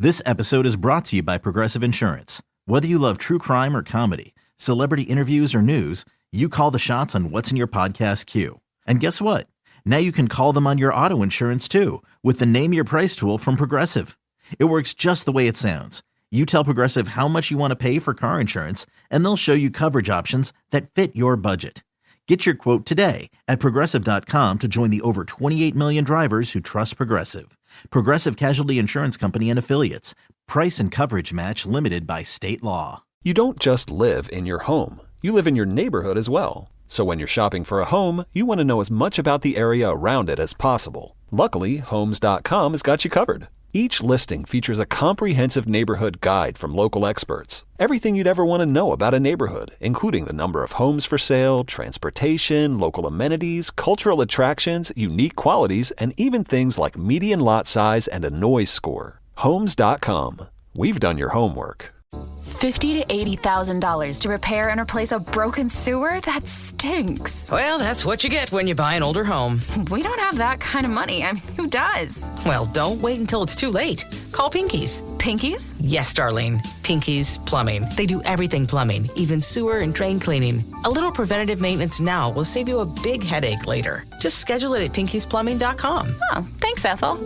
This episode is brought to you by Progressive Insurance. Whether you love true crime or comedy, celebrity interviews or news, you call the shots on what's in your podcast queue. And guess what? Now you can call them on your auto insurance too with the Name Your Price tool from Progressive. It works just the way it sounds. You tell Progressive how much you want to pay for car insurance, and they'll show you coverage options that fit your budget. Get your quote today at Progressive.com to join the over 28 million drivers who trust Progressive. Progressive Casualty Insurance Company and Affiliates. Price and coverage match limited by state law. You don't just live in your home. You live in your neighborhood as well. So when you're shopping for a home, you want to know as much about the area around it as possible. Luckily, Homes.com has got you covered. Each listing features a comprehensive neighborhood guide from local experts. Everything you'd ever want to know about a neighborhood, including the number of homes for sale, transportation, local amenities, cultural attractions, unique qualities, and even things like median lot size and a noise score. Homes.com. We've done your homework. $50,000 to $80,000 to repair and replace a broken sewer? That stinks. Well, that's what you get when you buy an older home. We don't have that kind of money. I mean, who does? Well, don't wait until it's too late. Call Pinky's. Pinky's? Yes, Darlene. Pinky's Plumbing. They do everything plumbing, even sewer and drain cleaning. A little preventative maintenance now will save you a big headache later. Just schedule it at pinkysplumbing.com. Oh, thanks, Ethel.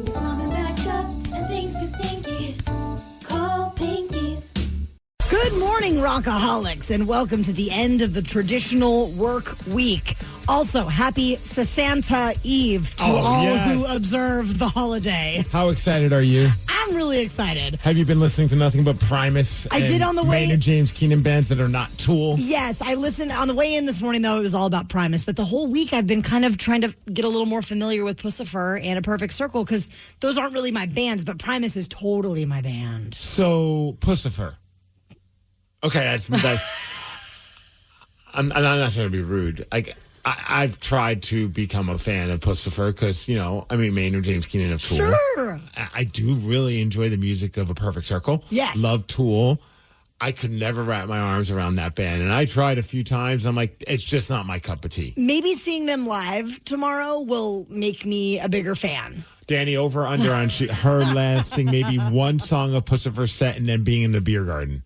Good morning, Rockaholics, and welcome to the end of the traditional work week. Also, happy Santa Eve to all who observed the holiday. How excited are you? I'm really excited. Have you been listening to nothing but Primus? I did on the way. Maynard James Keenan bands that are not Tool? Yes, I listened on the way in this morning, though. It was all about Primus. But the whole week, I've been kind of trying to get a little more familiar with Pussifer and A Perfect Circle because those aren't really my bands, but Primus is totally my band. So, Pussifer. Okay, that's I'm not trying to be rude. I've tried to become a fan of Pussifer because, Maynard James Keenan of Tool. Sure. I do really enjoy the music of A Perfect Circle. Yes. Love Tool. I could never wrap my arms around that band. And I tried a few times. I'm like, it's just not my cup of tea. Maybe seeing them live tomorrow will make me a bigger fan. Danny, over under on her lasting maybe one song of Pussifer set and then being in the beer garden.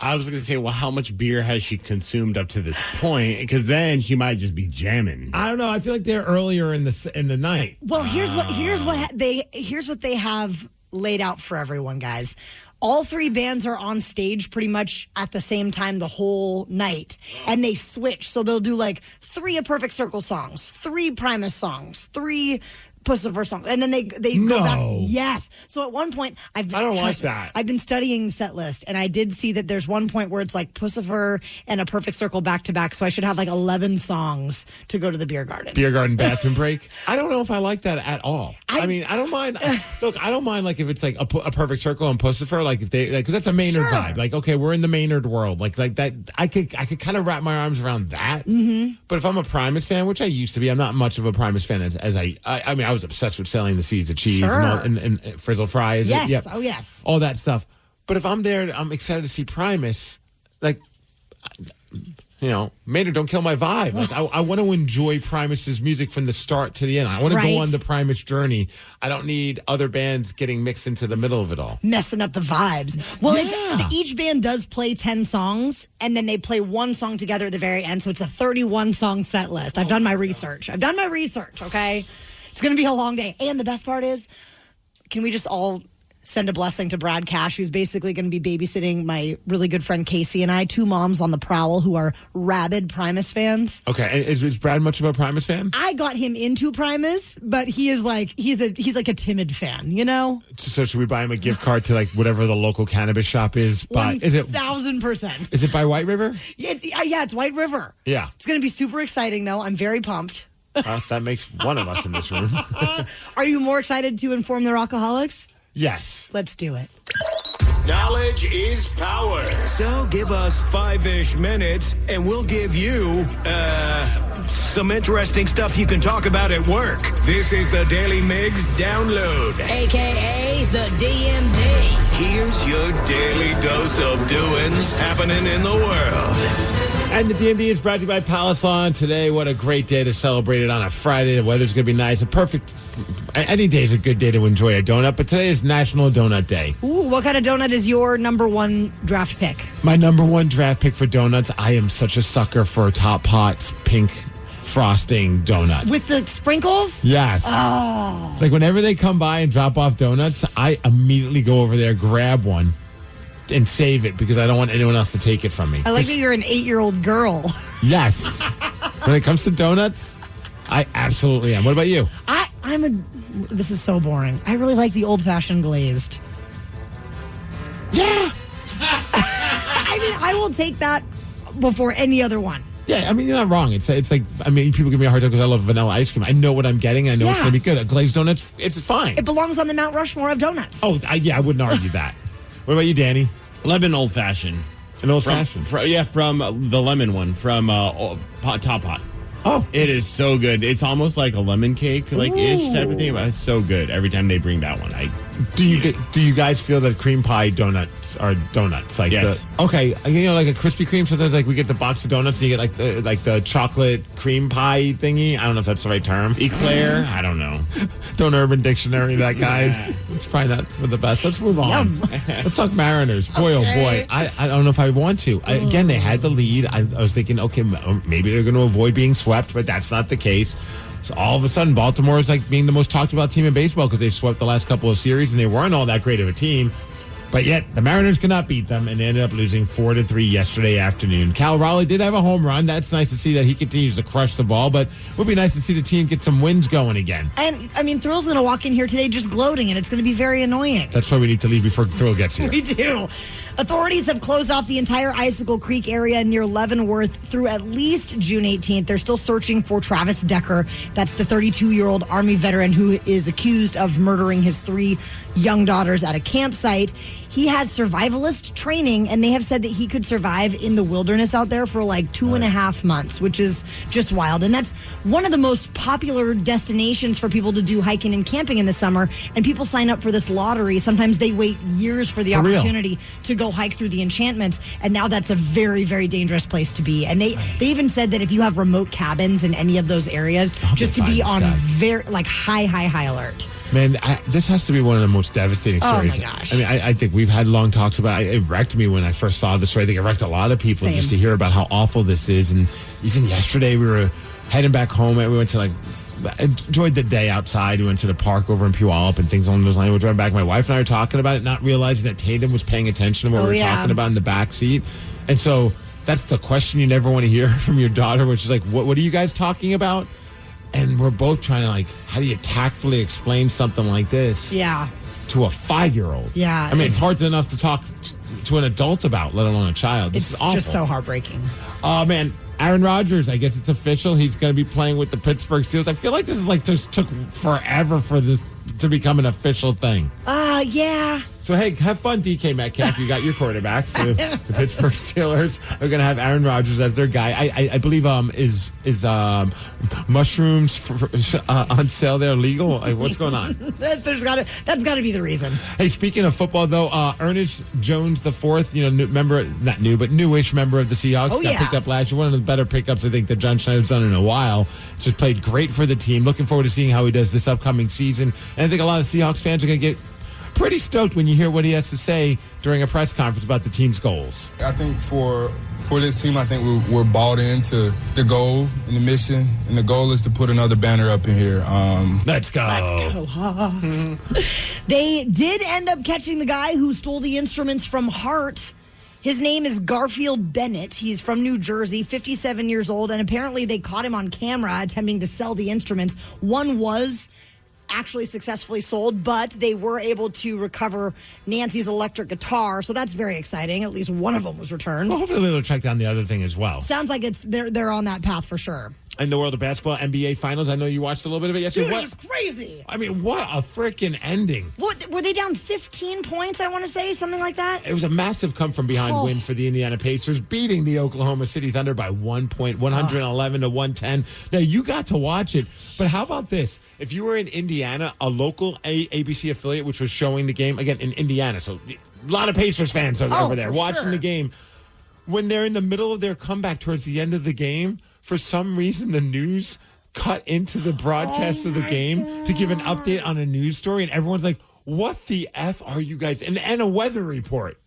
I was going to say, well, how much beer has she consumed up to this point? Because then she might just be jamming. I don't know. I feel like they're earlier in the night. Well, here's what they have laid out for everyone, guys. All three bands are on stage pretty much at the same time the whole night, and they switch. So they'll do like 3 A Perfect Circle songs, 3 Primus songs, 3 Pussifer songs, and then they go back. Yes. So at one point, I don't like that. I've been studying the set list, and I did see that there's one point where it's like Pussifer and A Perfect Circle back to back. So I should have like 11 songs to go to the beer garden. Beer garden bathroom break. I don't know if I like that at all. I don't mind. Look, I don't mind like if it's like a Perfect Circle and Pussifer, like if they because that's a Maynard vibe. Like, okay, we're in the Maynard world. Like that. I could kind of wrap my arms around that. Mm-hmm. But if I'm a Primus fan, which I used to be, I'm not much of a Primus fan as I was obsessed with selling the seeds of cheese and frizzle fries. Yes. Yep. Oh, yes. All that stuff. But if I'm there, I'm excited to see Primus. Like, Maynard, don't kill my vibe. Like, I want to enjoy Primus's music from the start to the end. I want to go on the Primus journey. I don't need other bands getting mixed into the middle of it all. Messing up the vibes. Well, each band does play 10 songs, and then they play one song together at the very end. So it's a 31-song set list. I've done my research, okay? It's going to be a long day. And the best part is, can we just all send a blessing to Brad Cash, who's basically going to be babysitting my really good friend Casey and I, 2 moms on the prowl who are rabid Primus fans. Okay, and is Brad much of a Primus fan? I got him into Primus, but he is like he's like a timid fan, So should we buy him a gift card to like whatever the local cannabis shop is? 1,000%. Is it by White River? It's White River. Yeah, it's going to be super exciting though. I'm very pumped. That makes one of us in this room. Are you more excited to inform the Rockaholics? Yes. Let's do it. Knowledge is power. So give us 5-ish minutes and we'll give you, some interesting stuff you can talk about at work. This is the Daily Migs Download. AKA the DMD. Here's your daily dose of doings happening in the world. And the DMD is brought to you by Palace Lawn. Today, what a great day to celebrate it on a Friday. The weather's going to be nice. A perfect Any day is a good day to enjoy a donut, but today is National Donut Day. Ooh, what kind of donut is your number one draft pick? My number one draft pick for donuts, I am such a sucker for Top Pot's pink frosting donut. With the sprinkles? Yes. Oh. Like whenever they come by and drop off donuts, I immediately go over there, grab one, and save it because I don't want anyone else to take it from me. I like that you're an 8-year-old girl. Yes. When it comes to donuts, I absolutely am. What about you? This is so boring. I really like the old-fashioned glazed. Yeah. I mean, I will take that before any other one. Yeah, I mean, you're not wrong. It's like, I mean, people give me a hard time because I love vanilla ice cream. I know what I'm getting. I know it's going to be good. A glazed donut, it's fine. It belongs on the Mount Rushmore of donuts. Oh, I wouldn't argue that. What about you, Danny? Lemon old fashioned. An old fashioned? From the lemon one from Top Pot. Oh, it is so good. It's almost like a lemon cake, like ish type of thing. But it's so good every time they bring that one. Do you guys feel that cream pie donuts are donuts? Like yes. Okay, you know, like a Krispy Kreme. Sometimes like we get the box of donuts and you get like the chocolate cream pie thingy. I don't know if that's the right term. Eclair. I don't know. Don't Urban Dictionary that, guys. It's probably not for the best. Let's move on. Let's talk Mariners. Boy, oh boy. I don't know if I want to. Again, they had the lead. I was thinking, okay, maybe they're going to avoid being swept, but that's not the case. So all of a sudden, Baltimore is like being the most talked about team in baseball because they've swept the last couple of series and they weren't all that great of a team. But yet, the Mariners could not beat them, and they ended up losing 4-3 yesterday afternoon. Cal Raleigh did have a home run. That's nice to see that he continues to crush the ball, but it would be nice to see the team get some wins going again. And, I mean, Thrill's going to walk in here today just gloating, and it's going to be very annoying. That's why we need to leave before Thrill gets here. We do. Authorities have closed off the entire Icicle Creek area near Leavenworth through at least June 18th. They're still searching for Travis Decker. That's the 32-year-old Army veteran who is accused of murdering his 3 young daughters at a campsite. He has survivalist training, and they have said that he could survive in the wilderness out there for like 2.5 months, which is just wild. And that's one of the most popular destinations for people to do hiking and camping in the summer. And people sign up for this lottery. Sometimes they wait years for the opportunity to go hike through the enchantments. And now that's a very, very dangerous place to be. And they even said that if you have remote cabins in any of those areas, just to be on very high alert. Man, this has to be one of the most devastating stories. Oh, my gosh. I mean, I think we've had long talks about it. It wrecked me when I first saw this story. I think it wrecked a lot of people just to hear about how awful this is. And even yesterday, we were heading back home, and we went to, enjoyed the day outside. We went to the park over in Puyallup and things along those lines. We drove back. My wife and I were talking about it, not realizing that Tatum was paying attention to what we were talking about in the back seat. And so that's the question you never want to hear from your daughter, which is like, what are you guys talking about? And we're both trying to, how do you tactfully explain something like this to a 5-year-old? Yeah. I mean, it's hard enough to talk to an adult about, let alone a child. This is awful. It's just so heartbreaking. Oh, man. Aaron Rodgers, I guess it's official. He's going to be playing with the Pittsburgh Steelers. I feel like this is just took forever for this to become an official thing. Yeah. So, hey, have fun, DK Metcalf. You got your quarterback. So the Pittsburgh Steelers are going to have Aaron Rodgers as their guy. I believe is mushrooms on sale there legal? What's going on? That's got to be the reason. Hey, speaking of football, though, Ernest Jones IV, newish member of the Seahawks, got picked up last year. One of the better pickups I think that John Schneider's done in a while. Just played great for the team. Looking forward to seeing how he does this upcoming season. And I think a lot of Seahawks fans are going to get pretty stoked when you hear what he has to say during a press conference about the team's goals. I think for this team, I think we're bought into the goal and the mission, and the goal is to put another banner up in here. Let's go. Let's go, Hawks. They did end up catching the guy who stole the instruments from Heart. His name is Garfield Bennett. He's from New Jersey, 57 years old, and apparently they caught him on camera attempting to sell the instruments. One was actually successfully sold, but they were able to recover Nancy's electric guitar, so that's very exciting. At least one of them was returned. Well, hopefully they'll track down the other thing as well. Sounds like they're on that path for sure. In the world of basketball, NBA Finals, I know you watched a little bit of it yesterday. Dude, it was crazy. I mean, what a freaking ending. What, were they down 15 points, I want to say? Something like that? It was a massive come-from-behind win for the Indiana Pacers, beating the Oklahoma City Thunder by 1 point, 111 to 110. Now, you got to watch it, but how about this? If you were in Indiana, a local ABC affiliate, which was showing the game, again, in Indiana, so a lot of Pacers fans over there watching the game. When they're in the middle of their comeback towards the end of the game, for some reason, the news cut into the broadcast of the game to give an update on a news story, and everyone's like, what the F are you guys? And a weather report.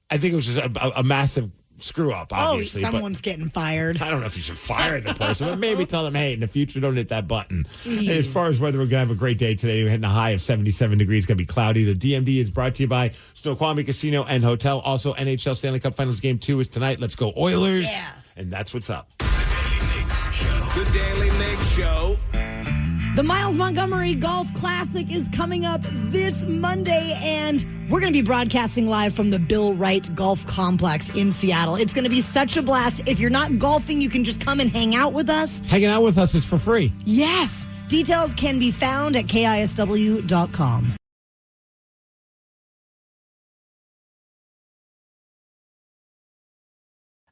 I think it was just a massive screw up, obviously. Someone's getting fired. I don't know if you should fire the person, but maybe tell them, hey, in the future, don't hit that button. Jeez. As far as weather, we're going to have a great day today. We're hitting a high of 77 degrees. It's going to be cloudy. The DMD is brought to you by Snoqualmie Casino and Hotel. Also, NHL Stanley Cup Finals Game 2 is tonight. Let's go Oilers. Yeah. And that's what's up. The Daily Migs Show. The Miles Montgomery Golf Classic is coming up this Monday, and we're going to be broadcasting live from the Bill Wright Golf Complex in Seattle. It's going to be such a blast. If you're not golfing, you can just come and hang out with us. Hanging out with us is for free. Yes. Details can be found at KISW.com.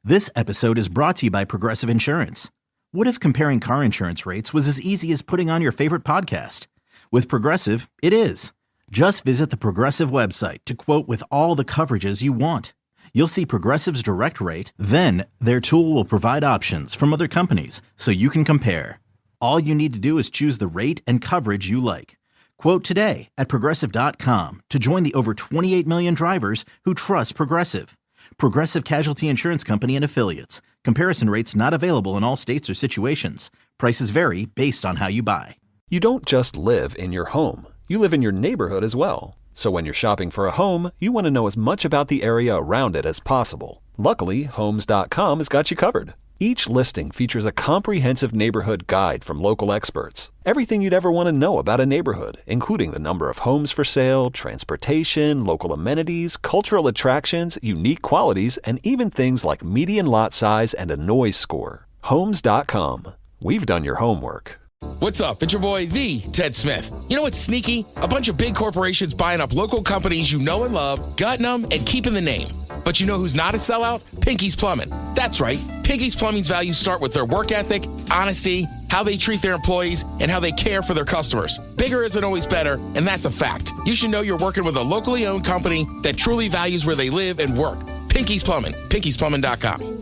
This episode is brought to you by Progressive Insurance. What if comparing car insurance rates was as easy as putting on your favorite podcast? With Progressive, it is. Just visit the Progressive website to quote with all the coverages you want. You'll see Progressive's direct rate, then their tool will provide options from other companies so you can compare. All you need to do is choose the rate and coverage you like. Quote today at Progressive.com to join the over 28 million drivers who trust Progressive. Progressive Casualty Insurance Company and Affiliates. Comparison rates not available in all states or situations. Prices vary based on how you buy. You don't just live in your home. You live in your neighborhood as well. So when you're shopping for a home, you want to know as much about the area around it as possible. Luckily, Homes.com has got you covered. Each listing features a comprehensive neighborhood guide from local experts. Everything you'd ever want to know about a neighborhood, including the number of homes for sale, transportation, local amenities, cultural attractions, unique qualities, and even things like median lot size and a noise score. Homes.com. We've done your homework. What's up? It's your boy, the Ted Smith. You know what's sneaky? A bunch of big corporations buying up local companies you know and love, gutting them, and keeping the name. But you know who's not a sellout? Pinky's Plumbing. That's right. Pinky's Plumbing's values start with their work ethic, honesty, how they treat their employees, and how they care for their customers. Bigger isn't always better, and that's a fact. You should know you're working with a locally owned company that truly values where they live and work. Pinky's Plumbing. Pinky'sPlumbing.com.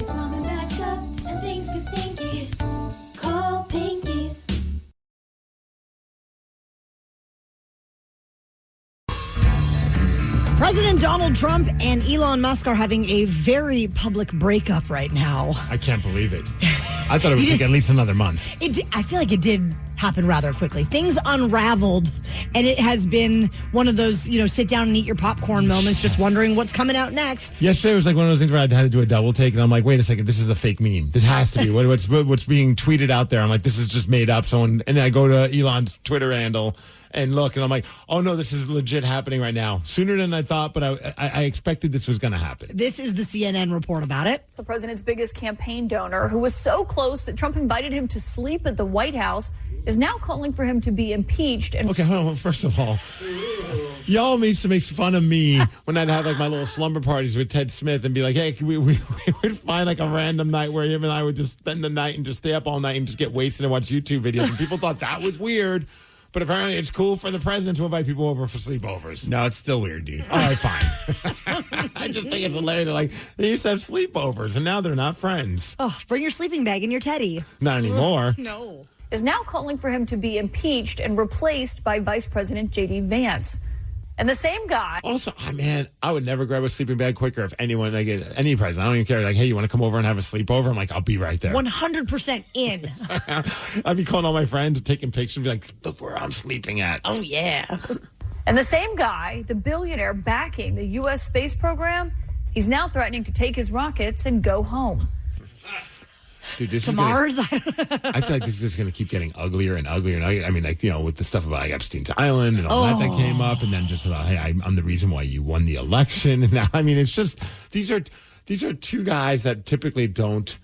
President Donald Trump and Elon Musk are having a very public breakup right now. I can't believe it. I thought it would take at least another month. I feel like it did happen rather quickly. Things unraveled, and it has been one of those, sit down and eat your popcorn moments, just wondering what's coming out next. Yesterday was like one of those things where I had to do a double take, and I'm like, wait a second, this is a fake meme. This has to be what's being tweeted out there. I'm like, this is just made up. And then I go to Elon's Twitter handle and look, and I'm like, oh no, this is legit happening right now. Sooner than I thought, but I expected this was going to happen. This is the CNN report about it. The president's biggest campaign donor, who was so close that Trump invited him to sleep at the White House, is now calling for him to be impeached. And okay, hold on. First of all, y'all used to make fun of me when I'd have like my little slumber parties with Ted Smith and be like, hey, we would find like a random night where him and I would just spend the night and just stay up all night and just get wasted and watch YouTube videos. And people thought that was weird. But apparently it's cool for the president to invite people over for sleepovers. No, it's still weird, dude. All right, fine. I just think it's hilarious. Like, they used to have sleepovers, and now they're not friends. Oh, bring your sleeping bag and your teddy. Not anymore. No. Is now calling for him to be impeached and replaced by Vice President J.D. Vance. And the same guy. Also, man, I would never grab a sleeping bag quicker if anyone, like any president, I don't even care. Like, hey, you want to come over and have a sleepover? I'm like, I'll be right there. 100% in. I'd be calling all my friends and taking pictures and be like, look where I'm sleeping at. Oh, yeah. And the same guy, the billionaire backing the U.S. space program, he's now threatening to take his rockets and go home. Dude, this to is Mars? I feel like this is just going to keep getting uglier and uglier and uglier. I mean, like, with the stuff about like Epstein's Island and all that came up, and then just about, hey, I'm the reason why you won the election. And now, I mean, it's just these are two guys that typically don't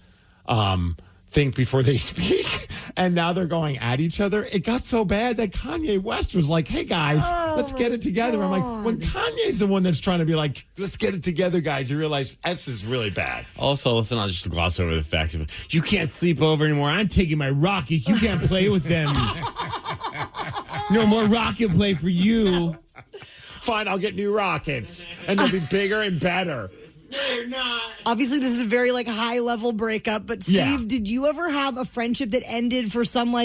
think before they speak, and now they're going at each other. It got so bad that Kanye West was like, hey guys, let's get it together. I'm like, when Kanye's the one that's trying to be like, let's get it together, guys, you realize this is really bad. Also, listen, I'll just gloss over the fact of you can't sleep over anymore. I'm taking my rockets. You can't play with them. No more rocket play for you. Fine, I'll get new rockets, and they'll be bigger and better. They're not. Obviously, this is a very high level breakup. But Steve, did you ever have a friendship that ended for some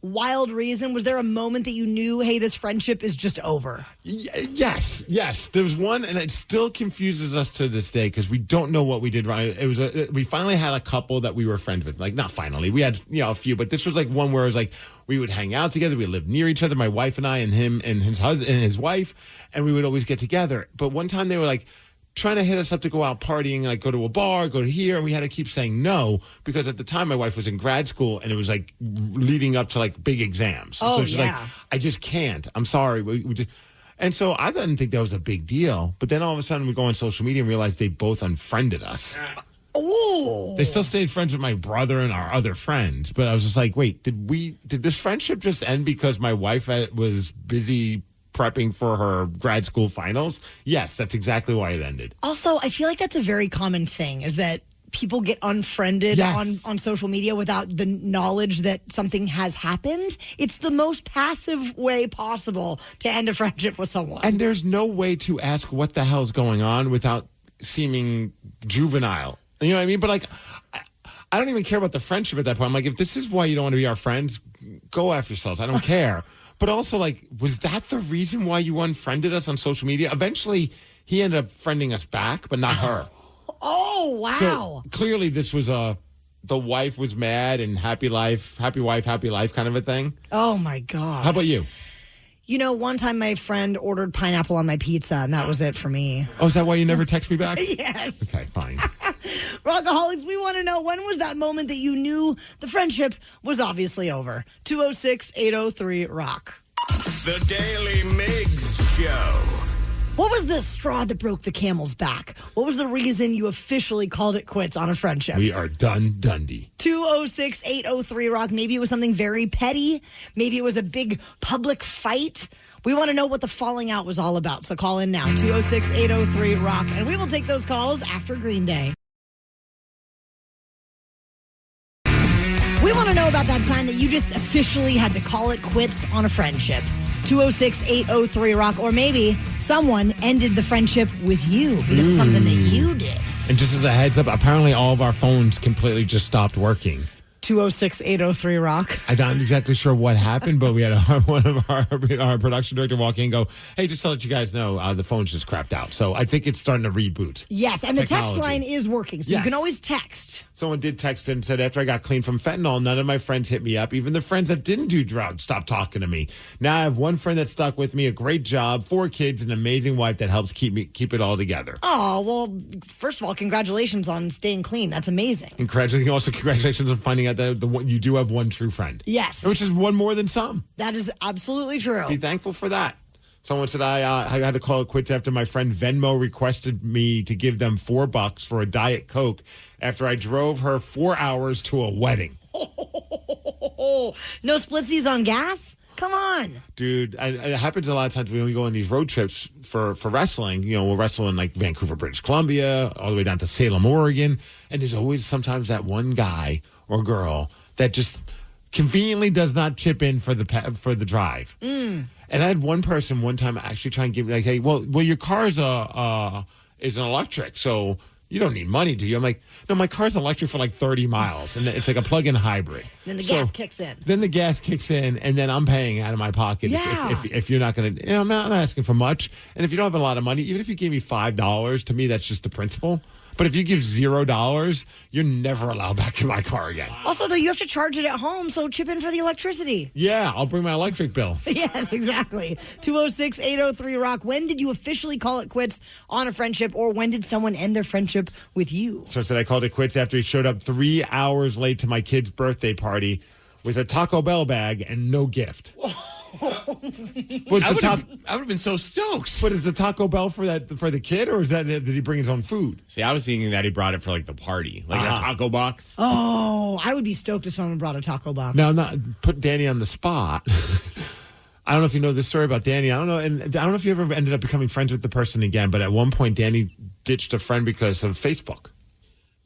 wild reason? Was there a moment that you knew, hey, this friendship is just over? Yes. There was one, and it still confuses us to this day because we don't know what we did wrong. It was we finally had a couple that we were friends with. Not finally, we had a few, but this was one where it was we would hang out together. We lived near each other, my wife and I, and him and his husband and his wife, and we would always get together. But one time they were trying to hit us up to go out partying, go to a bar, go to here, and we had to keep saying no because at the time my wife was in grad school and it was leading up to big exams. Oh, so she's I just can't. I'm sorry. We just, and so I didn't think that was a big deal. But then all of a sudden we go on social media and realize they both unfriended us. Oh, they still stayed friends with my brother and our other friends, but I was just wait, did this friendship just end because my wife was busy prepping for her grad school finals? Yes, that's exactly why it ended. Also, I feel that's a very common thing, is that people get unfriended on social media without the knowledge that something has happened. It's the most passive way possible to end a friendship with someone. And there's no way to ask what the hell's going on without seeming juvenile. You know what I mean? But I don't even care about the friendship at that point. I'm if this is why you don't want to be our friends, go after yourselves. I don't care. But also, was that the reason why you unfriended us on social media? Eventually, he ended up friending us back, but not her. Oh, wow. So clearly this was the wife was mad and happy wife, happy life kind of a thing. Oh, my God. How about you? One time my friend ordered pineapple on my pizza, and that was it for me. Oh, is that why you never text me back? Yes. Okay, fine. Rockaholics, we want to know, when was that moment that you knew the friendship was obviously over? 206-803-ROCK. The Daily Migs Show. What was the straw that broke the camel's back? What was the reason you officially called it quits on a friendship? We are done, Dundee. 206-803-ROCK. Maybe it was something very petty. Maybe it was a big public fight. We want to know what the falling out was all about. So call in now, 206-803-ROCK. And we will take those calls after Green Day. We want to know about that time that you just officially had to call it quits on a friendship. 206-803-ROCK. Or maybe someone ended the friendship with you because of something that you did. And just as a heads up, apparently all of our phones completely just stopped working. 206-803-ROCK. I'm not exactly sure what happened, but we had one of our production director walk in and go, hey, just to let you guys know, the phone's just crapped out. So I think it's starting to reboot. Yes, and the text line is working, so you can always text. Someone did text and said, after I got clean from fentanyl, none of my friends hit me up. Even the friends that didn't do drugs stopped talking to me. Now I have one friend that stuck with me, a great job, 4 kids, an amazing wife that helps keep it all together. Oh, well, first of all, congratulations on staying clean. That's amazing. And congratulations on finding out that you do have one true friend. Yes. Which is one more than some. That is absolutely true. Be thankful for that. Someone said I had to call it quits after my friend Venmo requested me to give them $4 for a Diet Coke after I drove her 4 hours to a wedding. No splitsies on gas? Come on. Dude, it happens a lot of times when we go on these road trips for wrestling. We'll wrestle in Vancouver, British Columbia, all the way down to Salem, Oregon. And there's always sometimes that one guy or girl that just conveniently does not chip in for the drive. And I had one person one time actually try and give me hey, well, your car is an electric, so you don't need money, do you? I'm like, no, my car's electric for 30 miles, and it's a plug-in hybrid. Then the gas kicks in. Then the gas kicks in, and then I'm paying out of my pocket. Yeah. If you're not going to, I'm not asking for much. And if you don't have a lot of money, even if you gave me $5, to me, that's just the principle. But if you give $0, you're never allowed back in my car again. Also, though, you have to charge it at home, so chip in for the electricity. Yeah, I'll bring my electric bill. Yes, exactly. 206-803-ROCK. When did you officially call it quits on a friendship, or when did someone end their friendship with you? So I said I called it quits after he showed up 3 hours late to my kid's birthday party with a Taco Bell bag and no gift. I would have been so stoked. But is the Taco Bell for the kid, or did he bring his own food? See, I was thinking that he brought it for the party, a taco box. Oh, I would be stoked if someone brought a taco box. Now, not put Danny on the spot. I don't know if you know this story about Danny. I don't know, and I don't know if you ever ended up becoming friends with the person again. But at one point, Danny ditched a friend because of Facebook.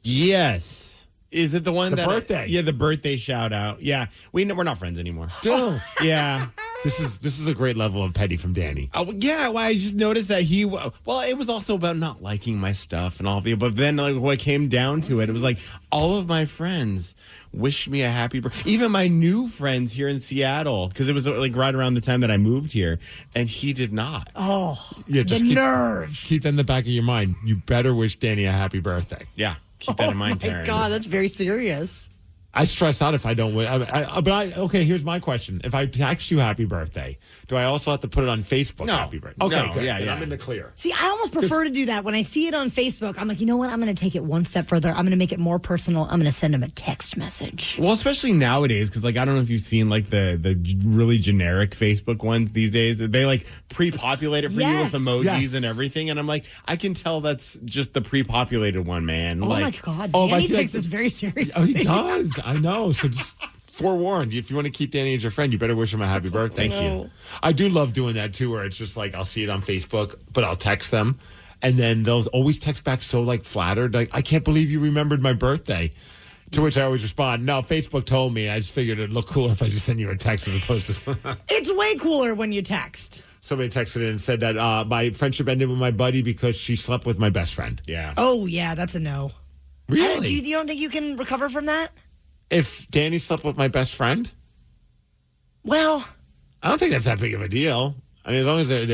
Yes. Is it the one birthday? Yeah, the birthday shout out. Yeah, we're not friends anymore. Still, yeah. This is a great level of petty from Danny. Oh, yeah, well, I just noticed that it was also about not liking my stuff and all of the, but then like when it came down to it, it was like all of my friends wished me a happy birthday. Even my new friends here in Seattle, because it was like right around the time that I moved here, and he did not. Oh, Yeah, just nerve. Keep that in the back of your mind. You better wish Danny a happy birthday. Yeah, keep that in mind, Taryn. Oh, my God, that's very serious. I stress out if I don't win. Okay, here's my question. If I text you happy birthday, do I also have to put it on Facebook No. happy birthday? No, Okay, good. yeah, Then yeah. I'm in the clear. See, I almost prefer to do that. When I see it on Facebook, I'm like, you know what? I'm going to take it one step further. I'm going to make it more personal. I'm going to send him a text message. Well, especially nowadays, because like I don't know if you've seen like the really generic Facebook ones these days. They like pre-populate it for you with emojis and everything, and I'm like, I can tell that's just the pre-populated one, man. Oh, like, my God. Oh, Danny but takes this very seriously. Oh, he does. I know. So just forewarned. If you want to keep Danny as your friend, you better wish him a happy birthday. Thank you. I do love doing that too, where it's just like I'll see it on Facebook, but I'll text them, and then they'll always text back so like flattered, like I can't believe you remembered my birthday. To which I always respond, no, Facebook told me. I just figured it'd look cooler if I just send you a text as opposed to. It's way cooler when you text. Somebody texted in and said that my friendship ended with my buddy because she slept with my best friend. Yeah. Oh, yeah, that's a no. Really? You don't think you can recover from that? If Danny slept with my best friend? Well, I don't think that's that big of a deal. I mean, as long as they're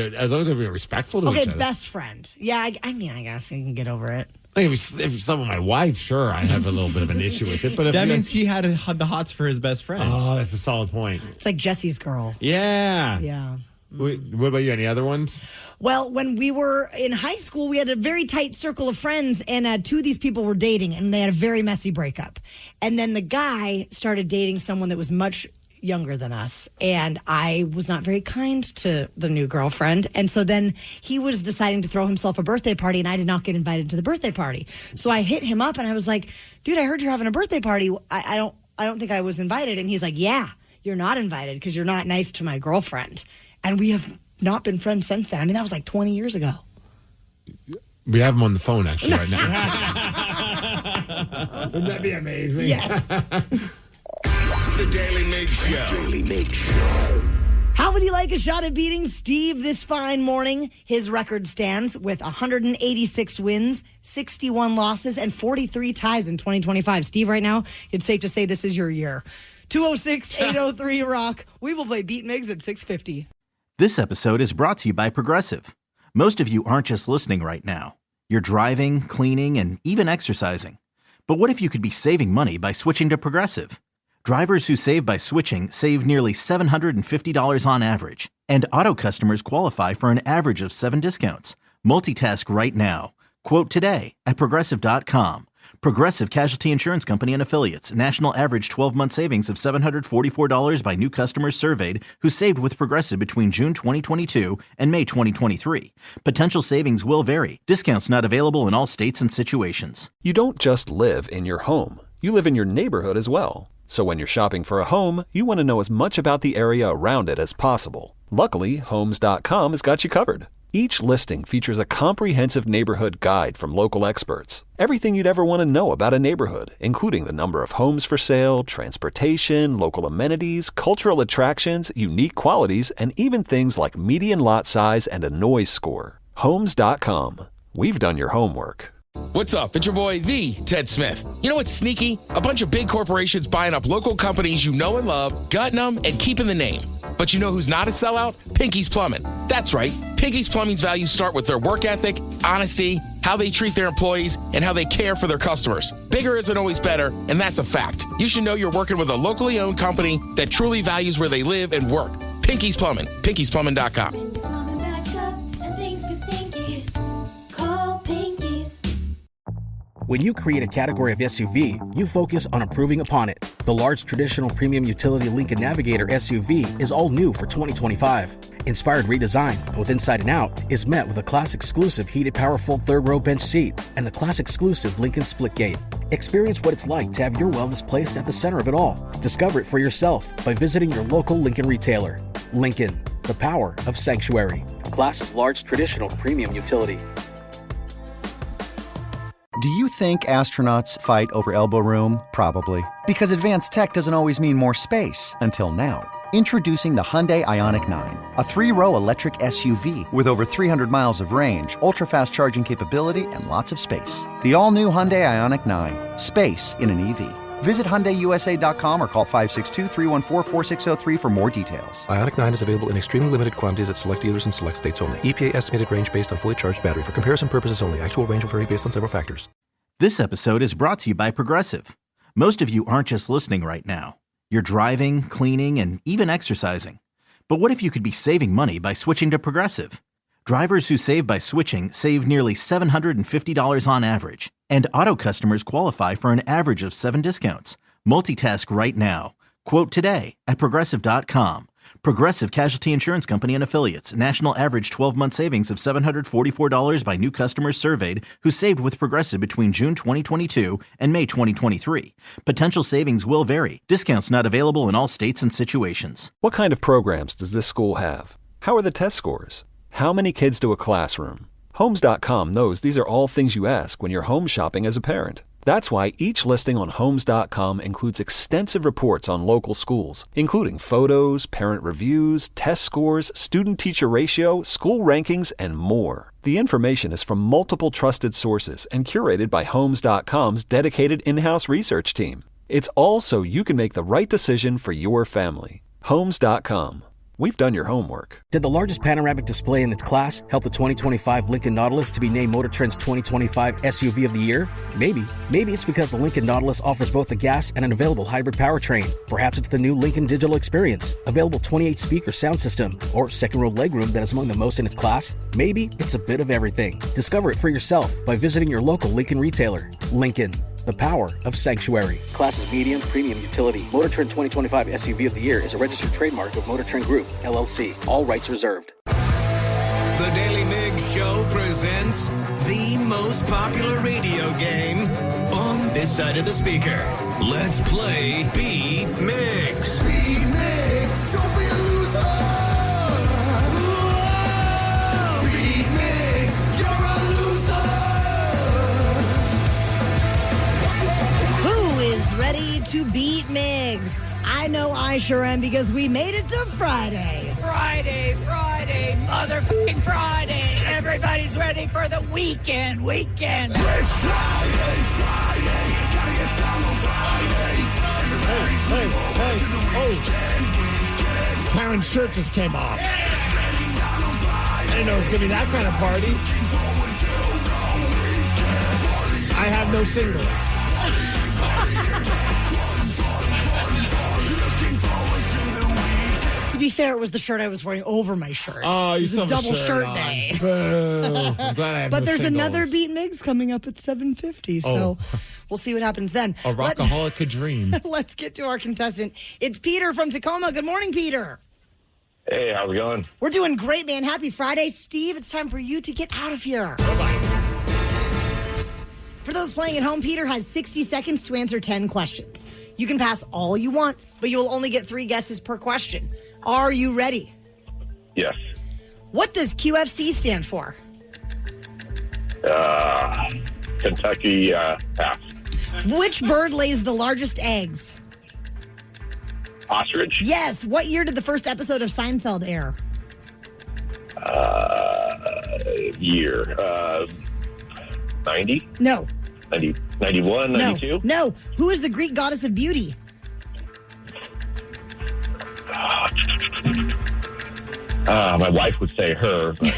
being respectful to each okay, other. best friend. Yeah, I mean, I guess you can get over it. Like if you slept with my wife, sure, I have a little bit of an issue with it. But if that means he had the hots for his best friend. Oh, that's a solid point. It's like Jesse's girl. Yeah. Yeah. What about you? Any other ones? Well, when we were in high school, we had a very tight circle of friends, and two of these people were dating, and they had a very messy breakup. And then the guy started dating someone that was much younger than us, and I was not very kind to the new girlfriend. And so then he was deciding to throw himself a birthday party, and I did not get invited to the birthday party. So I hit him up, and I was like, dude, I heard you're having a birthday party. I don't think I was invited. And he's like, yeah, you're not invited because you're not nice to my girlfriend. And we have not been friends since then. I mean, that was like 20 years ago. We have him on the phone, actually, right now. Wouldn't that be amazing? Yes. The Daily Migs Show. Daily Migs Show. How would you like a shot at beating Steve this fine morning? His record stands with 186 wins, 61 losses, and 43 ties in 2025. Steve, right now, it's safe to say this is your year. 206-803-ROCK. We will play Beat Migs at 6:50. This episode is brought to you by Progressive. Most of you aren't just listening right now. You're driving, cleaning, and even exercising. But what if you could be saving money by switching to Progressive? Drivers who save by switching save nearly $750 on average. And auto customers qualify for an average of 7 discounts. Multitask right now. Quote today at Progressive.com. Progressive Casualty Insurance Company and Affiliates. National average 12-month savings of $744 by new customers surveyed who saved with Progressive between June 2022 and May 2023. Potential savings will vary. Discounts not available in all states and situations. You don't just live in your home. You live in your neighborhood as well. So when you're shopping for a home, you want to know as much about the area around it as possible. Luckily, Homes.com has got you covered. Each listing features a comprehensive neighborhood guide from local experts. Everything you'd ever want to know about a neighborhood, including the number of homes for sale, transportation, local amenities, cultural attractions, unique qualities, and even things like median lot size and a noise score. Homes.com. We've done your homework. What's up? It's your boy, the Ted Smith. You know what's sneaky? A bunch of big corporations buying up local companies you know and love, gutting them, and keeping the name. But you know who's not a sellout? Pinky's Plumbing. That's right. Pinky's Plumbing's values start with their work ethic, honesty, how they treat their employees, and how they care for their customers. Bigger isn't always better, and that's a fact. You should know you're working with a locally owned company that truly values where they live and work. Pinky's Plumbing. Pinky'sPlumbing.com. When you create a category of SUV, you focus on improving upon it. The large traditional premium utility Lincoln Navigator SUV is all new for 2025. Inspired redesign, both inside and out, is met with a class-exclusive heated power-fold third-row bench seat and the class-exclusive Lincoln Splitgate. Experience what it's like to have your wellness placed at the center of it all. Discover it for yourself by visiting your local Lincoln retailer. Lincoln, the power of sanctuary. Class's large traditional premium utility. Do you think astronauts fight over elbow room? Probably. Because advanced tech doesn't always mean more space. Until now. Introducing the Hyundai Ioniq 9, a 3-row electric SUV with over 300 miles of range, ultra-fast charging capability, and lots of space. The all-new Hyundai Ioniq 9. Space in an EV. Visit HyundaiUSA.com or call 562-314-4603 for more details. Ioniq 9 is available in extremely limited quantities at select dealers in select states only. EPA estimated range based on fully charged battery. For comparison purposes only. Actual range will vary based on several factors. This episode is brought to you by Progressive. Most of you aren't just listening right now. You're driving, cleaning, and even exercising. But what if you could be saving money by switching to Progressive? Drivers who save by switching save nearly $750 on average. And auto customers qualify for an average of 7 discounts. Multitask right now. Quote today at Progressive.com. Progressive Casualty Insurance Company and Affiliates. National average 12-month savings of $744 by new customers surveyed who saved with Progressive between June 2022 and May 2023. Potential savings will vary. Discounts not available in all states and situations. What kind of programs does this school have? How are the test scores? How many kids do a classroom? Homes.com knows these are all things you ask when you're home shopping as a parent. That's why each listing on Homes.com includes extensive reports on local schools, including photos, parent reviews, test scores, student-teacher ratio, school rankings, and more. The information is from multiple trusted sources and curated by Homes.com's dedicated in-house research team. It's all so you can make the right decision for your family. Homes.com. We've done your homework. Did the largest panoramic display in its class help the 2025 Lincoln Nautilus to be named Motor Trend's 2025 SUV of the Year? Maybe. Maybe it's because the Lincoln Nautilus offers both a gas and an available hybrid powertrain. Perhaps it's the new Lincoln Digital Experience, available 28-speaker sound system, or second-row legroom that is among the most in its class. Maybe it's a bit of everything. Discover it for yourself by visiting your local Lincoln retailer. Lincoln. The power of sanctuary. Class is medium, premium utility. Motor Trend 2025 SUV of the Year is a registered trademark of Motor Trend Group, LLC. All rights reserved. The Daily Migs Show presents the most popular radio game on this side of the speaker. Let's play Beat Migs. Beat Migs, don't be a loser. Whoa! Beat Migs, you're a loser. Who is ready to beat Migs? I know I sure am because we made it to Friday. Friday, motherfucking Friday. Everybody's ready for the weekend. It's Friday. Gotta get down on Friday. Hey. Taryn's shirt just came off. I didn't know it was going to be that kind of party. I have no singlets. To be fair, it was the shirt I was wearing over my shirt. Oh, you it was a double shirt day. Boo. I'm glad I have But no there's singles. another Beat Migs coming up at 7:50, so we'll see what happens then. A rockaholic could dream. Let's get to our contestant. It's Peter from Tacoma. Good morning, Peter. Hey, how's it going? We're doing great, man. Happy Friday. Steve, it's time for you to get out of here. Bye-bye. For those playing at home, Peter has 60 seconds to answer 10 questions. You can pass all you want, but you'll only get 3 guesses per question. Are you ready? Yes. What does QFC stand for? Kentucky, pass. Which bird lays the largest eggs? Ostrich? Yes. What year did the first episode of Seinfeld air? Year. 90? No. 90, 91, 92? No. Who is the Greek goddess of beauty? My wife would say her. But,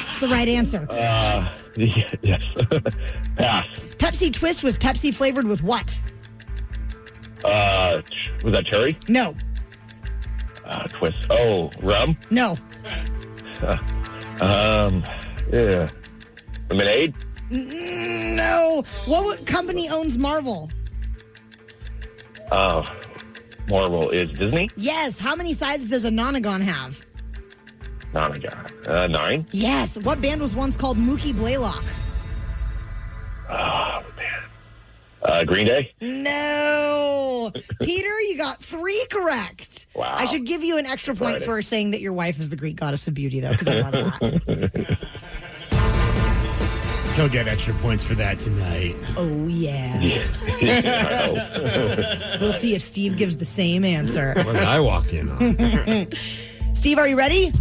It's the right answer. yes. Pass. Pepsi Twist was Pepsi flavored with what? Was that cherry? No. Twist. Oh, rum? No. Yeah. Lemonade? No. What company owns Marvel? Marvel is Disney? Yes. How many sides does a nonagon have? Nonagon. 9? Yes. What band was once called Mookie Blaylock? Oh, man. Green Day? No. Peter, you got 3 correct. Wow. I should give you an extra point Friday. for saying that your wife is the Greek goddess of beauty, though, because I love that. he'll get extra points for that tonight. Oh, yeah. We'll see if Steve gives the same answer. What did I walk in on? Steve, are you ready?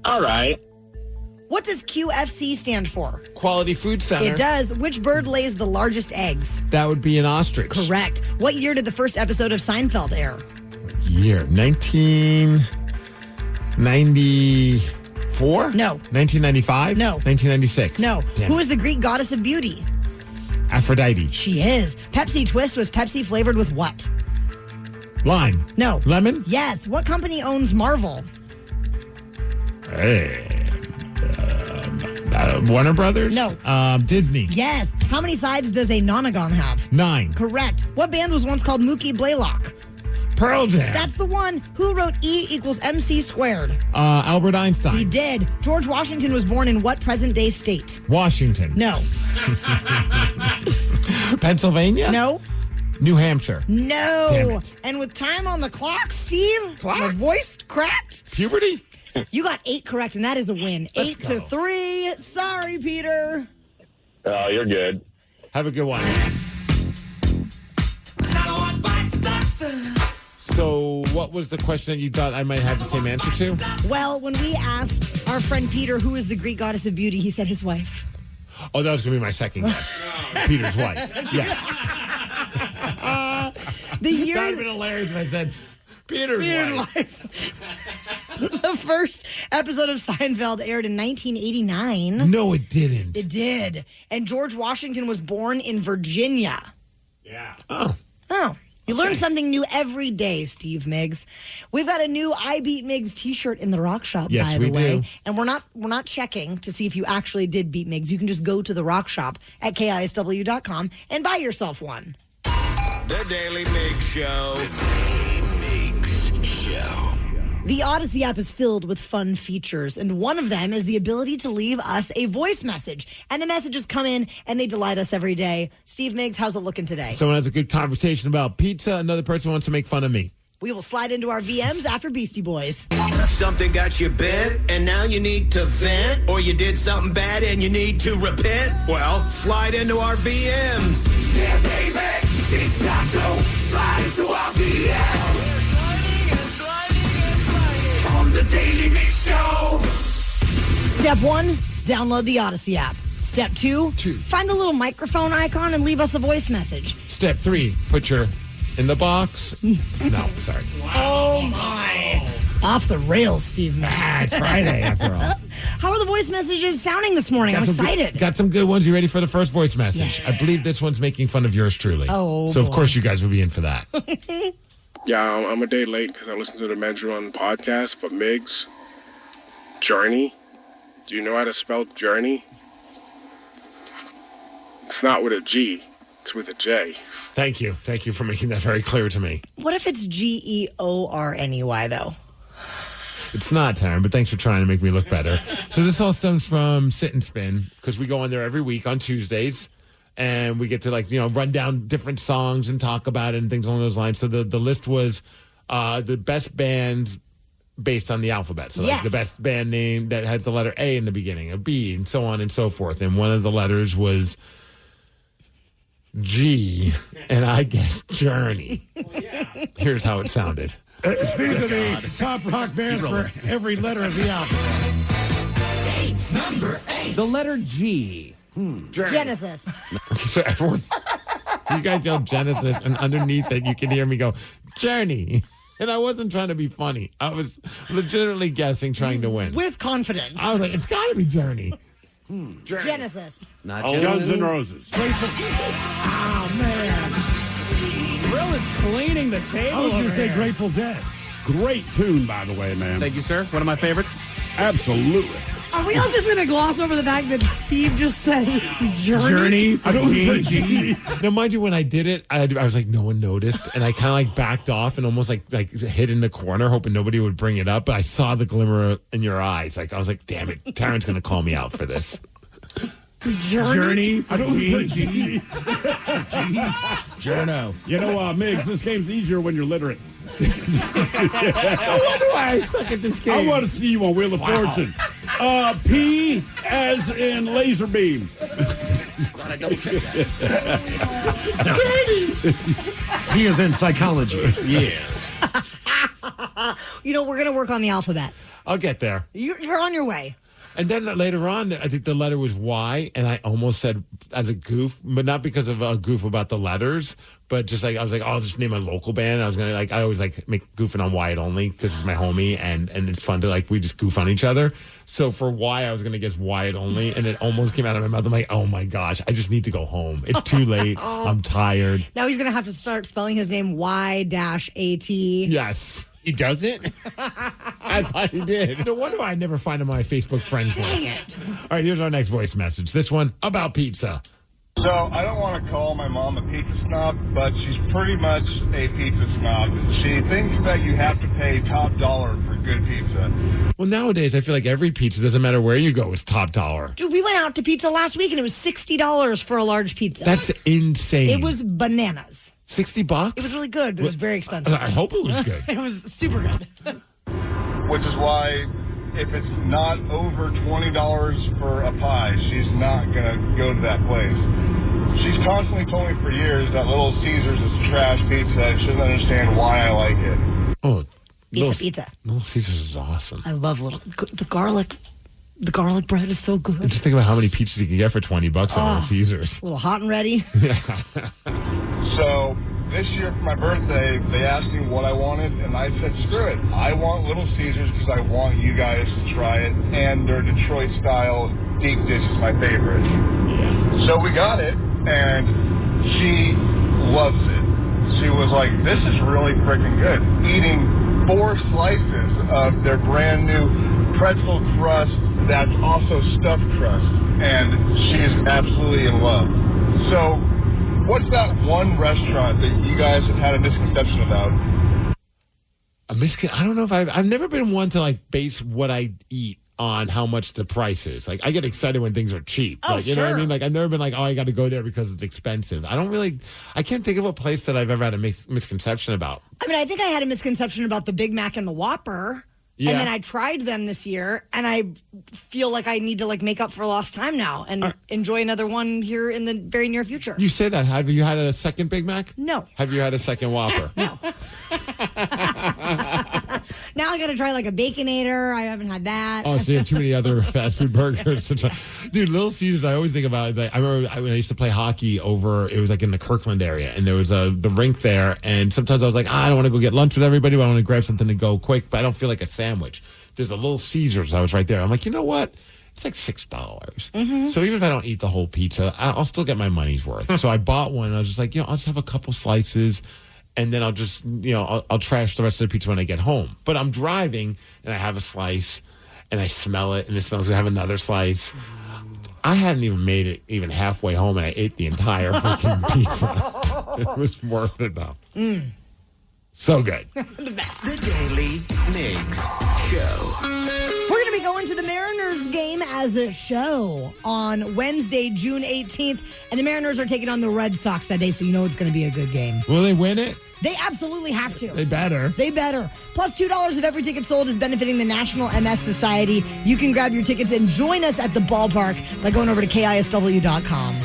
All right. What does QFC stand for? Quality Food Center. It does. Which bird lays the largest eggs? That would be an ostrich. Correct. What year did the first episode of Seinfeld air? Year 1994? No. 1995? No. 1996? No. Damn. Who is the Greek goddess of beauty? Aphrodite. She is. Pepsi Twist was Pepsi flavored with what? Lime. No. Lemon? Yes. What company owns Marvel? Hey. Warner Brothers? No. Disney. Yes. How many sides does a nonagon have? 9. Correct. What band was once called Mookie Blaylock? Pearl Jam. That's the one. Who wrote E equals MC squared? Albert Einstein. He did. George Washington was born in what present-day state? Washington. No. Pennsylvania? No. New Hampshire. No. Damn it. And with time on the clock, Steve, my voice cracked. Puberty? You got 8 correct, and that is a win. 8-3. Sorry, Peter. Oh, you're good. Have a good one. So, what was the question that you thought I might have the same answer to? Well, when we asked our friend Peter who is the Greek goddess of beauty, he said his wife. Oh, that was going to be my second guess. Peter's wife. Yes. The year That would have been hilarious if I said Peter's wife. The first episode of Seinfeld aired in 1989. No, it didn't. It did. And George Washington was born in Virginia. Yeah. Oh. You learn something new every day, Steve Migs. We've got a new I Beat Migs t-shirt in the Rock Shop, Yes, by the we way. do. And we're not checking to see if you actually did beat Migs. You can just go to the Rock Shop at KISW.com and buy yourself one. The Daily Migs Show. The Daily Migs Show. The Odyssey app is filled with fun features, and one of them is the ability to leave us a voice message. And the messages come in, and they delight us every day. Steve Migs, how's it looking today? Someone has a good conversation about pizza. Another person wants to make fun of me. We will slide into our VMs after Beastie Boys. Something got you bent, and now you need to vent, or you did something bad and you need to repent? Well, slide into our VMs. Yeah, baby, it's time to slide into our VMs. On the Daily Mix Show. Step 1, download the Odyssey app. Step 2, find the little microphone icon and leave us a voice message. Step 3, put your in the box. No, sorry. Oh, my. Off the rails, Steve. It's Friday, after all. How are the voice messages sounding this morning? I'm excited. Got some good ones. You ready for the first voice message? Yes. I believe this one's making fun of yours truly. Oh, so, of boy. course, you guys will be in for that. Yeah, I'm a day late because I listened to the Men's Run podcast, but Migs, Journey, do you know how to spell Journey? It's not with a G, it's with a J. Thank you. Thank you for making that very clear to me. What if it's GEORNEY, though? It's not, Taryn, but thanks for trying to make me look better. So this all stems from Sit and Spin, because we go on there every week on Tuesdays, and we get to, run down different songs and talk about it and things along those lines. So the list was the best bands based on the alphabet. So Yes. the best band name that has the letter A in the beginning, a B, and so on and so forth. And one of the letters was G, and I guess Journey. Here's how it sounded. These are the top rock bands for every letter of the alphabet. Number 8. The letter G. Genesis. So everyone, you guys yell Genesis, and underneath it, you can hear me go, Journey. And I wasn't trying to be funny. I was legitimately guessing, trying to win. With confidence. I was like, it's got to be Journey. Genesis. Not Guns N' Roses. Oh, man. Will is cleaning the table. I was going to over say here. Grateful Dead. Great tune, by the way, man. Thank you, sir. One of my favorites. Absolutely. Are we all just going to gloss over the fact that Steve just said Journey? I don't think G. Now, mind you, when I did it, I was like, no one noticed. And I kind of backed off and almost like hid in the corner, hoping nobody would bring it up. But I saw the glimmer in your eyes. I was like, damn it, Taryn's going to call me out for this. Journey. I don't think G. Journo. You know, Migs, this game's easier when you're literate. No wonder why I suck at this game. I want to see you on Wheel of Fortune. P as in laser beam. Glad I double checked that. He is in psychology. Yes. You know, we're going to work on the alphabet. I'll get there. You're on your way. And then later on, I think the letter was Y, and I almost said as a goof, but not because of a goof about the letters, but just like I was like, oh, I'll just name a local band. I was gonna I always make goofing on Wyatt Only because it's my homie, and it's fun to we just goof on each other. So for Y, I was gonna guess Wyatt Only, and it almost came out of my mouth. I'm like, oh my gosh, I just need to go home. It's too late. I'm tired. Now he's going to have to start spelling his name Y-AT. Yes. He doesn't? I thought he did. No wonder I never find him on my Facebook friends list. All right, here's our next voice message. This one about pizza. So I don't want to call my mom a pizza snob, but she's pretty much a pizza snob. She thinks that you have to pay top dollar for good pizza. Well, nowadays, I feel like every pizza, doesn't matter where you go, is top dollar. Dude, we went out to pizza last week, and it was $60 for a large pizza. That's insane. It was bananas. $60? It was really good, but it was very expensive. I hope it was good. It was super good. Which is why if it's not over $20 for a pie, she's not going to go to that place. She's constantly told me for years that Little Caesars is trash pizza and she doesn't understand why I like it. Oh, Pizza. Little Caesars is awesome. I love the garlic. The garlic bread is so good. And just think about how many pizzas you can get for $20 at Little Caesars. A little hot and ready. So this year for my birthday, they asked me what I wanted, and I said, screw it. I want Little Caesars because I want you guys to try it, and their Detroit-style deep dish is my favorite. So we got it, and she loves it. She was like, this is really freaking good. Eating 4 slices of their brand new pretzel crust that's also stuffed crust, and she's absolutely in love. So what's that one restaurant that you guys have had a misconception about? I don't know if I've never been one to base what I eat on how much the price is. I get excited when things are cheap. You know what I mean? I've never been I got to go there because it's expensive. I can't think of a place that I've ever had a misconception about. I mean, I think I had a misconception about the Big Mac and the Whopper. Yeah. And then I tried them this year, and I feel like I need to make up for lost time now and enjoy another one here in the very near future. You say that. Have you had a second Big Mac? No. Have you had a second Whopper? No. Now I got to try a Baconator. I haven't had that. Oh, so you have too many other fast food burgers to try. Dude, Little Caesars, I always think about I remember when I used to play hockey over, it was in the Kirkland area, and there was the rink there, and sometimes I was I don't want to go get lunch with everybody, but I want to grab something to go quick, but I don't feel like a sandwich. There's a Little Caesars. I was right there. I'm like, you know what? It's $6. Mm-hmm. So even if I don't eat the whole pizza, I'll still get my money's worth. So I bought one. And I was just I'll just have a couple slices, and then I'll just, I'll trash the rest of the pizza when I get home. But I'm driving, and I have a slice, and I smell it, and it smells like I have another slice. I hadn't even made it even halfway home, and I ate the entire freaking pizza. It was worth it, though. So good. The best. The Daily Migs Show. We're going to be going to the Mariners game as a show on Wednesday, June 18th. And the Mariners are taking on the Red Sox that day, so you know it's going to be a good game. Will they win it? They absolutely have to. They better. They better. Plus $2 of every ticket sold is benefiting the National MS Society. You can grab your tickets and join us at the ballpark by going over to KISW.com.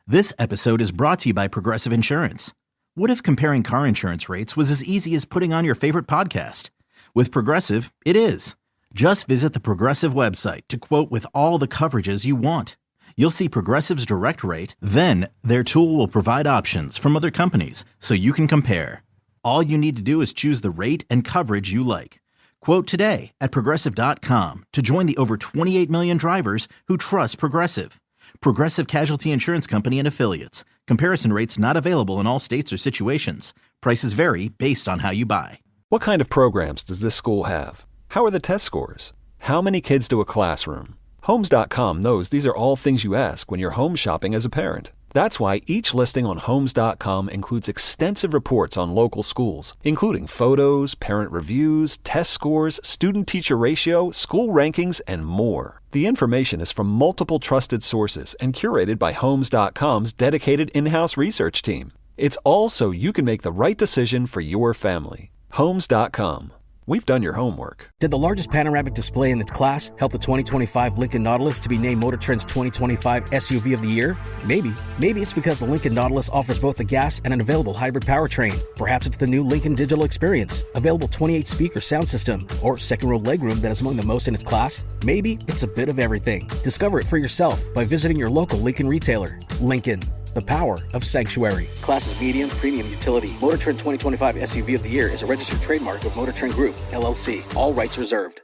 This episode is brought to you by Progressive Insurance. What if comparing car insurance rates was as easy as putting on your favorite podcast? With Progressive, it is. Just visit the Progressive website to quote with all the coverages you want. You'll see Progressive's direct rate, then their tool will provide options from other companies so you can compare. All you need to do is choose the rate and coverage you like. Quote today at Progressive.com to join the over 28 million drivers who trust Progressive. Progressive Casualty Insurance Company and Affiliates. Comparison rates not available in all states or situations. Prices vary based on how you buy. What kind of programs does this school have? How are the test scores? How many kids do a classroom? Homes.com knows these are all things you ask when you're home shopping as a parent. That's why each listing on Homes.com includes extensive reports on local schools, including photos, parent reviews, test scores, student-teacher ratio, school rankings, and more. The information is from multiple trusted sources and curated by Homes.com's dedicated in-house research team. It's all so you can make the right decision for your family. Homes.com. we've done your homework. Did the largest panoramic display in its class help the 2025 Lincoln Nautilus to be named Motor Trend's 2025 SUV of the Year? Maybe. Maybe it's because the Lincoln Nautilus offers both a gas and an available hybrid powertrain. Perhaps it's the new Lincoln Digital Experience, available 28-speaker sound system, or second-row legroom that is among the most in its class. Maybe it's a bit of everything. Discover it for yourself by visiting your local Lincoln retailer. Lincoln, the power of sanctuary. Class is medium, premium utility. Motor Trend 2025 SUV of the Year is a registered trademark of Motor Trend Group, LLC. All rights reserved.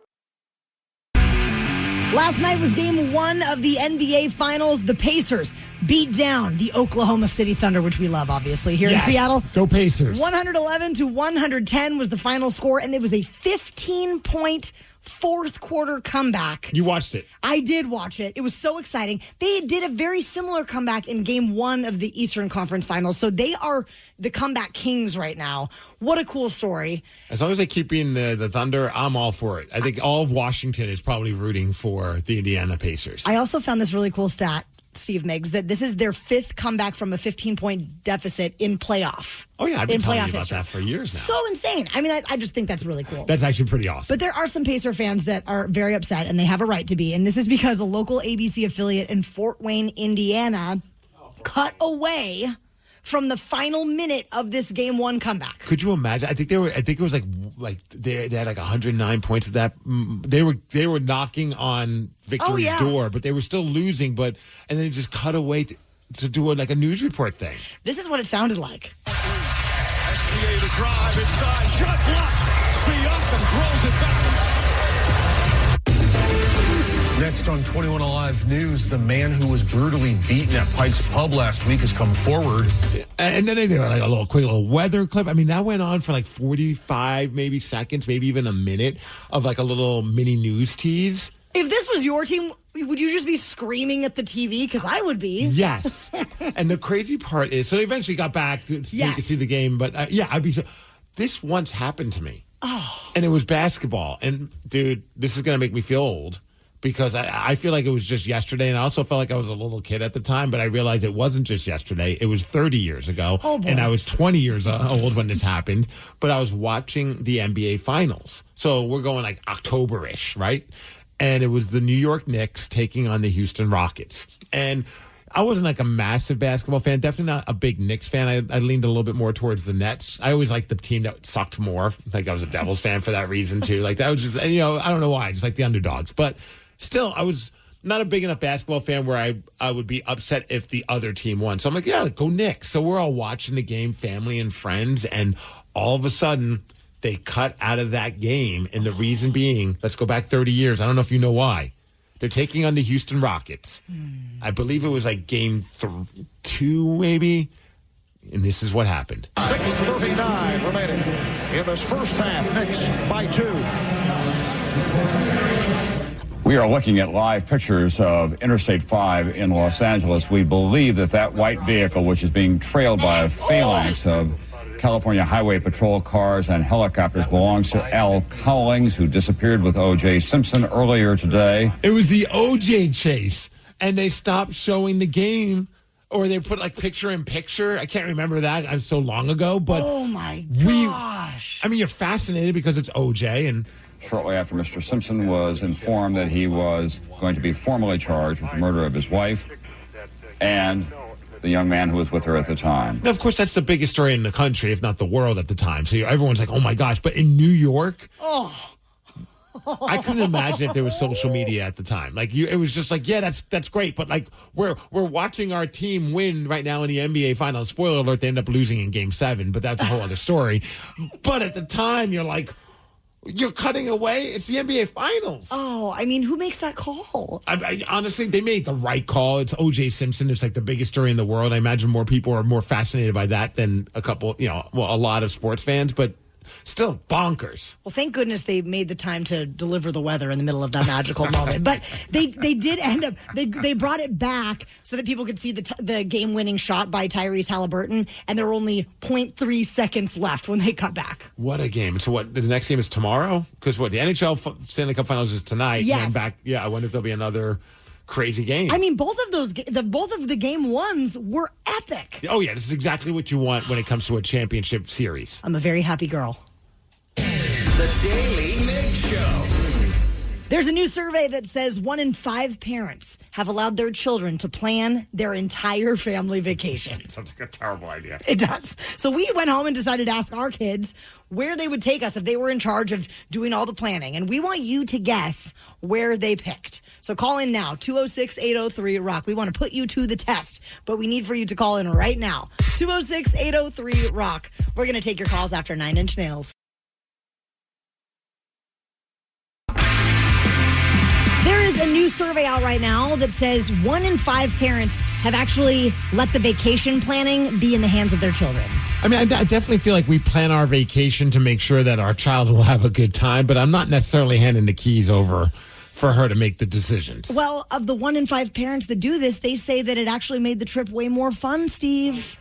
Last night was game 1 of the NBA Finals. The Pacers beat down the Oklahoma City Thunder, which we love, obviously, here in Seattle. Go Pacers. 111-110 was the final score, and it was a 15-point fourth quarter comeback. You watched it. I did watch it. It was so exciting. They did a very similar comeback in game 1 of the Eastern Conference Finals, so they are the comeback kings right now. What a cool story. As long as they keep being the Thunder, I'm all for it. I think all of Washington is probably rooting for the Indiana Pacers. I also found this really cool stat, Steve Migs, that this is their 5th comeback from a 15-point deficit in playoff. Oh, yeah, I've been telling you about history. that for years now. So insane. I mean, I just think that's really cool. That's actually pretty awesome. But there are some Pacer fans that are very upset, and they have a right to be. And this is because a local ABC affiliate in Fort Wayne, Indiana, cut away from the final minute of this game 1 comeback. Could you imagine? I think it was like they had like 109 points of that. They were knocking on victory's door, but they were still losing. And then it just cut away to do a news report thing. This is what it sounded like. SGA to drive inside, shot blocked. Siakam throws it back. Next on 21 Alive News, the man who was brutally beaten at Pike's Pub last week has come forward. And then they do like a quick little weather clip. I mean, that went on for like 45 maybe seconds, maybe even a minute of like a little mini news tease. If this was your team, would you just be screaming at the TV? Because I would be. Yes. And the crazy part is, so they eventually got back to see the game. But I'd be so. This once happened to me. Oh. And it was basketball. And dude, this is going to make me feel old. Because I feel like it was just yesterday, and I also felt like I was a little kid at the time, but I realized it wasn't just yesterday. It was 30 years ago, and I was 20 years old when this happened, but I was watching the NBA Finals. So we're going like October-ish, right? And it was the New York Knicks taking on the Houston Rockets. And I wasn't like a massive basketball fan, definitely not a big Knicks fan. I leaned a little bit more towards the Nets. I always liked the team that sucked more. Like I was a Devils fan for that reason, too. Like that was just, I don't know why, just like the underdogs. But still, I was not a big enough basketball fan where I would be upset if the other team won. So I'm like, yeah, go Knicks. So we're all watching the game, family and friends, and all of a sudden they cut out of that game. And the reason being, let's go back 30 years. I don't know if you know why. They're taking on the Houston Rockets. I believe it was like game 2, maybe. And this is what happened. 6:39 remaining in this first half. Knicks by 2. We are looking at live pictures of Interstate 5 in Los Angeles. We believe that white vehicle, which is being trailed by a phalanx of California Highway Patrol cars and helicopters, belongs to Al Cowlings, who disappeared with O.J. Simpson earlier today. It was the O.J. chase, and they stopped showing the game, or they put like picture in picture. I can't remember that. It was so long ago, but oh my gosh! You're fascinated because it's O.J. and. Shortly after Mr. Simpson was informed that he was going to be formally charged with the murder of his wife and the young man who was with her at the time. Now, of course, that's the biggest story in the country, if not the world at the time. So everyone's like, oh, my gosh. But in New York, I couldn't imagine if there was social media at the time. Like, it was just like, yeah, that's great. But, like, we're watching our team win right now in the NBA Finals. Spoiler alert, they end up losing in Game 7, but that's a whole other story. But at the time, you're like, you're cutting away. It's the NBA Finals. Oh, I mean, who makes that call? I honestly, they made the right call. It's O.J. Simpson. It's like the biggest story in the world. I imagine more people are more fascinated by that than a lot of sports fans. But still bonkers. Well, thank goodness they made the time to deliver the weather in the middle of that magical moment. But they did end up, they brought it back so that people could see the game-winning shot by Tyrese Halliburton, and there were only 0.3 seconds left when they cut back. What a game. So what, the next game is tomorrow? Because the NHL Stanley Cup Finals is tonight. Yes. And back, I wonder if there'll be another crazy game. I mean, both of the game ones were epic. Oh, yeah, this is exactly what you want when it comes to a championship series. I'm a very happy girl. The the Daily Migs Show. There's a new survey that says 1 in 5 parents have allowed their children to plan their entire family vacation. Sounds like a terrible idea. It does. So we went home and decided to ask our kids where they would take us if they were in charge of doing all the planning. And we want you to guess where they picked. So call in now, 206-803-ROCK. We want to put you to the test, but we need for you to call in right now. 206-803-ROCK. We're going to take your calls after 9 Inch Nails. There is a new survey out right now that says 1 in 5 parents have actually let the vacation planning be in the hands of their children. I mean, I definitely feel like we plan our vacation to make sure that our child will have a good time, but I'm not necessarily handing the keys over for her to make the decisions. Well, of the 1 in 5 parents that do this, they say that it actually made the trip way more fun, Steve.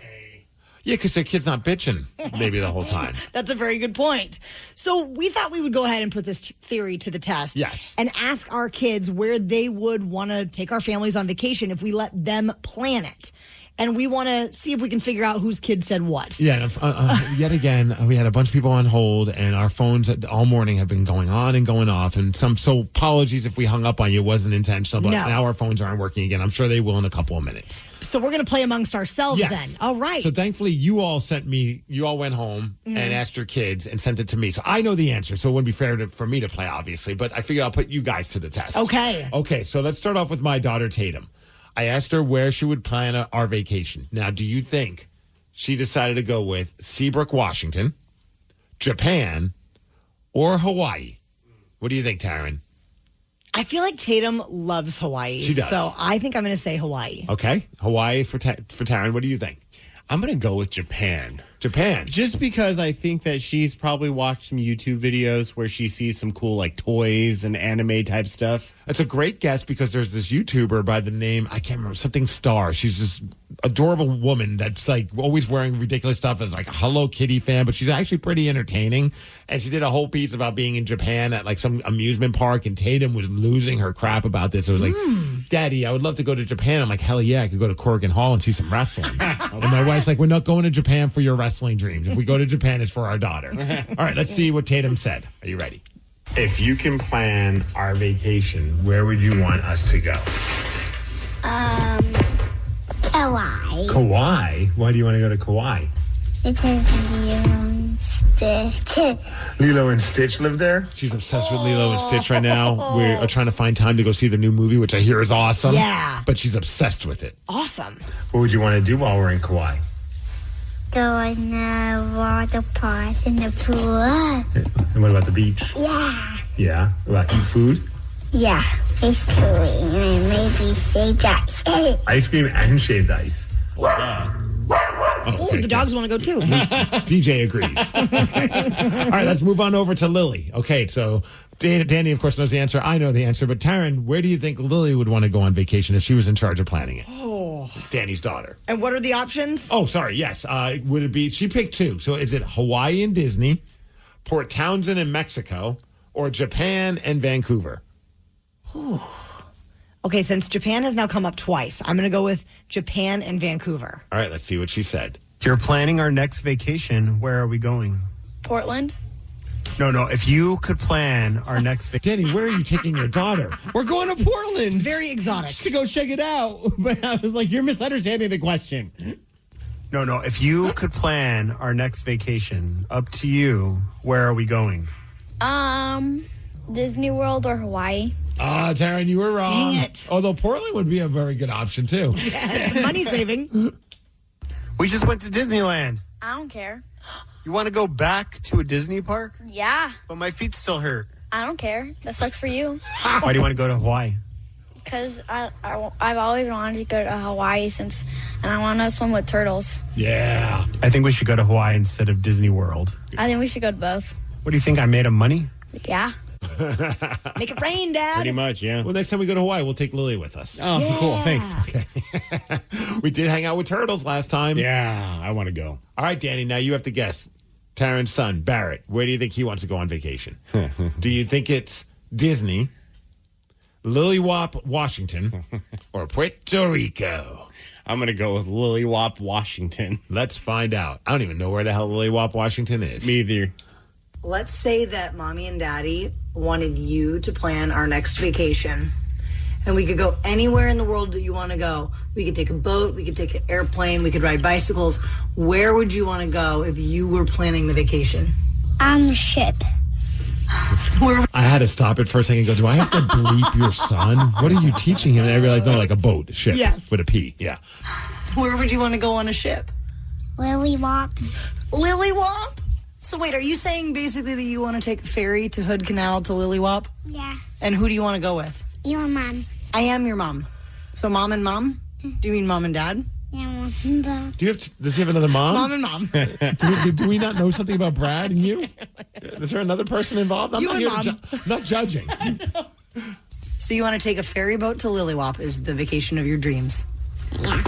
Yeah, because their kid's not bitching maybe the whole time. That's a very good point. So we thought we would go ahead and put this theory to the test. Yes. And ask our kids where they would want to take our families on vacation if we let them plan it. And we want to see if we can figure out whose kid said what. Yeah, yet again, we had a bunch of people on hold, and our phones all morning have been going on and going off. And so apologies if we hung up on you. It wasn't intentional, but now our phones aren't working again. I'm sure they will in a couple of minutes. So we're going to play amongst ourselves then. All right. So thankfully, you all went home and asked your kids and sent it to me. So I know the answer, so it wouldn't be fair for me to play, obviously. But I figured I'll put you guys to the test. Okay. Okay, so let's start off with my daughter, Tatum. I asked her where she would plan our vacation. Now, do you think she decided to go with Seabrook, Washington, Japan, or Hawaii? What do you think, Taryn? I feel like Tatum loves Hawaii. She does. So I think I'm going to say Hawaii. Okay. Hawaii for Taryn. What do you think? I'm going to go with Japan. Japan. Just because I think that she's probably watched some YouTube videos where she sees some cool like toys and anime type stuff. That's a great guess because there's this YouTuber by the name, I can't remember, something Star. She's this adorable woman that's like always wearing ridiculous stuff as like a Hello Kitty fan, but she's actually pretty entertaining. And she did a whole piece about being in Japan at like some amusement park, and Tatum was losing her crap about this. It was like, Daddy, I would love to go to Japan. I'm like, hell yeah, I could go to Corrigan Hall and see some wrestling. And my wife's like, we're not going to Japan for your wrestling dreams. If we go to Japan, it's for our daughter. All right, let's see what Tatum said. Are you ready? If you can plan our vacation, where would you want us to go? Kauai. Kauai? Why do you want to go to Kauai? Because Lilo and Stitch. Lilo and Stitch live there? She's obsessed with Lilo and Stitch right now. We are trying to find time to go see the new movie, which I hear is awesome. Yeah. But she's obsessed with it. Awesome. What would you want to do while we're in Kauai? Go in the water park and the pool. And what about the beach? Yeah. Yeah? What about eat food? Yeah. Ice cream and maybe shaved ice. Ice cream and shaved ice. Oh, the dogs want to go too. DJ agrees. Okay. All right, let's move on over to Lily. Okay, so Danny, of course, knows the answer. I know the answer. But Taryn, where do you think Lily would want to go on vacation if she was in charge of planning it? Oh. Danny's daughter. And what are the options? Oh, sorry. Yes. Would it be, she picked 2. So is it Hawaii and Disney, Port Townsend and Mexico, or Japan and Vancouver? Whew. Okay, since Japan has now come up twice, I'm going to go with Japan and Vancouver. All right, let's see what she said. You're planning our next vacation. Where are we going? Portland. No. If you could plan our next vacation. Danny, where are you taking your daughter? We're going to Portland. It's very exotic. To go check it out. But I was like, you're misunderstanding the question. No. If you could plan our next vacation, up to you. Where are we going? Disney World or Hawaii. Taryn, you were wrong. Dang it. Although Portland would be a very good option, too. Yes, money saving. We just went to Disneyland. I don't care. You want to go back to a Disney park? Yeah. But my feet still hurt. I don't care. That sucks for you. Why do you want to go to Hawaii? Because I've always wanted to go to Hawaii and I want to swim with turtles. Yeah. I think we should go to Hawaii instead of Disney World. I think we should go to both. What do you think? I made of money? Yeah. Make it rain, Dad. Pretty much, yeah. Well, next time we go to Hawaii, we'll take Lily with us. Oh, Yeah. cool. Thanks. Okay. We did hang out with turtles last time. Yeah, I want to go. All right, Danny, now you have to guess. Taryn's son, Barrett, where do you think he wants to go on vacation? Do you think it's Disney, Lily-Wop, Washington, or Puerto Rico? I'm going to go with Lily-Wop, Washington. Let's find out. I don't even know where the hell Lily-Wop, Washington is. Me either. let's say that mommy and daddy wanted you to plan our next vacation. And we could go anywhere in the world that you want to go. We could take a boat, we could take an airplane, we could ride bicycles. Where would you want to go if you were planning the vacation? Ship. I had to stop it for a second and go, do I have to bleep your son? What are you teaching him? And I realized, no, like a boat, a ship. Yes. With a P, yeah. Where would you want to go on a ship? Lillywop. Lillywop? So wait, are you saying basically that you want to take a ferry to Hood Canal to Lillywop? Yeah. And who do you want to go with? You and Mom. I am your mom. So mom and mom? Do you mean mom and dad? Yeah, Mom and Dad. Does he have another mom? Mom and mom. do we not know something about Brad and you? Is there another person involved? I'm You not and here Mom. not judging. So you want to take a ferry boat to Lillywop is the vacation of your dreams? Yeah.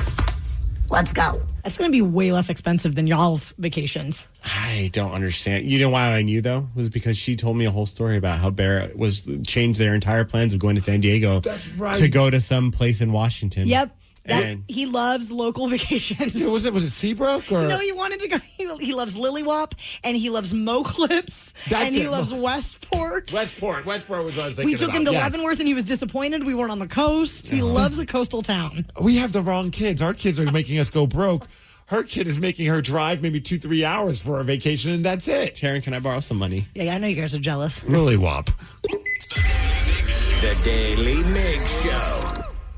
Let's go. That's going to be way less expensive than y'all's vacations. I don't understand. You know why I knew, though? Was because she told me a whole story about how Bear was changed their entire plans of going to San Diego to go to some place in Washington. Yep. He loves local vacations. Was it Seabrook? Or? No, he wanted to go. He loves Lillywop, and he loves Mo Clips, and he loves Westport. Westport was what I was thinking We took him to about. Leavenworth, and he was disappointed. We weren't on the coast. He loves a coastal town. We have the wrong kids. Our kids are making us go broke. Her kid is making her drive maybe 2-3 hours for a vacation, and that's it. Taryn, can I borrow some money? Yeah, I know you guys are jealous. Lillywop. The Daily Migs Show.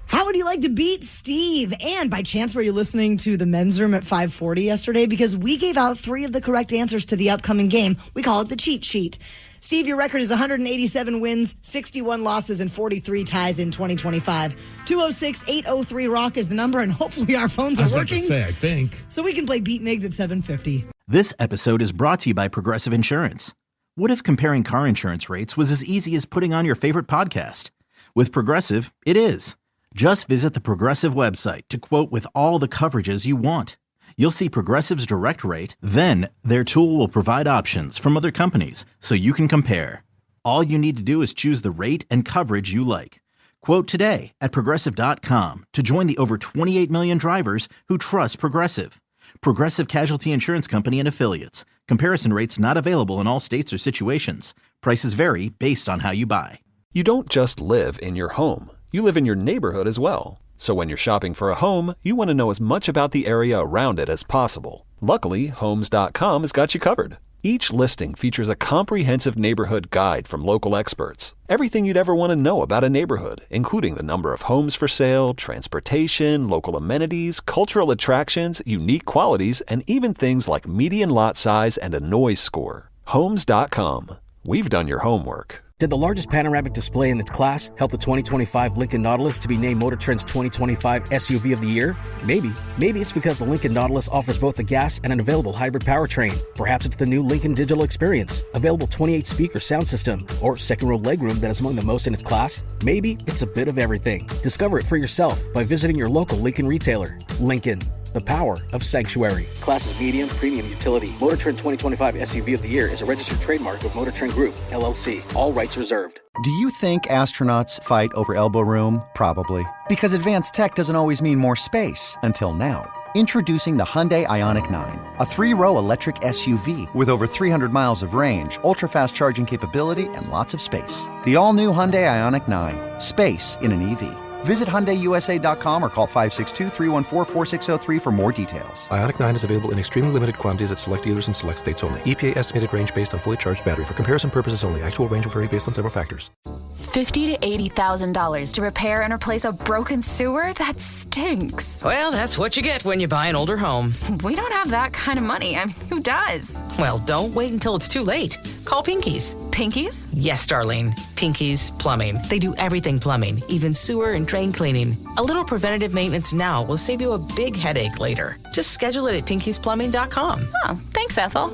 How would you like to beat Steve? And by chance, were you listening to the men's room at 540 yesterday? Because we gave out 3 of the correct answers to the upcoming game. We call it the cheat sheet. Steve, your record is 187 wins, 61 losses, and 43 ties in 2025. 206-803-ROCK is the number, and hopefully our phones are working. I think. So we can play Beat Migs at 750. This episode is brought to you by Progressive Insurance. What if comparing car insurance rates was as easy as putting on your favorite podcast? With Progressive, it is. Just visit the Progressive website to quote with all the coverages you want. You'll see Progressive's direct rate, then their tool will provide options from other companies so you can compare. All you need to do is choose the rate and coverage you like. Quote today at Progressive.com to join the over 28 million drivers who trust Progressive. Progressive Casualty Insurance Company and Affiliates. Comparison rates not available in all states or situations. Prices vary based on how you buy. You don't just live in your home. You live in your neighborhood as well. So when you're shopping for a home, you want to know as much about the area around it as possible. Luckily, Homes.com has got you covered. Each listing features a comprehensive neighborhood guide from local experts. Everything you'd ever want to know about a neighborhood, including the number of homes for sale, transportation, local amenities, cultural attractions, unique qualities, and even things like median lot size and a noise score. Homes.com. We've done your homework. Did the largest panoramic display in its class help the 2025 Lincoln Nautilus to be named Motor Trend's 2025 SUV of the Year? Maybe. Maybe it's because the Lincoln Nautilus offers both a gas and an available hybrid powertrain. Perhaps it's the new Lincoln Digital Experience, available 28-speaker sound system, or second-row legroom that is among the most in its class. Maybe it's a bit of everything. Discover it for yourself by visiting your local Lincoln retailer. Lincoln, the power of sanctuary. Class is medium, premium utility. Motor Trend 2025 SUV of the Year is a registered trademark of Motor Trend Group, LLC. All rights reserved. Do you think astronauts fight over elbow room? Probably. Because advanced tech doesn't always mean more space. Until now. Introducing the Hyundai Ioniq 9. A 3-row electric SUV with over 300 miles of range, ultra-fast charging capability, and lots of space. The all-new Hyundai Ioniq 9. Space in an EV. Visit HyundaiUSA.com or call 562-314-4603 for more details. Ioniq 9 is available in extremely limited quantities at select dealers in select states only. EPA estimated range based on fully charged battery. For comparison purposes only. Actual range will vary based on several factors. $50,000 to $80,000 to repair and replace a broken sewer? That stinks. Well, that's what you get when you buy an older home. We don't have that kind of money. I mean, who does? Well, don't wait until it's too late. Call Pinky's. Pinky's? Yes, Darlene. Pinky's Plumbing. They do everything plumbing, even sewer and drain cleaning. A little preventative maintenance now will save you a big headache later. Just schedule it at pinkysplumbing.com. Oh, thanks, Ethel.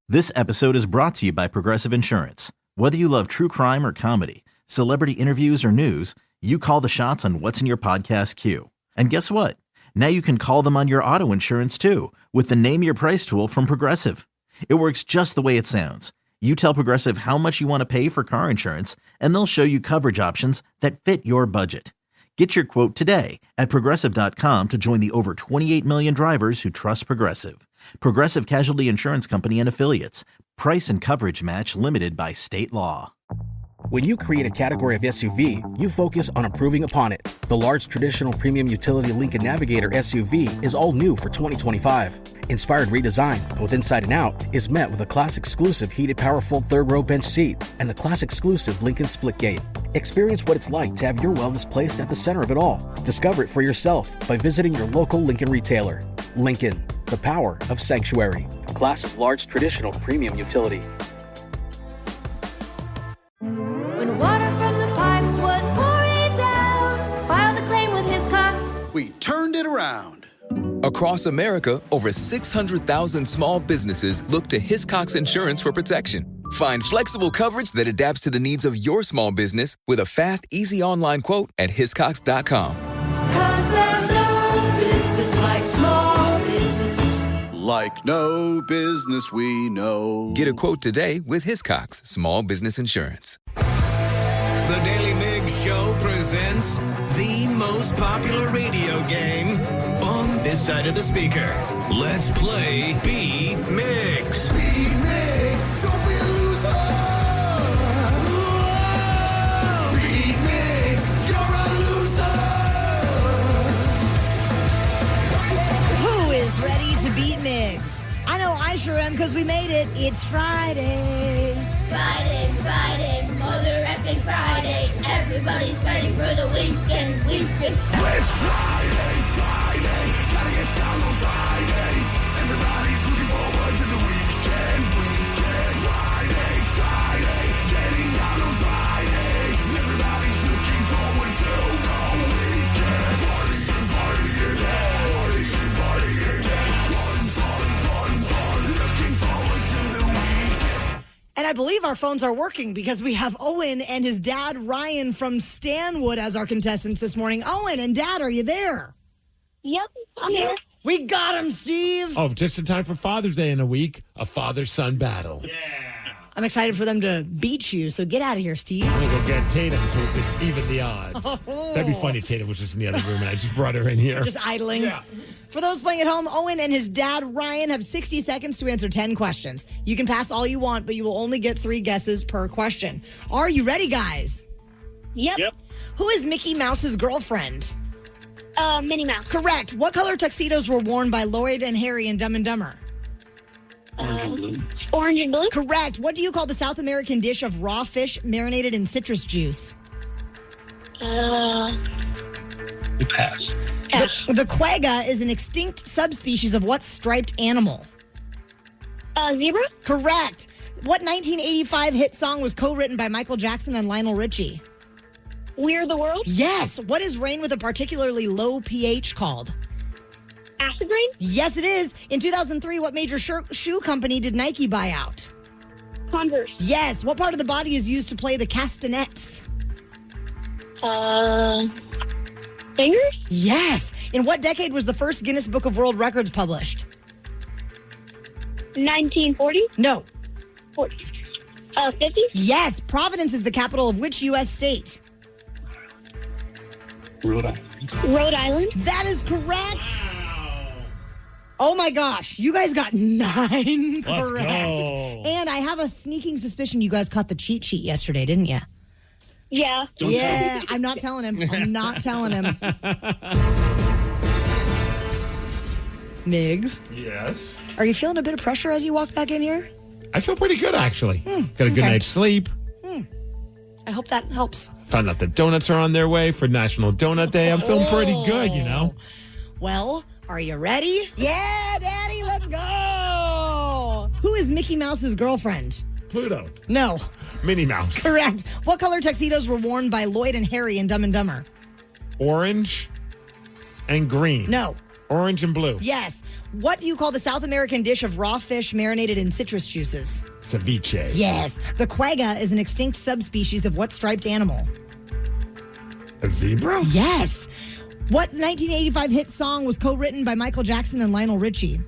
This episode is brought to you by Progressive Insurance. Whether you love true crime or comedy, celebrity interviews or news, you call the shots on what's in your podcast queue. And guess what? Now you can call them on your auto insurance too with the Name Your Price tool from Progressive. It works just the way it sounds. You tell Progressive how much you want to pay for car insurance, and they'll show you coverage options that fit your budget. Get your quote today at Progressive.com to join the over 28 million drivers who trust Progressive. Progressive Casualty Insurance Company and Affiliates. Price and coverage match limited by state law. When you create a category of SUV, you focus on improving upon it. The large traditional premium utility Lincoln Navigator SUV is all new for 2025. Inspired redesign, both inside and out, is met with a class-exclusive heated power-fold third-row bench seat and the class-exclusive Lincoln Splitgate. Experience what it's like to have your wellness placed at the center of it all. Discover it for yourself by visiting your local Lincoln retailer. Lincoln, the power of sanctuary. Class's large traditional premium utility. When water from the pipes was pouring down, filed a claim with Hiscox. We turned it around. Across America, over 600,000 small businesses look to Hiscox Insurance for protection. Find flexible coverage that adapts to the needs of your small business with a fast, easy online quote at Hiscox.com. 'Cause there's no business like small business. Like no business we know. Get a quote today with Hiscox Small Business Insurance. The Daly Migs Show presents the most popular radio game on this side of the speaker. Let's play Beat Migs. Beat Migs, don't be a loser. Whoa. Beat Migs, you're a loser. Who is ready to beat Migs? I know I sure am because we made it. It's Friday. Friday, Mother effing Friday. Everybody's ready for the weekend. It's Friday, gotta get down on Friday. Everybody's looking forward to the weekend. Friday, getting down on Friday. Everybody's looking forward to the weekend. Partying, fun, looking forward to the weekend. And I believe our phones are working because we have Owen and his dad, Ryan, from Stanwood as our contestants this morning. Owen and Dad, are you there? Yep, I'm here. We got him, Steve. Oh, just in time for Father's Day in a week, a father-son battle. I'm excited for them to beat you, so get out of here, Steve. I'm going to go get Tatum so we could even the odds. That'd be funny if Tatum was just in the other room and I just brought her in here. Just idling. Yeah. For those playing at home, Owen and his dad, Ryan, have 60 seconds to answer 10 questions. You can pass all you want, but you will only get 3 guesses per question. Are you ready, guys? Yep. Who is Mickey Mouse's girlfriend? Minnie Mouse. Correct. What color tuxedos were worn by Lloyd and Harry in Dumb and Dumber? Orange and blue. Correct. What do you call the South American dish of raw fish marinated in citrus juice? Pass. The quagga is an extinct subspecies of what striped animal? Zebra. Correct. What 1985 hit song was co-written by Michael Jackson and Lionel Richie? We're the World. Yes. What is rain with a particularly low pH called? Acid rain. Yes, it is. In 2003, what major shoe company did Nike buy out? Converse. Yes. What part of the body is used to play the castanets? Fingers? Yes. In what decade was the first Guinness Book of World Records published? 1940? No. 50? Yes. Providence is the capital of which U.S. state? Rhode Island. That is correct. Oh my gosh. You guys got 9 correct. Let's go. And I have a sneaking suspicion you guys caught the cheat sheet yesterday, didn't you? Yeah. Yeah, I'm not telling him. I'm not telling him. Migs. Yes. Are you feeling a bit of pressure as you walk back in here? I feel pretty good, actually. Got a good okay. night's sleep. I hope that helps. Found out the donuts are on their way for National Donut Day. I'm feeling pretty good, you know. Well, are you ready? Yeah, Daddy, let's go. Who is Mickey Mouse's girlfriend? Pluto. No. Minnie Mouse. Correct. What color tuxedos were worn by Lloyd and Harry in Dumb and Dumber? Orange and green. No. Orange and blue. Yes. What do you call the South American dish of raw fish marinated in citrus juices? Ceviche. Yes. The quagga is an extinct subspecies of what striped animal? A zebra? Yes. What 1985 hit song was co-written by Michael Jackson and Lionel Richie?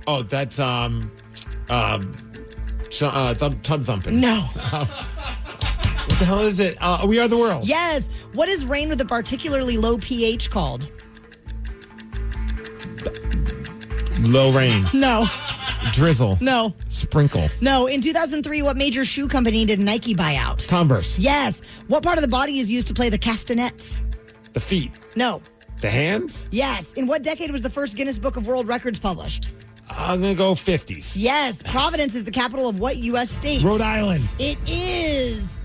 Oh, that's Tub Thumping. No. the hell is it? We Are the World. Yes. What is rain with a particularly low pH called? Low rain. No. Drizzle. No. Sprinkle. No. In 2003, what major shoe company did Nike buy out? Converse. Yes. What part of the body is used to play the castanets? The feet. No. The hands? Yes. In what decade was the first Guinness Book of World Records published? I'm going to go 50s. Yes. Providence is the capital of what U.S. state? Rhode Island. It is.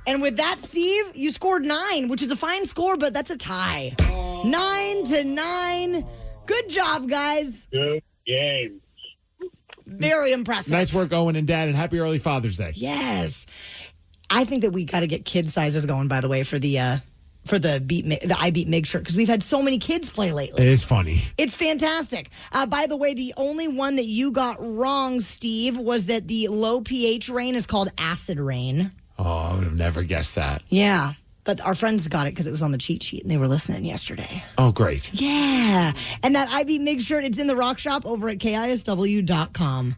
And with that, Steve, you scored 9, which is a fine score, but that's a tie. 9-9. Good job, guys. Good game. Very impressive. Nice work, Owen and Dad, and happy early Father's Day. Yes. I think that we got to get kid sizes going, by the way, for the I Beat Mig shirt, because we've had so many kids play lately. It is funny. It's fantastic. By the way, the only one that you got wrong, Steve, was that the low pH rain is called acid rain. Oh, I would have never guessed that. Yeah. But our friends got it because it was on the cheat sheet and they were listening yesterday. Oh, great. Yeah. And that I Beat Mig shirt, it's in the Rock Shop over at KISW.com.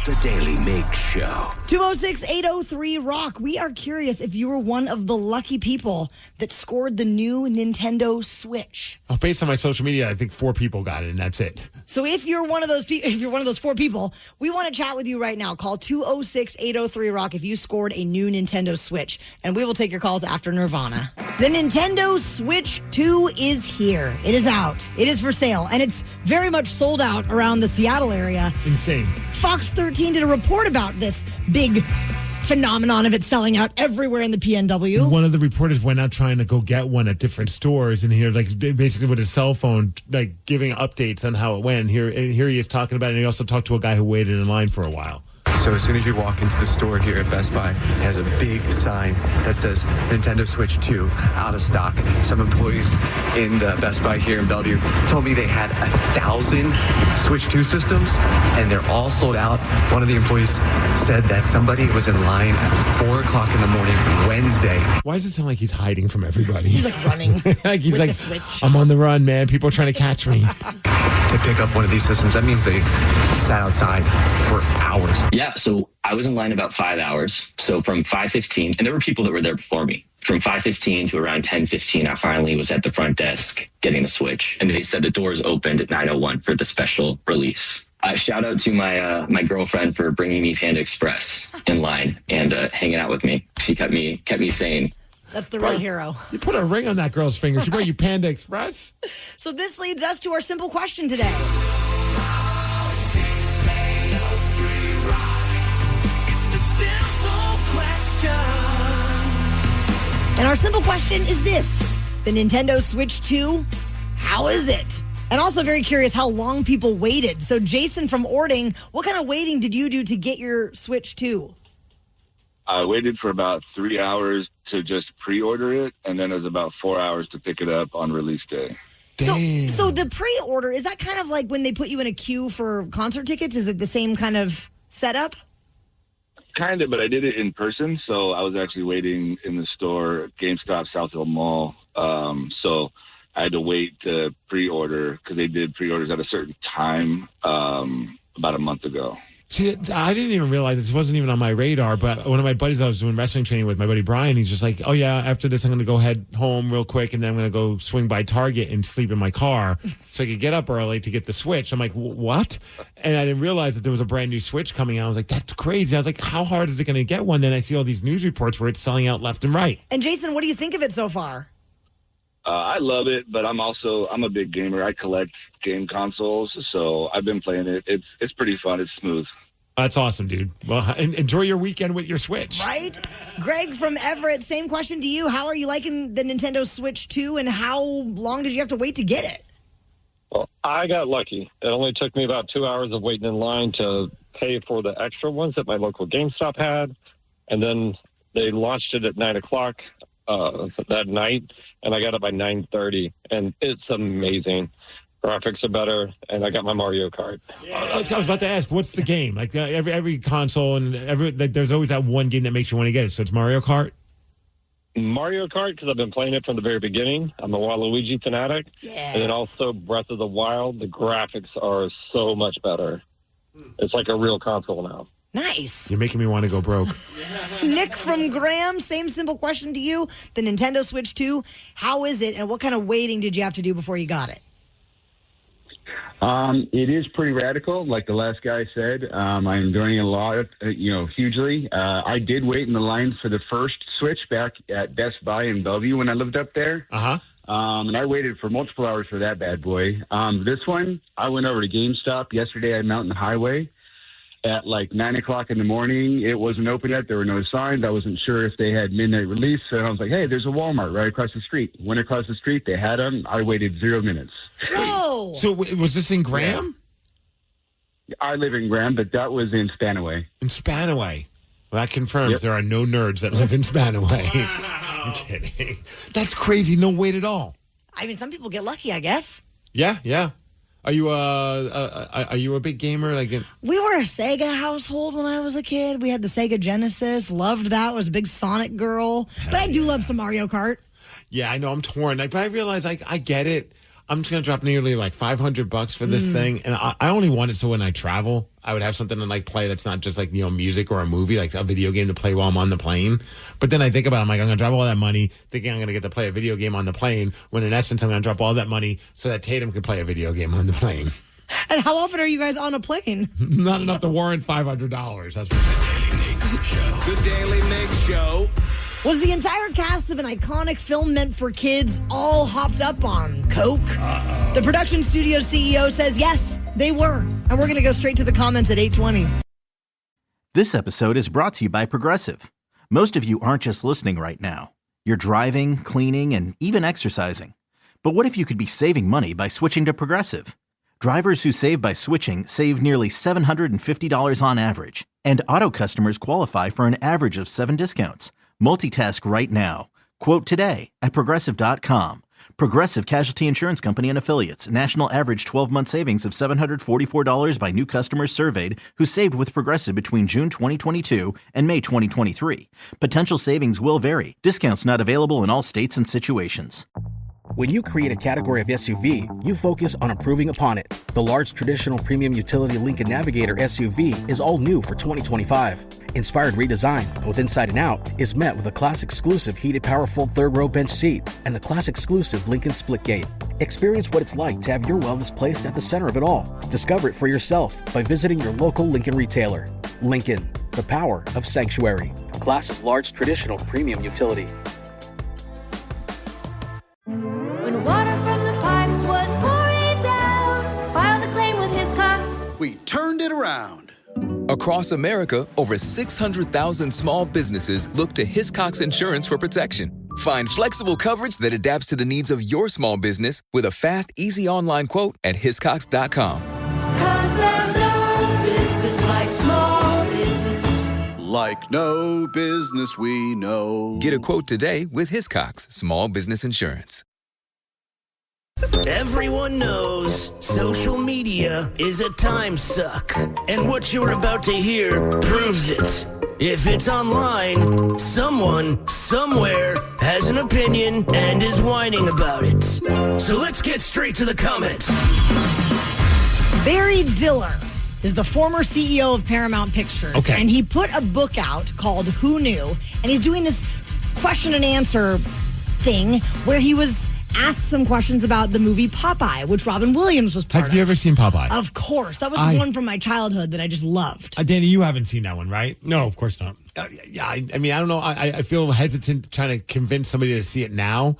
The Daily Migs Show. 206-803-ROCK. We are curious if you were one of the lucky people that scored the new Nintendo Switch. Oh, based on my social media, I think 4 people got it, and that's it. So if you're one of those if you're one of those 4 people, we want to chat with you right now. Call 206-803-ROCK if you scored a new Nintendo Switch, and we will take your calls after Nirvana. The Nintendo Switch 2 is here. It is out. It is for sale, and it's very much sold out around the Seattle area. Insane. Fox 13 did a report about this big phenomenon of it selling out everywhere in the PNW. One of the reporters went out trying to go get one at different stores, and here, like, basically with his cell phone, like, giving updates on how it went. Here he is talking about it, and he also talked to a guy who waited in line for a while. So as soon as you walk into the store here at Best Buy, it has a big sign that says Nintendo Switch 2 out of stock. Some employees in the Best Buy here in Bellevue told me they had 1,000 Switch 2 systems and they're all sold out. One of the employees said that somebody was in line at 4 o'clock in the morning Wednesday. Why does it sound like he's hiding from everybody? He's like running like he's with like, the Switch. I'm on the run, man. People are trying to catch me. To pick up one of these systems, that means they sat outside for hours. Yeah, so I was in line about 5 hours. So from 5:15, and there were people that were there before me. From 5:15 to around 10:15, I finally was at the front desk getting the Switch. And they said the doors opened at 9:01 for the special release. Shout out to my girlfriend for bringing me Panda Express in line and hanging out with me. She kept me sane. That's the real hero. You put a ring on that girl's finger. She brought you Panda Express. So this leads us to our simple question today. And our simple question is this: the Nintendo Switch 2, how is it? And also very curious how long people waited. So Jason from Ording, what kind of waiting did you do to get your Switch 2? I waited for about 3 hours to just pre-order it, and then it was about 4 hours to pick it up on release day. So the pre-order, is that kind of like when they put you in a queue for concert tickets? Is it the same kind of setup? Kind of, but I did it in person, so I was actually waiting in the store, GameStop, South Hill Mall. So I had to wait to pre-order because they did pre-orders at a certain time about a month ago. See, I didn't even realize this wasn't even on my radar, but one of my buddies I was doing wrestling training with, my buddy Brian, he's just like, oh, yeah, after this, I'm going to go head home real quick, and then I'm going to go swing by Target and sleep in my car so I could get up early to get the Switch. I'm like, what? And I didn't realize that there was a brand new Switch coming out. I was like, that's crazy. I was like, how hard is it going to get one? Then I see all these news reports where it's selling out left and right. And Jason, what do you think of it so far? I love it, but I'm a big gamer. I collect game consoles, so I've been playing it. It's pretty fun. It's smooth. That's awesome, dude. Well, enjoy your weekend with your Switch. Right? Greg from Everett, same question to you. How are you liking the Nintendo Switch 2, and how long did you have to wait to get it? Well, I got lucky. It only took me about 2 hours of waiting in line to pay for the extra ones that my local GameStop had, and then they launched it at 9 o'clock that night, and I got it by 9:30, and it's amazing. Graphics are better, and I got my Mario Kart. I was about to ask, what's the game? Like every console and there's always that one game that makes you want to get it. So it's Mario Kart? Mario Kart, because I've been playing it from the very beginning. I'm a Waluigi fanatic. Yeah. And then also Breath of the Wild. The graphics are so much better. It's like a real console now. Nice. You're making me want to go broke. Nick from Graham, same simple question to you. The Nintendo Switch 2, how is it, and what kind of waiting did you have to do before you got it? It is pretty radical, like the last guy said. I'm enjoying it a lot, hugely. I did wait in the line for the first Switch back at Best Buy in Bellevue when I lived up there. And I waited for multiple hours for that bad boy. This one, I went over to GameStop yesterday at Mountain Highway at like 9 o'clock in the morning. It wasn't open yet. There were no signs. I wasn't sure if they had midnight release. So I was like, hey, there's a Walmart right across the street. Went across the street. They had them. I waited 0 minutes. Whoa. So was this in Graham? Yeah. I live in Graham, but that was in Spanaway. In Spanaway. Well, that confirms there are no nerds that live in Spanaway. I'm kidding. That's crazy. No wait at all. I mean, some people get lucky, I guess. Yeah. Are you a big gamer? We were a Sega household when I was a kid. We had the Sega Genesis. Loved that. Was a big Sonic girl. But I do love some Mario Kart. Yeah, I know. I'm torn. But I realize I get it. I'm just going to drop nearly like $500 for this thing. And I only want it so when I travel, I would have something to play that's not just music or a movie, like a video game to play while I'm on the plane. But then I think about it, I'm like, I'm going to drop all that money thinking I'm going to get to play a video game on the plane, when in essence I'm going to drop all that money so that Tatum could play a video game on the plane. And how often are you guys on a plane? Not enough to warrant $500. That's The Daily Migs Show. Was the entire cast of an iconic film meant for kids all hopped up on coke? The production studio CEO says yes, they were. And we're going to go straight to the comments at 8:20. This episode is brought to you by Progressive. Most of you aren't just listening right now. You're driving, cleaning, and even exercising. But what if you could be saving money by switching to Progressive? Drivers who save by switching save nearly $750 on average. And auto customers qualify for an average of 7 discounts. Multitask right now. Quote today at Progressive.com. Progressive Casualty Insurance Company and Affiliates. National average 12-month savings of $744 by new customers surveyed who saved with Progressive between June 2022 and May 2023. Potential savings will vary. Discounts not available in all states and situations. When you create a category of SUV, you focus on improving upon it. The large traditional premium utility Lincoln Navigator SUV is all new for 2025. Inspired redesign, both inside and out, is met with a class-exclusive heated power-fold third-row bench seat and the class-exclusive Lincoln Splitgate. Experience what it's like to have your wellness placed at the center of it all. Discover it for yourself by visiting your local Lincoln retailer. Lincoln, the power of sanctuary. Class's large traditional premium utility. When water from the pipes was pouring down, filed a claim with Hiscox. We turned it around. Across America, over 600,000 small businesses look to Hiscox Insurance for protection. Find flexible coverage that adapts to the needs of your small business with a fast, easy online quote at Hiscox.com. 'Cause there's no business like small business. Like no business we know. Get a quote today with Hiscox Small Business Insurance. Everyone knows social media is a time suck, and what you're about to hear proves it. If it's online, someone, somewhere, has an opinion and is whining about it. So let's get straight to the comments. Barry Diller is the former CEO of Paramount Pictures. Okay. And he put a book out called Who Knew? And he's doing this question and answer thing where he was asked some questions about the movie Popeye, which Robin Williams was part of. Have you ever seen Popeye? Of course. That was one from my childhood that I just loved. Danny, you haven't seen that one, right? No, of course not. Yeah, I mean, I don't know. I feel hesitant trying to convince somebody to see it now.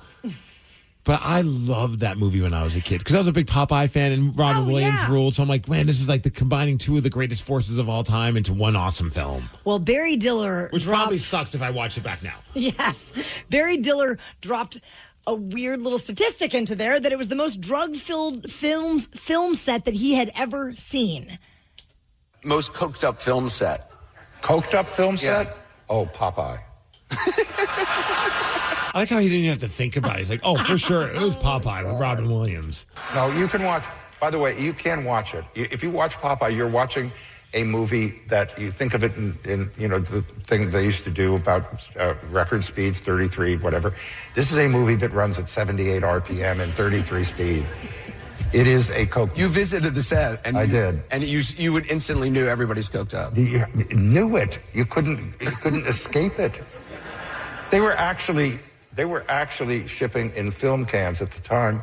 But I loved that movie when I was a kid because I was a big Popeye fan and Robin Williams ruled. So I'm like, man, this is like the combining two of the greatest forces of all time into one awesome film. Well, Barry Diller Which probably sucks if I watch it back now. Yes. Barry Diller dropped a weird little statistic into there that it was the most drug-filled film set that he had ever seen. Most coked up film set. Coked up film set? Oh, Popeye. I like how he didn't even have to think about it. He's like, oh, for sure, it was Popeye with Robin Williams. No, you can watch. By the way, you can watch it. If you watch Popeye, you're watching a movie that you think of it in the thing they used to do about record speeds, 33, whatever. This is a movie that runs at 78 RPM and 33 speed. It is a coke. You visited the set, and I did, and you would instantly knew everybody's coked up. You knew it. You couldn't escape it. They were actually shipping in film cans at the time.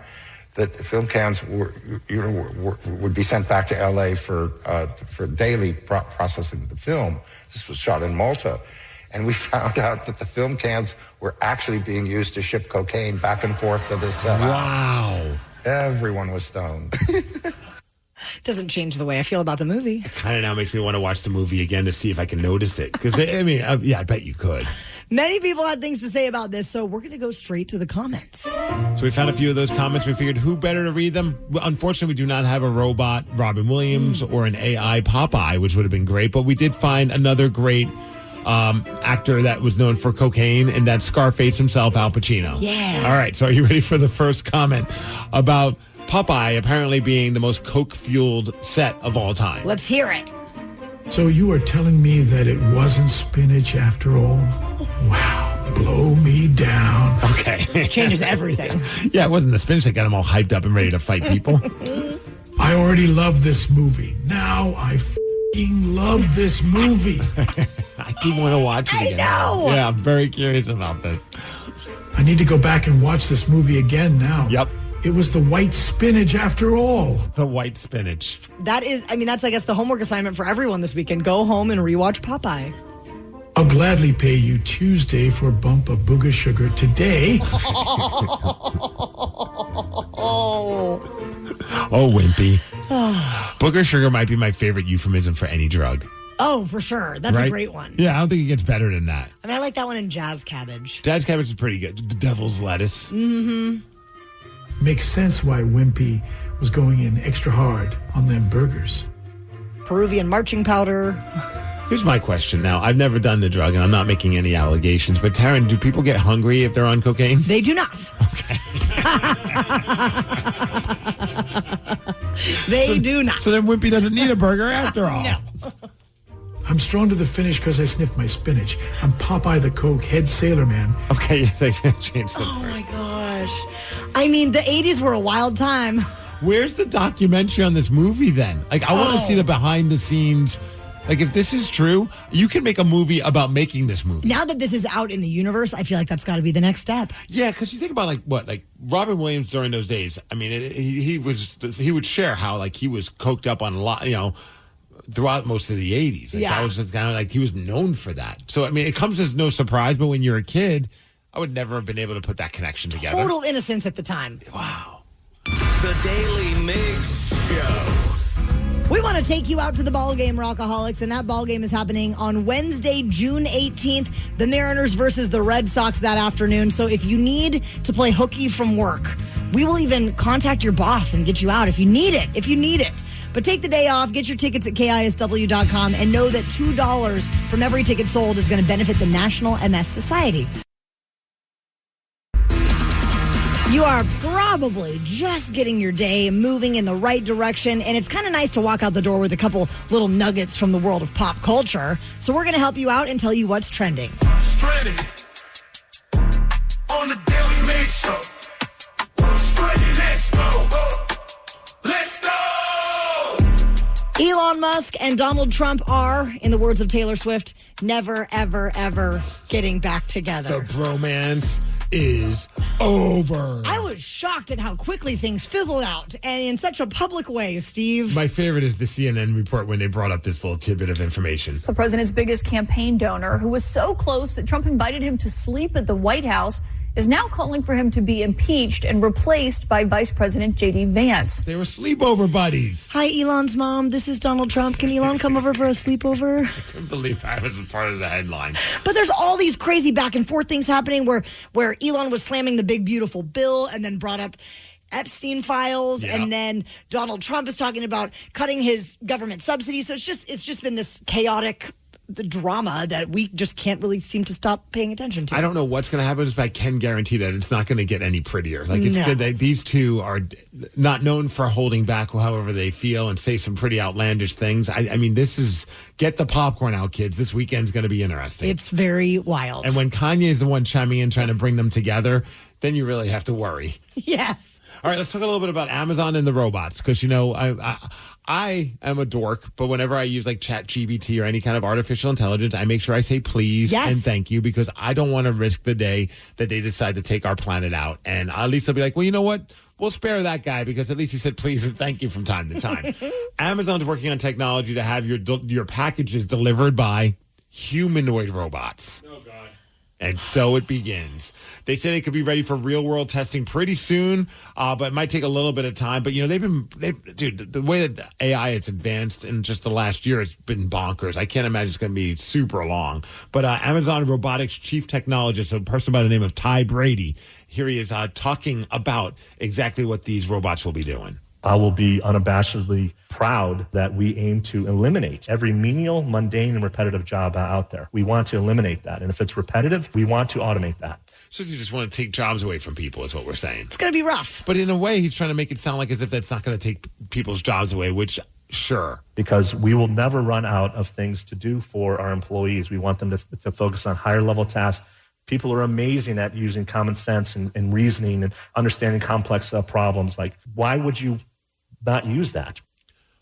That film cans would be sent back to L.A. for Daly processing the film. This was shot in Malta. And we found out that the film cans were actually being used to ship cocaine back and forth to the set. Wow. Everyone was stoned. Doesn't change the way I feel about the movie. It kind of now makes me want to watch the movie again to see if I can notice it. Because, I mean, I bet you could. Many people had things to say about this, so we're going to go straight to the comments. So we found a few of those comments. We figured who better to read them? Unfortunately, we do not have a robot Robin Williams or an AI Popeye, which would have been great. But we did find another great actor that was known for cocaine, and that's Scarface himself, Al Pacino. Yeah. All right, so are you ready for the first comment about Popeye apparently being the most coke-fueled set of all time? Let's hear it. So you are telling me that it wasn't spinach after all? Wow, blow me down. Okay. This changes everything. Yeah, it wasn't the spinach that got him all hyped up and ready to fight people. I already love this movie. Now I f***ing love this movie. I do want to watch it again. I know. Yeah, I'm very curious about this. I need to go back and watch this movie again now. Yep. It was the white spinach after all. The white spinach. That's, I guess, the homework assignment for everyone this weekend. Go home and rewatch Popeye. I'll gladly pay you Tuesday for a bump of booger sugar today. Oh, Wimpy. Booger sugar might be my favorite euphemism for any drug. Oh, for sure. That's right? a great one. Yeah, I don't think it gets better than that. I like that one in Jazz Cabbage. Jazz Cabbage is pretty good. The devil's lettuce. Mm-hmm. Makes sense why Wimpy was going in extra hard on them burgers. Peruvian marching powder. Here's my question now. I've never done the drug, and I'm not making any allegations, but Taryn, do people get hungry if they're on cocaine? They do not. Okay. They do not. So then Wimpy doesn't need a burger after all. No. I'm strong to the finish because I sniffed my spinach. I'm Popeye the Coke, head sailor man. Okay, yeah, they changed that. Oh, my gosh. I mean, the 80s were a wild time. Where's the documentary on this movie then? Like, I want to see the behind the scenes. Like, if this is true, you can make a movie about making this movie. Now that this is out in the universe, I feel like that's got to be the next step. Yeah, because you think about, like Robin Williams during those days. I mean, he would share how, like, he was coked up on a lot, throughout most of the 80s. Like, that was just kind of like he was known for that. So, I mean, it comes as no surprise, but when you're a kid, I would never have been able to put that connection together. Total innocence at the time. Wow. The Daily Migs Show. We want to take you out to the ball game, Rockaholics, and that ball game is happening on Wednesday, June 18th. The Mariners versus the Red Sox that afternoon. So if you need to play hooky from work, we will even contact your boss and get you out if you need it. But take the day off, get your tickets at KISW.com, and know that $2 from every ticket sold is going to benefit the National MS Society. You are probably just getting your day moving in the right direction, and it's kind of nice to walk out the door with a couple little nuggets from the world of pop culture. So we're going to help you out and tell you what's trending. Stranded on the Daily Migs Show. Stranded, let's go. Let's go. Elon Musk and Donald Trump are, in the words of Taylor Swift, never, ever, ever getting back together. The bromance is over. I was shocked at how quickly things fizzled out, and in such a public way, Steve. My favorite is the CNN report when they brought up this little tidbit of information. The president's biggest campaign donor, who was so close that Trump invited him to sleep at the White House, is now calling for him to be impeached and replaced by Vice President J.D. Vance. They were sleepover buddies. Hi, Elon's mom. This is Donald Trump. Can Elon come over for a sleepover? I couldn't believe I was a part of the headline. But there's all these crazy back and forth things happening where Elon was slamming the big, beautiful bill and then brought up Epstein files, and then Donald Trump is talking about cutting his government subsidies. So it's just been this chaotic drama that we just can't really seem to stop paying attention to. I don't know what's going to happen, but I can guarantee that it's not going to get any prettier. Like, it's No. good that these two are not known for holding back however they feel and say some pretty outlandish things. I mean, this is, get the popcorn out, kids. This weekend's going to be interesting. It's very wild. And when Kanye is the one chiming in, trying to bring them together, then you really have to worry. Yes. All right, let's talk a little bit about Amazon and the robots, because, I am a dork, but whenever I use like ChatGPT or any kind of artificial intelligence, I make sure I say please and thank you, because I don't want to risk the day that they decide to take our planet out. And at least I'll be like, well, you know what? We'll spare that guy because at least he said please and thank you from time to time. Amazon's working on technology to have your packages delivered by humanoid robots. Oh, God. And so it begins. They said it could be ready for real world testing pretty soon, but it might take a little bit of time. But, dude, the way that AI has advanced in just the last year has been bonkers. I can't imagine it's going to be super long. But Amazon Robotics chief technologist, a person by the name of Ty Brady, here he is talking about exactly what these robots will be doing. I will be unabashedly proud that we aim to eliminate every menial, mundane, and repetitive job out there. We want to eliminate that. And if it's repetitive, we want to automate that. So you just want to take jobs away from people is what we're saying. It's going to be rough. But in a way, he's trying to make it sound like as if that's not going to take people's jobs away, which, sure. Because we will never run out of things to do for our employees. We want them to focus on higher level tasks. People are amazing at using common sense and reasoning and understanding complex problems. Like, why would you not use that?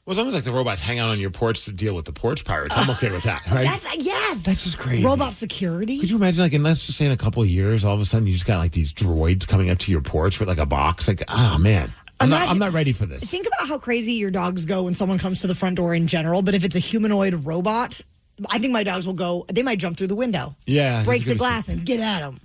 Well, as long as like the robots hang out on your porch to deal with the porch pirates, I'm okay with that, right? Yes. That's just crazy. Robot security. Could you imagine, like, let's just say in a couple of years, all of a sudden you just got like these droids coming up to your porch with like a box? Like, oh man. I'm not ready for this. Think about how crazy your dogs go when someone comes to the front door in general, but if it's a humanoid robot, I think my dogs will go, they might jump through the window. Yeah. Break the glass and get at them.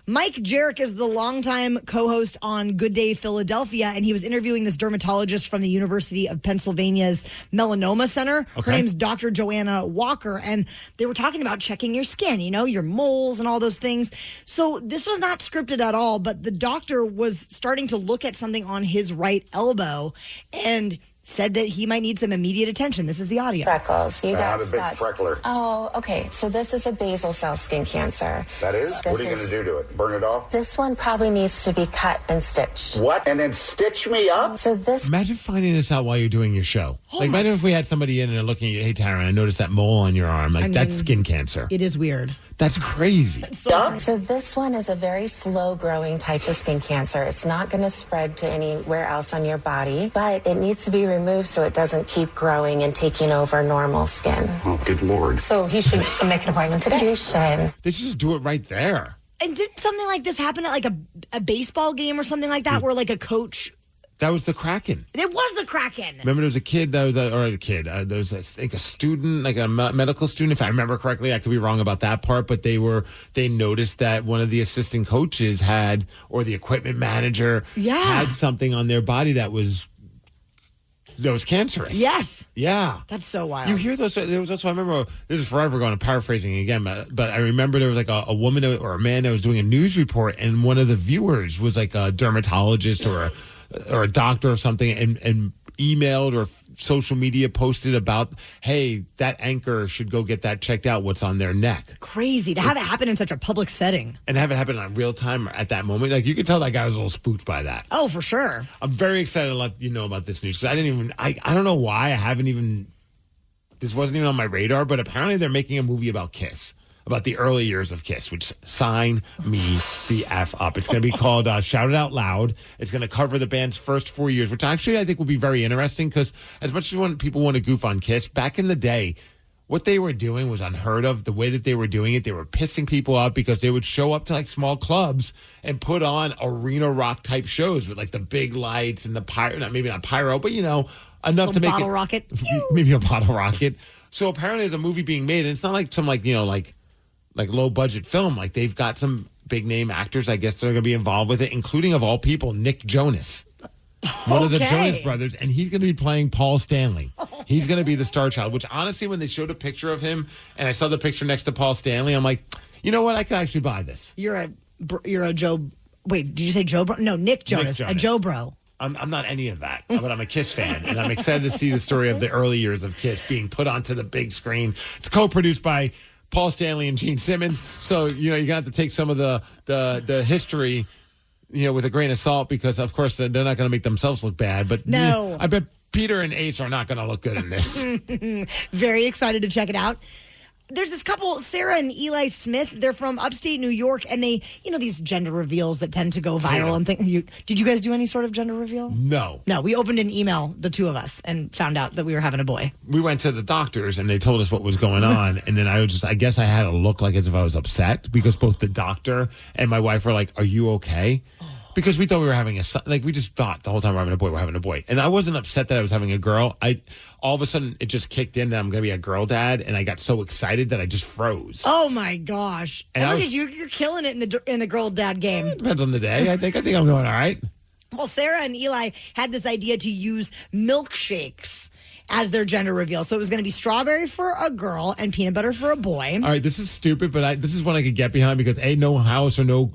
Mike Jarek is the longtime co-host on Good Day Philadelphia, and he was interviewing this dermatologist from the University of Pennsylvania's Melanoma Center. Okay. Her name's Dr. Joanna Walker, and they were talking about checking your skin, your moles and all those things. So this was not scripted at all, but the doctor was starting to look at something on his right elbow and said that he might need some immediate attention. This is the audio. Freckles. You I got have a big spots. freckler. Oh, okay. So this is a basal cell skin cancer. That is? This What are you going to do to it? Burn it off? This one probably needs to be cut and stitched. What? And then stitch me up? So this... Imagine finding this out while you're doing your show. Imagine if we had somebody in and they're looking at you, hey, Tara, I noticed that mole on your arm. That's skin cancer. It is weird. That's crazy. So this one is a very slow-growing type of skin cancer. It's not going to spread to anywhere else on your body, but it needs to be removed so it doesn't keep growing and taking over normal skin. Oh, good Lord. So he should make an appointment today. You should. They should just do it right there. And didn't something like this happen at like a baseball game or something like that, where like a coach... That was the Kraken. It was the Kraken. Remember, there was a kid there was I think a student, like a medical student, if I remember correctly. I could be wrong about that part, but they noticed that one of the assistant coaches or the equipment manager had something on their body that was cancerous. Yes. Yeah. That's so wild. You hear those? There was also, I remember, this is forever gone, I'm paraphrasing again, but I remember there was like a woman or a man that was doing a news report, and one of the viewers was like a dermatologist or a doctor or something, and emailed or social media posted about, hey, that anchor should go get that checked out, what's on their neck. Crazy to have it happen in such a public setting. And have it happen in real time at that moment. Like, you could tell that guy was a little spooked by that. Oh, for sure. I'm very excited to let you know about this news, because I don't know why this wasn't even on my radar, but apparently they're making a movie about KISS. About the early years of KISS, which sign me the F up. It's going to be called Shout It Out Loud. It's going to cover the band's first 4 years, which actually I think will be very interesting, because as much as people want to goof on KISS, back in the day, what they were doing was unheard of. The way that they were doing it, they were pissing people off because they would show up to like small clubs and put on arena rock type shows with like the big lights and the pyro, maybe not pyro, but enough to make bottle rocket. Maybe a bottle rocket. So apparently there's a movie being made, and it's not like some like low budget film. Like, they've got some big name actors, I guess, that are going to be involved with it, including, of all people, Nick Jonas, one of the Jonas brothers, and he's going to be playing Paul Stanley. He's going to be the star child, which honestly, when they showed a picture of him and I saw the picture next to Paul Stanley, I'm like, you know what? I could actually buy this. You're a Joe. Wait, did you say Joe Bro? No, Nick Jonas. A Joe Bro. I'm not any of that, but I'm a KISS fan, and I'm excited to see the story of the early years of KISS being put onto the big screen. It's co-produced by Paul Stanley and Gene Simmons. So, you're going to have to take some of the history, with a grain of salt, because, of course, they're not going to make themselves look bad. But no, I bet Peter and Ace are not going to look good in this. Very excited to check it out. there's this couple, Sarah and Eli Smith. They're from upstate New York, and they, these gender reveals that tend to go viral and things. Did you guys do any sort of gender reveal? No. No, we opened an email, the two of us, and found out that we were having a boy. We went to the doctors, and they told us what was going on, and then I guess I had to look like as if I was upset, because both the doctor and my wife were like, "Are you okay?" Because we thought we were having a son. Like, we just thought the whole time we're having a boy. And I wasn't upset that I was having a girl. All of a sudden, it just kicked in that I'm going to be a girl dad, and I got so excited that I just froze. Oh, my gosh. And look at you. You're killing it in the girl dad game. It depends on the day. I think I'm doing all right. Well, Sarah and Eli had this idea to use milkshakes as their gender reveal. So it was going to be strawberry for a girl and peanut butter for a boy. All right, this is stupid, but this is one I could get behind, because no house or no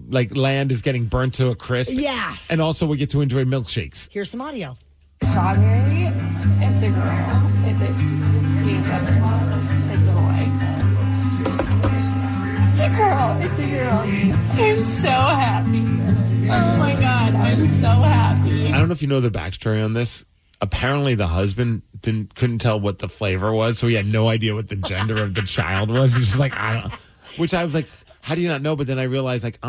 like land is getting burnt to a crisp. Yes. And also we get to enjoy milkshakes. Here's some audio. Strawberry, it's a girl. If it's peanut butter, it's a boy. It's a girl. It's a girl. I'm so happy. Oh my God, I'm so happy. I don't know if you know the backstory on this. Apparently the husband couldn't tell what the flavor was, so he had no idea what the gender of the child was. He's just like, I don't know. Which I was like, how do you not know? But then I realized, like,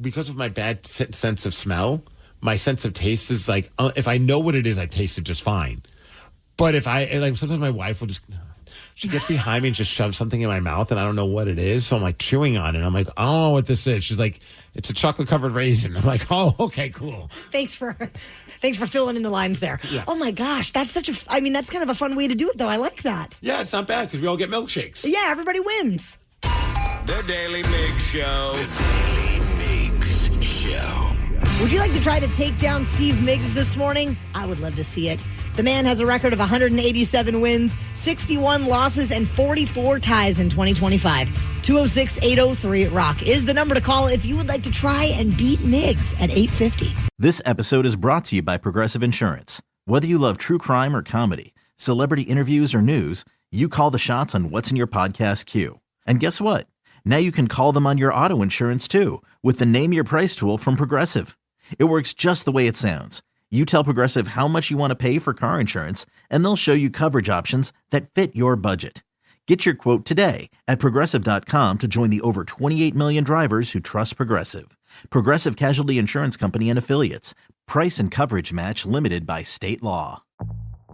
because of my bad sense of smell, my sense of taste is like, if I know what it is, I taste it just fine. But if sometimes my wife will she gets behind me and just shoves something in my mouth, and I don't know what it is. So I'm like chewing on it. I'm like, I don't know what this is. She's like, it's a chocolate covered raisin. I'm like, oh, okay, cool. Thanks for filling in the lines there. Yeah. Oh my gosh, that's that's kind of a fun way to do it, though. I like that. Yeah, it's not bad, because we all get milkshakes. Yeah, everybody wins. The Daily Migs Show. The Daily Migs Show. Would you like to try to take down Steve Migs this morning? I would love to see it. The man has a record of 187 wins, 61 losses, and 44 ties in 2025. 206-803-ROCK is the number to call if you would like to try and beat Migs at 850. This episode is brought to you by Progressive Insurance. Whether you love true crime or comedy, celebrity interviews or news, you call the shots on what's in your podcast queue. And guess what? Now you can call them on your auto insurance too with the Name Your Price tool from Progressive. It works just the way it sounds. You tell Progressive how much you want to pay for car insurance, and they'll show you coverage options that fit your budget. Get your quote today at Progressive.com to join the over 28 million drivers who trust Progressive. Progressive Casualty Insurance Company and Affiliates. Price and coverage match limited by state law.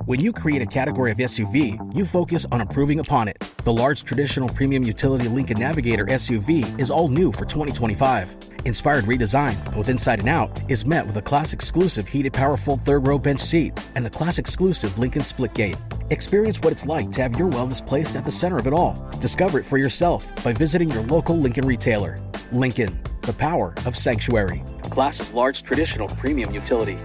When you create a category of SUV, you focus on improving upon it. The large traditional premium utility Lincoln Navigator SUV is all new for 2025. Inspired redesign, both inside and out, is met with a class-exclusive heated power-fold third-row bench seat and the class-exclusive Lincoln Split Gate. Experience what it's like to have your wellness placed at the center of it all. Discover it for yourself by visiting your local Lincoln retailer. Lincoln, the power of sanctuary. Class's large traditional premium utility.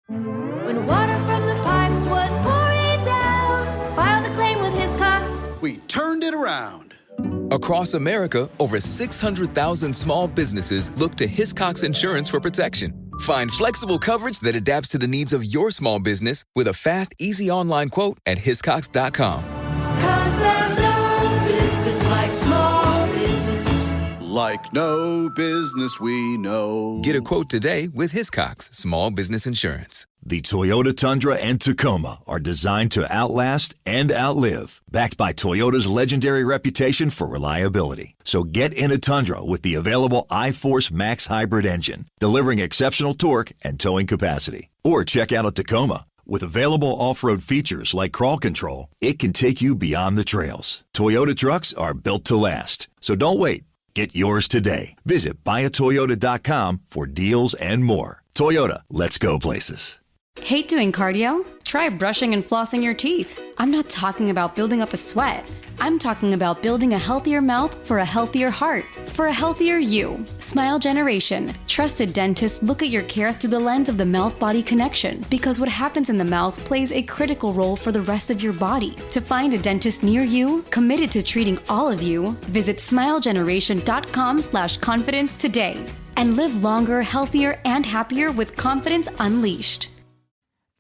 When water from the pipes was pouring down, filed a claim with his Cox. We turned it around. Across America, over 600,000 small businesses look to Hiscox Insurance for protection. Find flexible coverage that adapts to the needs of your small business with a fast, easy online quote at hiscox.com. 'Cause there's no business like small business. Like no business we know. Get a quote today with Hiscox Small Business Insurance. The Toyota Tundra and Tacoma are designed to outlast and outlive, backed by Toyota's legendary reputation for reliability. So get in a Tundra with the available iForce Max hybrid engine, delivering exceptional torque and towing capacity. Or check out a Tacoma. With available off-road features like crawl control, it can take you beyond the trails. Toyota trucks are built to last. So don't wait. Get yours today. Visit buyatoyota.com for deals and more. Toyota, let's go places. Hate doing cardio? Try brushing and flossing your teeth. I'm not talking about building up a sweat. I'm talking about building a healthier mouth for a healthier heart, for a healthier you. Smile Generation. Trusted dentists look at your care through the lens of the mouth-body connection, because what happens in the mouth plays a critical role for the rest of your body. To find a dentist near you, committed to treating all of you, visit smilegeneration.com/confidence today and live longer, healthier, and happier with confidence unleashed.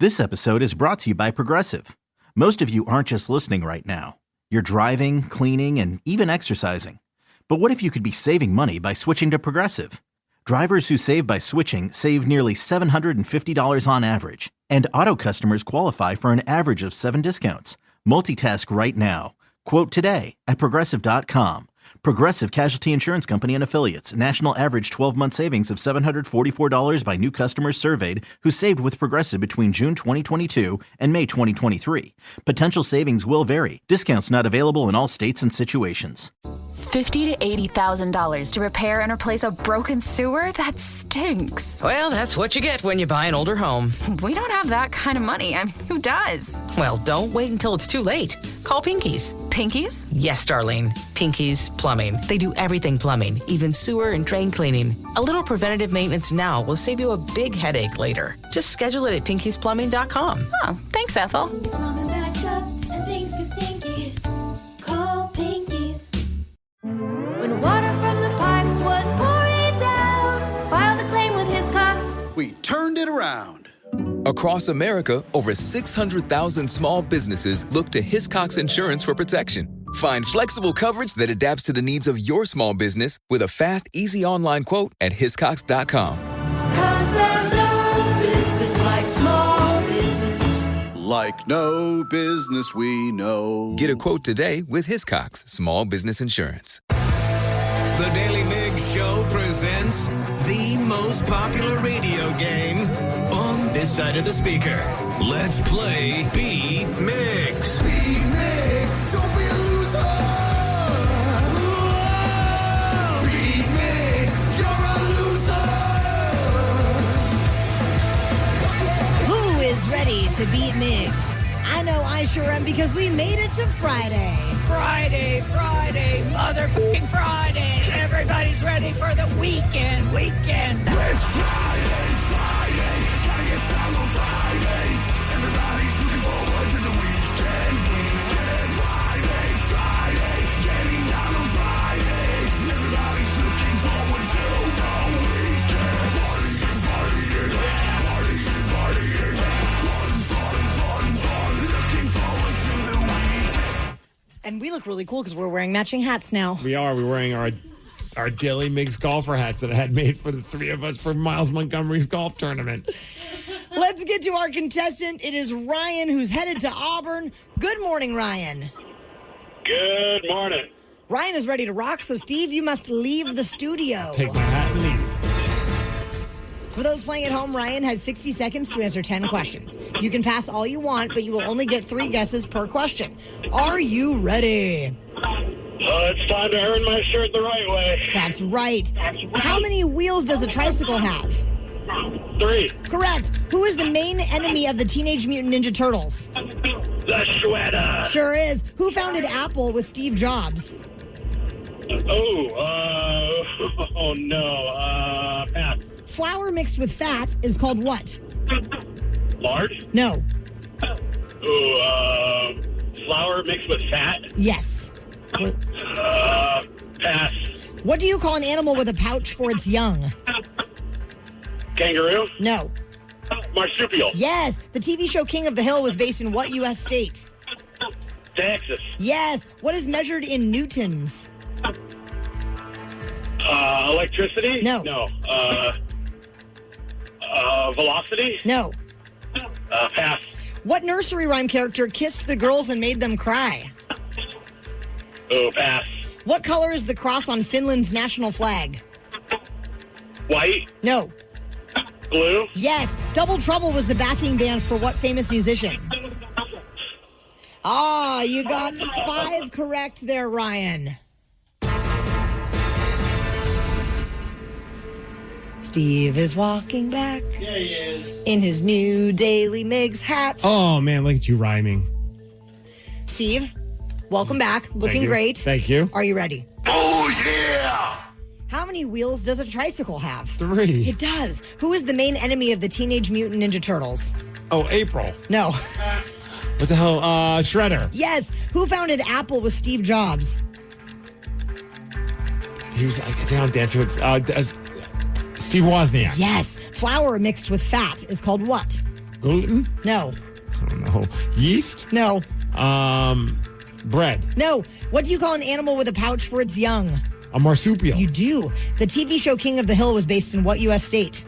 This episode is brought to you by Progressive. Most of you aren't just listening right now. You're driving, cleaning, and even exercising. But what if you could be saving money by switching to Progressive? Drivers who save by switching save nearly $750 on average, and auto customers qualify for an average of 7 discounts. Multitask right now. Quote today at Progressive.com. Progressive Casualty Insurance Company and Affiliates. National average 12-month savings of $744 by new customers surveyed who saved with Progressive between June 2022 and May 2023. Potential savings will vary. Discounts not available in all states and situations. $50,000 to $80,000 to repair and replace a broken sewer? That stinks. Well, that's what you get when you buy an older home. We don't have that kind of money. I mean, who does? Well, don't wait until it's too late. Call Pinky's. Pinky's? Yes, Darlene. Pinky's Plumbing. They do everything plumbing, even sewer and drain cleaning. A little preventative maintenance now will save you a big headache later. Just schedule it at pinkysplumbing.com. Oh, thanks, Ethel. Plumbing backs up and things get stinky. Call Pinky's. When water from the pipes was pouring down, filed a claim with Hiscox. We turned it around. Across America, over 600,000 small businesses look to Hiscox Insurance for protection. Find flexible coverage that adapts to the needs of your small business with a fast, easy online quote at hiscox.com. 'Cause there's no business like small business. Like no business we know. Get a quote today with Hiscox Small Business Insurance. The Daily Migs Show presents the most popular radio game on this side of the speaker. Let's play Beat Migs. Beat Migs, don't be a loser. Whoa. Beat Migs, you're a loser. Who is ready to beat Migs? I know I sure am because we made it to Friday. Friday, motherfucking Friday. Everybody's ready for the weekend. It's Friday, gotta get down on Friday. Everybody's looking forward to the weekend. Friday, getting down on Friday. Everybody's looking forward to the weekend. Partying, fun. Looking forward to the weekend. And we look really cool because we're wearing matching hats now. We are. We're wearing our Daly Migs golfer hats that I had made for the three of us for Miles Montgomery's golf tournament. Let's get to our contestant. It is Ryan, who's headed to Auburn. Good morning, Ryan. Good morning. Ryan is ready to rock, so Steve, you must leave the studio. Take my hat and leave. For those playing at home, Ryan has 60 seconds to answer 10 questions. You can pass all you want, but you will only get 3 guesses per question. Are you ready? It's time to earn my shirt the right way. That's right. How many wheels does a tricycle have? 3. Correct. Who is the main enemy of the Teenage Mutant Ninja Turtles? The Shredder. Sure is. Who founded Apple with Steve Jobs? Pass. Flour mixed with fat is called what? Lard? No. Flour mixed with fat? Yes. Pass. What do you call an animal with a pouch for its young? Kangaroo? No. Marsupial? Yes. The TV show King of the Hill was based in what U.S. state? Texas? Yes. What is measured in newtons? Electricity? No. No. Velocity? No. Pass. What nursery rhyme character kissed the girls and made them cry? Pass. What color is the cross on Finland's national flag? White? No. Blue? Yes. Double Trouble was the backing band for what famous musician? Ah, you got 5 correct there, Ryan. Steve is walking back. Yeah, he is. In his new Daily Migs hat. Oh, man, look at you rhyming. Steve, welcome back. Looking you. great. Thank you. Are you ready? Oh, yeah! How many wheels does a tricycle have? 3. It does. Who is the main enemy of the Teenage Mutant Ninja Turtles? Oh, April. No. What the hell? Shredder. Yes. Who founded Apple with Steve Jobs? He was down dancing with Steve Wozniak. Yes. Flour mixed with fat is called what? Gluten? No. I don't know. Yeast? No. Bread. No. What do you call an animal with a pouch for its young? A marsupial. You do. The TV show King of the Hill was based in what U.S. state?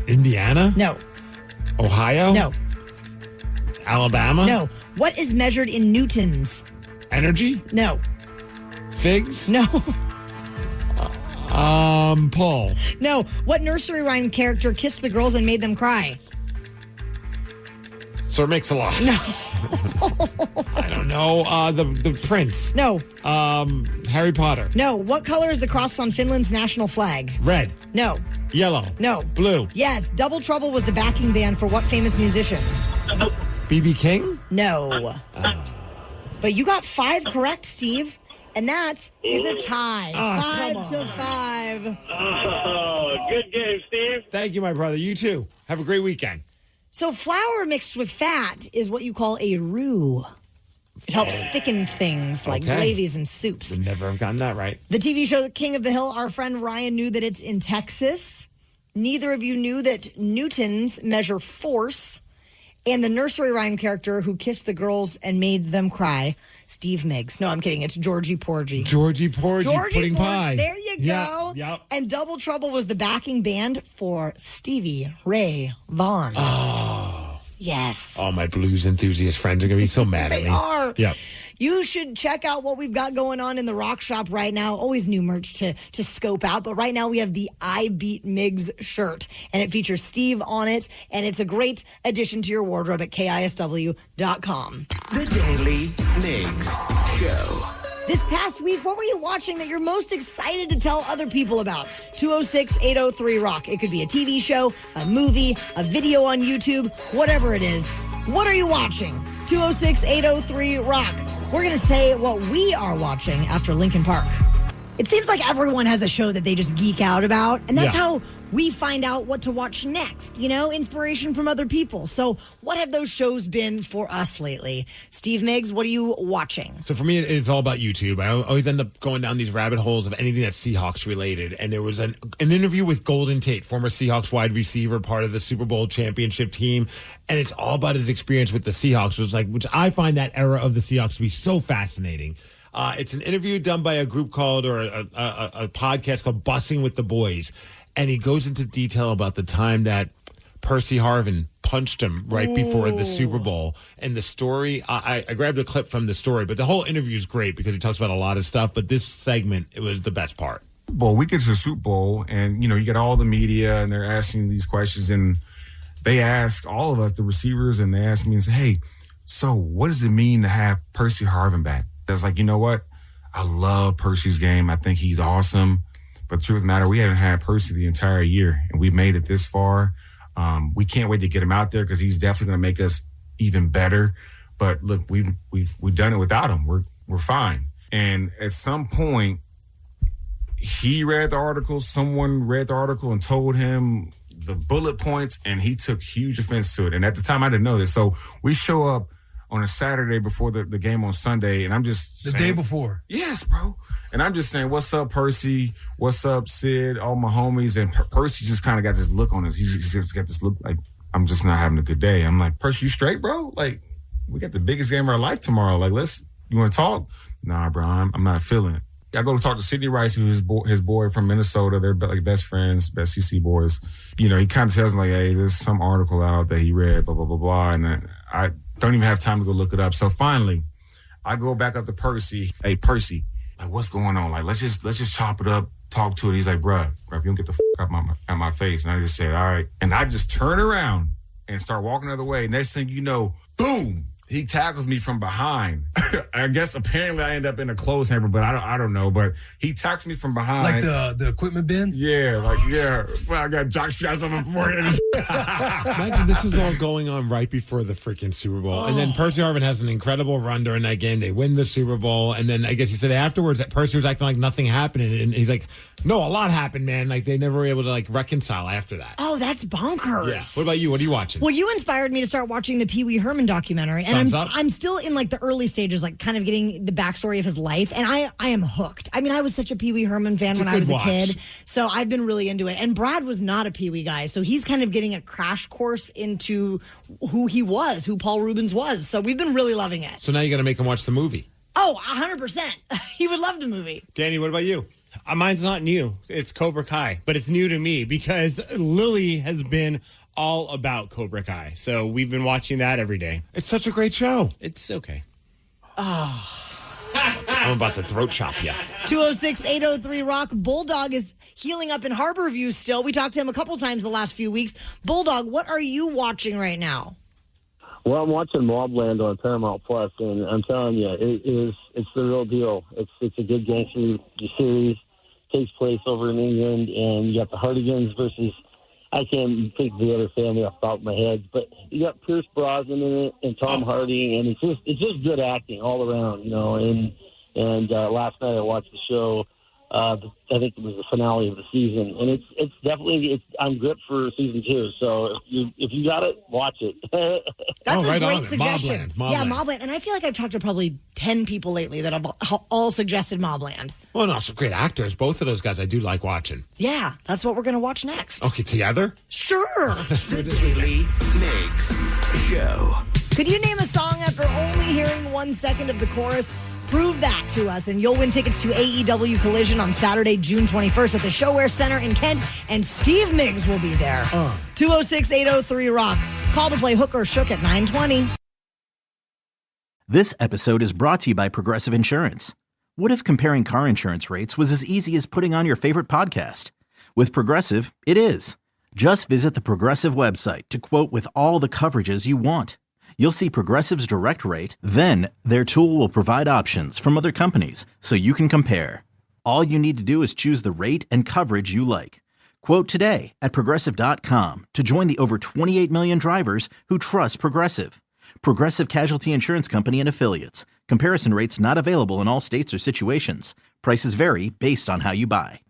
Indiana? No. Ohio? No. Alabama? No. What is measured in newtons? Energy? No. Figs? No. Paul. No. What nursery rhyme character kissed the girls and made them cry? Sir Mix-a-Lot. No. I don't know. The Prince. No. Harry Potter. No. What color is the cross on Finland's national flag? Red. No. Yellow. No. Blue. Yes. Double Trouble was the backing band for what famous musician? B.B. King? No. But you got 5 correct, Steve. And that is a tie. 5-5. Oh, good game, Steve. Thank you, my brother. You too. Have a great weekend. So flour mixed with fat is what you call a roux. It helps thicken things like gravies and soups. Would never have gotten that right. The TV show King of the Hill, our friend Ryan knew that it's in Texas. Neither of you knew that newtons measure force. And the nursery rhyme character who kissed the girls and made them cry, Steve Migs. No, I'm kidding. It's Georgie Porgy. Georgie Porgy, pudding pie. There you go. Yep. And Double Trouble was the backing band for Stevie Ray Vaughan. Oh. Yes. All my blues enthusiast friends are going to be so mad at me. They are. Yep. You should check out what we've got going on in the Rock Shop right now. Always new merch to scope out. But right now we have the I Beat Migs shirt. And it features Steve on it. And it's a great addition to your wardrobe at KISW.com. The Daily Migs Show. This past week, what were you watching that you're most excited to tell other people about? 206-803-ROCK. It could be a TV show, a movie, a video on YouTube, whatever it is. What are you watching? 206-803-ROCK. We're going to say what we are watching after Linkin Park. It seems like everyone has a show that they just geek out about, and that's how we find out what to watch next, you know, inspiration from other people. So what have those shows been for us lately? Steve Migs, what are you watching? So for me, it's all about YouTube. I always end up going down these rabbit holes of anything that's Seahawks related. And there was an interview with Golden Tate, former Seahawks wide receiver, part of the Super Bowl championship team. And it's all about his experience with the Seahawks, which I find that era of the Seahawks to be so fascinating. It's an interview done by a group called, or a podcast called Bussing with the Boys. And he goes into detail about the time that Percy Harvin punched him right before the Super Bowl. And the story, I grabbed a clip from the story, but the whole interview is great because he talks about a lot of stuff. But this segment, it was the best part. Bowl, we get to the Super Bowl, and, you know, you get all the media, and they're asking these questions. And they ask all of us, the receivers, and they ask me and say, hey, so what does it mean to have Percy Harvin back? That's like, you know what? I love Percy's game. I think he's awesome. But the truth of the matter, we haven't had Percy the entire year, and we've made it this far. We can't wait to get him out there because he's definitely going to make us even better. But look, we've done it without him. We're fine. And at some point, he read the article. Someone read the article and told him the bullet points, and he took huge offense to it. And at the time, I didn't know this. So we show up on a Saturday before the game on Sunday, and I'm just saying, day before. Yes, bro. And I'm just saying, what's up, Percy? What's up, Sid? All my homies. And Percy just kind of got this look on us. He's just got this look like, I'm just not having a good day. I'm like, Percy, you straight, bro? Like, we got the biggest game of our life tomorrow. Like, you want to talk? Nah, bro, I'm not feeling it. I go to talk to Sidney Rice, who's his boy from Minnesota. They're like best friends, best CC boys. You know, he kind of tells me, like, hey, there's some article out that he read, blah, blah, blah, blah. And I don't even have time to go look it up. So finally, I go back up to Percy. Hey, Percy, like, what's going on? Like, let's just chop it up, talk to it. He's like, bruh, if you don't get the f*** out my face. And I just said, all right. And I just turn around and start walking the other way. Next thing you know, boom, he tackles me from behind. I guess apparently I end up in a clothes hamper, but I don't know. But he tackles me from behind. Like the equipment bin? Yeah, well, I got jock straps on my forehead. Imagine this is all going on right before the freaking Super Bowl. And then Percy Harvin has an incredible run during that game. They win the Super Bowl. And then I guess he said afterwards that Percy was acting like nothing happened. And he's like, no, a lot happened, man. Like, they never were able to, like, reconcile after that. Oh, that's bonkers. Yeah. What about you? What are you watching? Well, you inspired me to start watching the Pee Wee Herman documentary. And I'm still in, like, the early stages, like, kind of getting the backstory of his life. And I am hooked. I mean, I was such a Pee Wee Herman fan when I was a kid. So I've been really into it. And Brad was not a Pee Wee guy. So he's kind of getting a crash course into who he was, who Paul Rubens was. So we've been really loving it. So now you got to make him watch the movie. Oh, 100%. He would love the movie. Danny, what about you? Mine's not new. It's Cobra Kai, but it's new to me because Lily has been all about Cobra Kai. So we've been watching that every day. It's such a great show. It's okay. I'm about to throat chop you. 206-803-ROCK. Bulldog is healing up in Harborview still. We talked to him a couple times the last few weeks. Bulldog, what are you watching right now? Well, I'm watching Mobland on Paramount Plus, and I'm telling you, it's the real deal. It's a good gangster series. Takes place over in England, and you got the Hardigans versus, I can't think of the other family off the top of my head, but you got Pierce Brosnan in it and Tom Hardy, and it's just good acting all around, you know. And last night I watched the show. I think it was the finale of the season, and it's definitely I'm gripped for season 2. So if you got it, watch it. That's right a great on. suggestion. Mobland. Yeah, Mobland. And I feel like I've talked to probably 10 people lately that have all suggested Mobland. Well, and also great actors. Both of those guys I do like watching. Yeah, that's what we're going to watch next. Okay, together? Sure. The Daly Migs Show. Could you name a song after only hearing 1 second of the chorus? Prove that to us, and you'll win tickets to AEW Collision on Saturday, June 21st at the Showwear Center in Kent, and Steve Migs will be there. 206-803-ROCK. Call to play Hook or Shook at 920. This episode is brought to you by Progressive Insurance. What if comparing car insurance rates was as easy as putting on your favorite podcast? With Progressive, it is. Just visit the Progressive website to quote with all the coverages you want. You'll see Progressive's direct rate, then their tool will provide options from other companies so you can compare. All you need to do is choose the rate and coverage you like. Quote today at Progressive.com to join the over 28 million drivers who trust Progressive. Progressive Casualty Insurance Company and Affiliates. Comparison rates not available in all states or situations. Prices vary based on how you buy.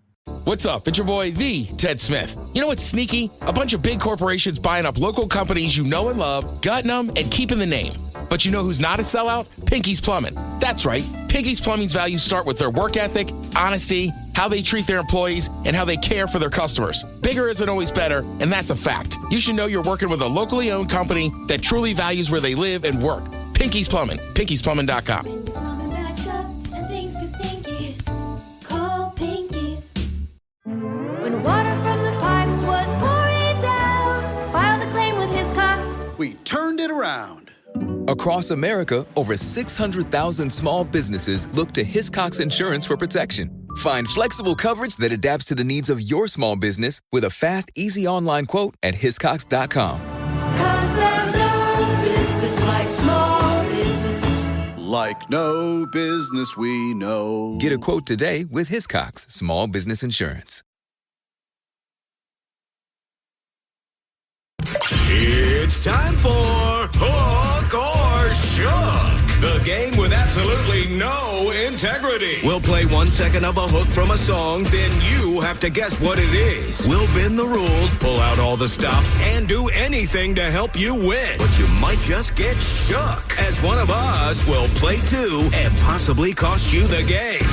What's up? It's your boy, the Ted Smith. You know what's sneaky? A bunch of big corporations buying up local companies you know and love, gutting them, and keeping the name. But you know who's not a sellout? Pinky's Plumbing. That's right. Pinky's Plumbing's values start with their work ethic, honesty, how they treat their employees, and how they care for their customers. Bigger isn't always better, and that's a fact. You should know you're working with a locally owned company that truly values where they live and work. Pinky's Plumbing. Pinky'sPlumbing.com. When water from the pipes was pouring down, filed a claim with Hiscox. We turned it around. Across America, over 600,000 small businesses look to Hiscox Insurance for protection. Find flexible coverage that adapts to the needs of your small business with a fast, easy online quote at Hiscox.com. 'Cause there's no business like small business. Like no business we know. Get a quote today with Hiscox Small Business Insurance. It's time for Hook or Shook, the game with absolutely no integrity. We'll play 1 second of a hook from a song, then you have to guess what it is. We'll bend the rules, pull out all the stops, and do anything to help you win. But you might just get shook, as one of us will play too and possibly cost you the game.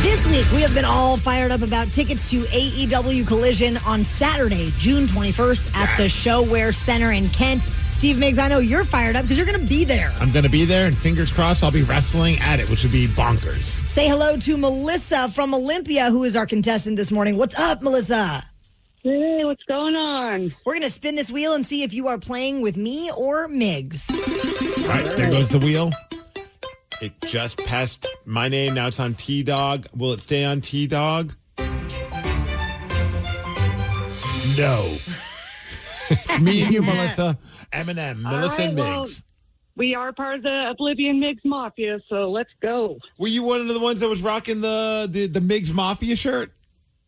This week, we have been all fired up about tickets to AEW Collision on Saturday, June 21st at the Showwear Center in Kent. Steve Migs, I know you're fired up because you're going to be there. I'm going to be there, and fingers crossed I'll be wrestling at it, which would be bonkers. Say hello to Melissa from Olympia, who is our contestant this morning. What's up, Melissa? Hey, what's going on? We're going to spin this wheel and see if you are playing with me or Migs. All right, there goes the wheel. It just passed my name. Now it's on T-Dog. Will it stay on T-Dog? No. It's me and you, Melissa. Eminem, Melissa and Migs. Well, we are part of the Oblivion Migs Mafia, so let's go. Were you one of the ones that was rocking the Migs Mafia shirt?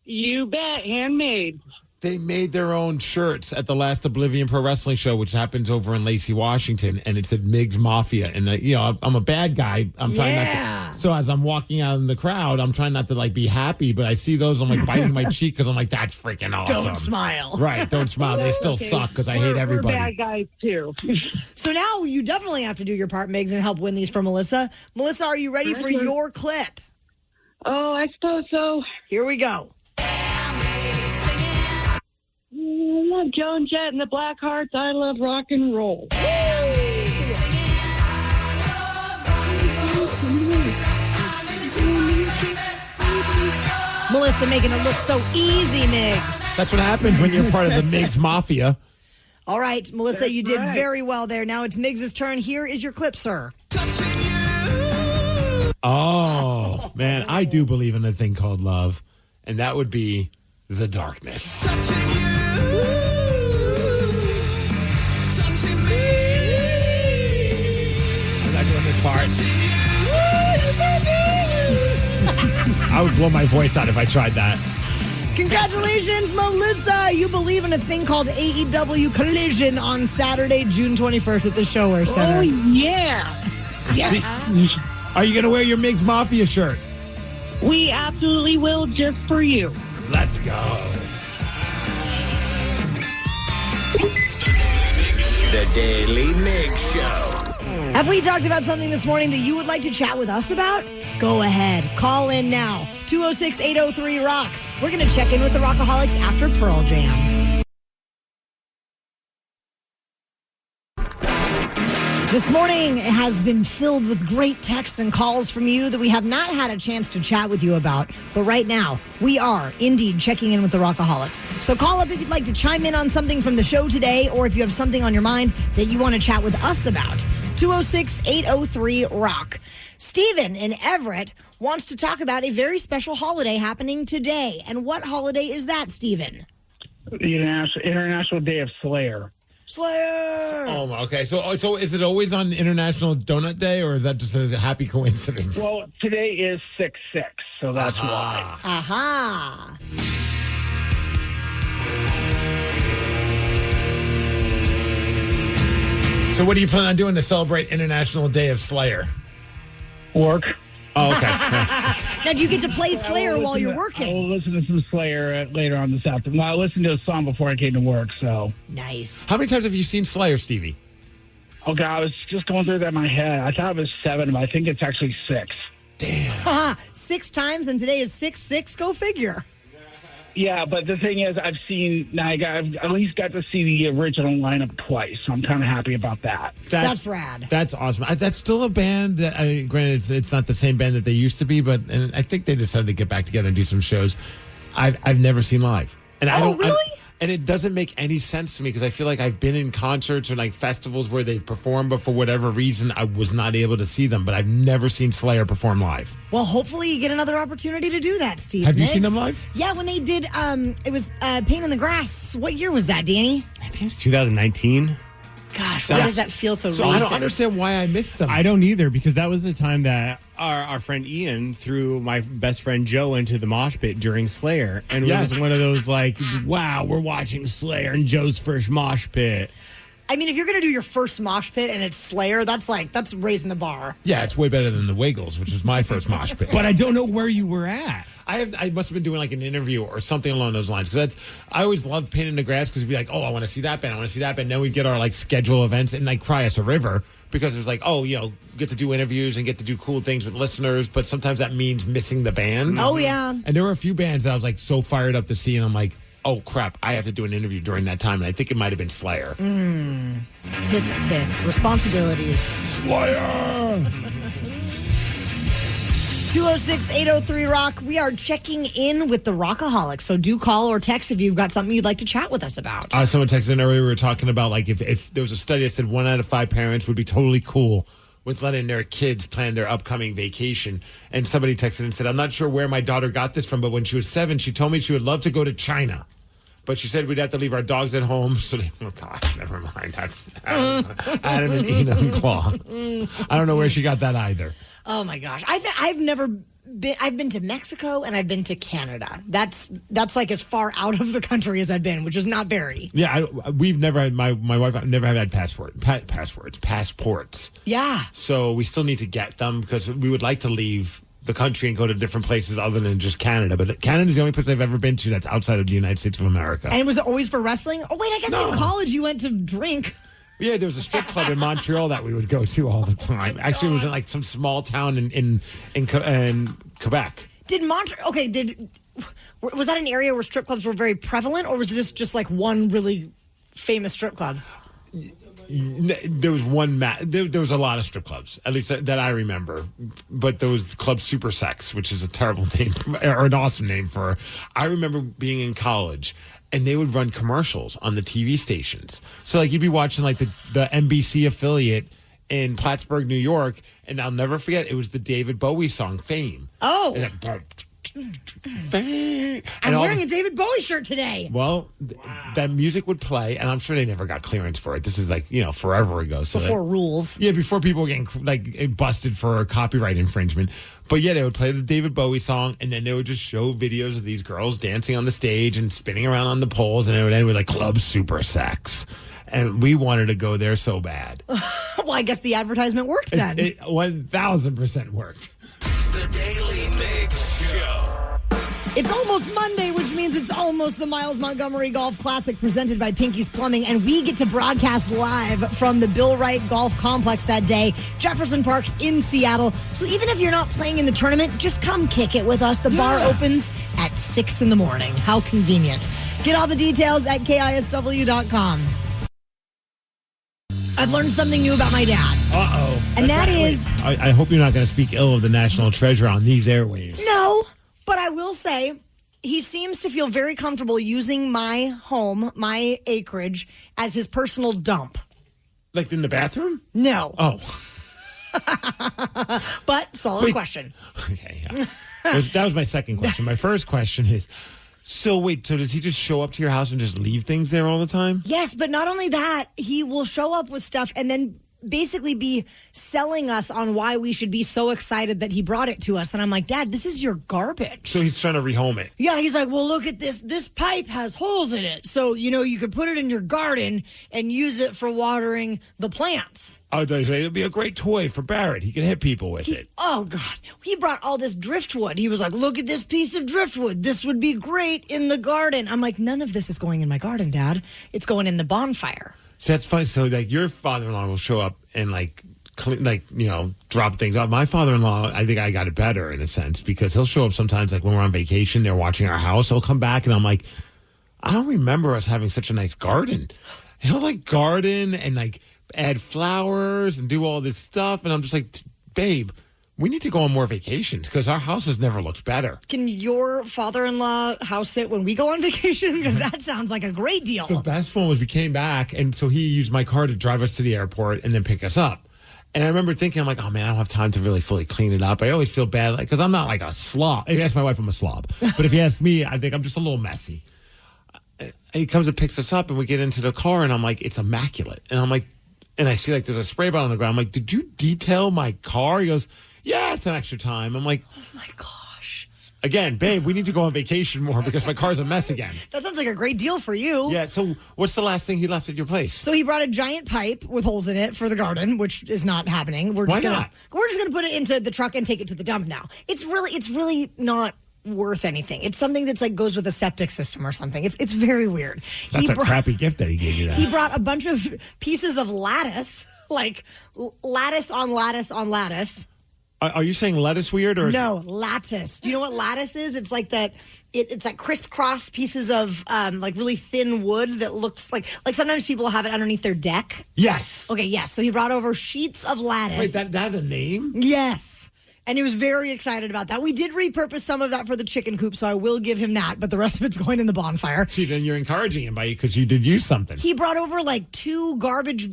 You bet. Handmade. They made their own shirts at the last Oblivion Pro Wrestling show, which happens over in Lacey, Washington, and it said Migs Mafia. And I'm a bad guy. I'm trying not to. So as I'm walking out in the crowd, I'm trying not to be happy, but I see those. I'm biting my cheek because I'm that's freaking awesome. Don't smile. Right? Don't smile. They still suck because I hate everybody. We're bad guys too. So now you definitely have to do your part, Migs, and help win these for Melissa. Melissa, are you ready for your clip? Oh, I suppose so. Here we go. I love Joan Jett and the Blackhearts. I love rock and roll. Melissa making it look so easy, Migs. That's what happens when you're part of the Migs Mafia. All right, Melissa, That's you did right. very well there. Now it's Migs' turn. Here is your clip, sir. Oh, man, I do believe in a thing called love, and that would be the darkness. I'm not doing this part. I would blow my voice out if I tried that. Congratulations, Melissa. You believe in a thing called AEW Collision on Saturday, June 21st at the Shower Center. Oh, yeah. See, are you going to wear your Migs Mafia shirt? We absolutely will, just for you. Let's go. The Daily Migs Show. Have we talked about something this morning that you would like to chat with us about? Go ahead. Call in now. 206-803-ROCK. We're going to check in with the Rockaholics after Pearl Jam. This morning has been filled with great texts and calls from you that we have not had a chance to chat with you about. But right now, we are indeed checking in with the Rockaholics. So call up if you'd like to chime in on something from the show today, or if you have something on your mind that you want to chat with us about. 206-803-ROCK. Stephen in Everett wants to talk about a very special holiday happening today. And what holiday is that, Stephen? The International Day of Slayer. Slayer! Oh, okay. So is it always on International Donut Day, or is that just a happy coincidence? Well, today is 6/6, so that's why. Aha! So what do you plan on doing to celebrate International Day of Slayer? Work. Oh, okay. Now, do you get to play Slayer I will while listen you're to- working? I will listen to some Slayer later on this afternoon. I listened to a song before I came to work, so. Nice. How many times have you seen Slayer, Stevie? Oh, God, I was just going through that in my head. I thought it was 7, but I think it's actually 6. Damn. 6 times, and today is 6/6. Go figure. Yeah, but the thing is, I've at least got to see the original lineup twice, so I'm kind of happy about that. That's rad. That's awesome. That's still a band that, granted, it's not the same band that they used to be, but and I think they decided to get back together and do some shows. I've never seen live, and I don't really? And it doesn't make any sense to me because I feel like I've been in concerts or like festivals where they perform, but for whatever reason, I was not able to see them. But I've never seen Slayer perform live. Well, hopefully you get another opportunity to do that, Steve. Have you Nicks. seen them live? Yeah, when they did, it was Pain in the Grass. What year was that, Danny? I think it was 2019. Gosh, why does that feel so recent? I don't understand why I missed them. I don't either, because that was the time that our friend Ian threw my best friend Joe into the mosh pit during Slayer. And Yes. it was one of those like, wow, we're watching Slayer in Joe's first mosh pit. I mean, if you're going to do your first mosh pit and it's Slayer, that's raising the bar. Yeah, it's way better than the Wiggles, which was my first mosh pit. But I don't know where you were at. I must have been doing like an interview or something along those lines, because I always loved Pain in the Grass, because we'd be like, oh, I want to see that band, I want to see that band. And then we'd get our like schedule events and like Cry Us a River, because it was like, oh, get to do interviews and get to do cool things with listeners, but sometimes that means missing the band. Oh, yeah. And there were a few bands that I was like so fired up to see, and I'm like, oh crap, I have to do an interview during that time. And I think it might have been Slayer. Tisk tisk. Responsibilities. Slayer! 206-803-ROCK. We are checking in with the Rockaholics. So do call or text if you've got something you'd like to chat with us about. Someone texted in earlier, we were talking about like if there was a study that said 1 out of 5 parents would be totally cool with letting their kids plan their upcoming vacation. And somebody texted and said, I'm not sure where my daughter got this from, but when she was 7, she told me she would love to go to China. But she said we'd have to leave our dogs at home. So oh gosh, never mind. That's Adam and Eden Claw. I don't know where she got that either. Oh my gosh. I've never been. I've been to Mexico and I've been to Canada. That's like as far out of the country as I've been, which is not very. Yeah, we've never had my wife never had passports. Yeah. So we still need to get them because we would like to leave the country and go to different places other than just Canada. But Canada's the only place I've ever been to that's outside of the United States of America. And was it always for wrestling? Oh wait, I guess in college you went to drink. Yeah, there was a strip club in Montreal that we would go to all the time. Actually, it was in like some small town in Quebec. Was that an area where strip clubs were very prevalent, or was this just like one really famous strip club? There was one. There was a lot of strip clubs, at least that I remember. But there was Club Super Sex, which is a terrible name or an awesome name for. I remember being in college, and they would run commercials on the TV stations. So like you'd be watching like the NBC affiliate in Plattsburgh, New York, and I'll never forget. It was the David Bowie song "Fame." Oh. And I'm wearing a David Bowie shirt today. Well, that music would play, and I'm sure they never got clearance for it. This is like, forever ago. So before rules. Yeah, before people were getting busted for copyright infringement. But yeah, they would play the David Bowie song, and then they would just show videos of these girls dancing on the stage and spinning around on the poles, and it would end with like Club Super Sex. And we wanted to go there so bad. Well, I guess the advertisement worked then. It 1,000% worked. The Daily Migs Show. It's almost Monday, which means it's almost the Miles Montgomery Golf Classic presented by Pinky's Plumbing, and we get to broadcast live from the Bill Wright Golf Complex that day, Jefferson Park in Seattle. So even if you're not playing in the tournament, just come kick it with us. The bar opens at 6 in the morning. How convenient. Get all the details at KISW.com. I've learned something new about my dad. Uh-oh. And that is... I hope you're not going to speak ill of the national treasure on these airwaves. No, but I will say he seems to feel very comfortable using my home, my acreage, as his personal dump. Like in the bathroom? No. Oh. But solid question. Okay, yeah. That was my second question. My first question is... So does he just show up to your house and just leave things there all the time? Yes, but not only that, he will show up with stuff and then basically be selling us on why we should be so excited that he brought it to us. And I'm like, Dad, this is your garbage. So he's trying to rehome it. Yeah, he's like, well, look at this. This pipe has holes in it. So, you could put it in your garden and use it for watering the plants. Oh, it'll be a great toy for Barrett. He can hit people with it. Oh, God. He brought all this driftwood. He was like, look at this piece of driftwood. This would be great in the garden. I'm like, none of this is going in my garden, Dad. It's going in the bonfire. So that's funny. So, your father-in-law will show up and, drop things off. My father-in-law, I think I got it better in a sense because he'll show up sometimes, when we're on vacation, they're watching our house. He'll come back and I'm like, I don't remember us having such a nice garden. He'll, garden and, add flowers and do all this stuff. And I'm just like, babe, we need to go on more vacations because our house has never looked better. Can your father-in-law house sit when we go on vacation? Because that sounds like a great deal. The best one was we came back, and so he used my car to drive us to the airport and then pick us up. And I remember thinking, I'm like, oh, man, I don't have time to really fully clean it up. I always feel bad because I'm not like a slob. If you ask my wife, I'm a slob. But if you ask me, I think I'm just a little messy. He comes and picks us up, and we get into the car, and I'm like, it's immaculate. And I'm like, and I see there's a spray bottle on the ground. I'm like, did you detail my car? He goes, yeah, it's an extra time. I'm like, oh my gosh. Again, babe, we need to go on vacation more because my car's a mess again. That sounds like a great deal for you. Yeah, so what's the last thing he left at your place? So he brought a giant pipe with holes in it for the garden, which is not happening. We're just gonna put it into the truck and take it to the dump now. It's really not worth anything. It's something that's goes with a septic system or something. It's very weird. That's a crappy gift that he gave you. That he brought a bunch of pieces of lattice, lattice on lattice on lattice. Are you saying lettuce weird or no lattice? Do you know what lattice is? It's like that. It's like crisscross pieces of really thin wood that looks like sometimes people have it underneath their deck. Yes. Okay. Yes. So he brought over sheets of lattice. Wait, that's a name? Yes. And he was very excited about that. We did repurpose some of that for the chicken coop, so I will give him that. But the rest of it's going in the bonfire. See, then you're encouraging him because you did use something. He brought over 2 garbage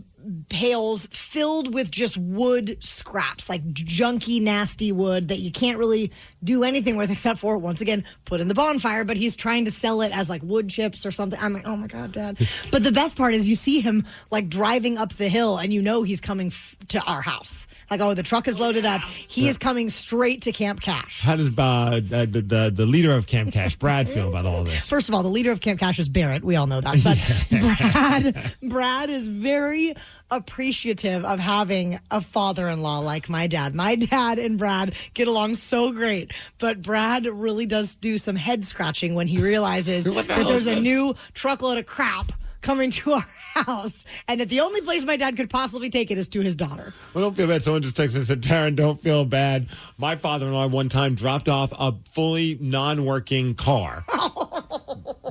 pails filled with just wood scraps, junky, nasty wood that you can't really do anything with except for, once again, put in the bonfire. But he's trying to sell it as wood chips or something. I'm like, oh my God, Dad. But the best part is you see him driving up the hill and he's coming to our house. The truck is loaded up. He is coming straight to Camp Cash. How does the leader of Camp Cash, Brad, feel about all this? First of all, the leader of Camp Cash is Barrett. We all know that. But Brad is very appreciative of having a father-in-law like my dad. My dad and Brad get along so great, but Brad really does do some head scratching when he realizes that there's a new truckload of crap coming to our house, and that the only place my dad could possibly take it is to his daughter. Well, don't feel bad. Someone just texted and said, Taryn, don't feel bad. My father-in-law one time dropped off a fully non-working car.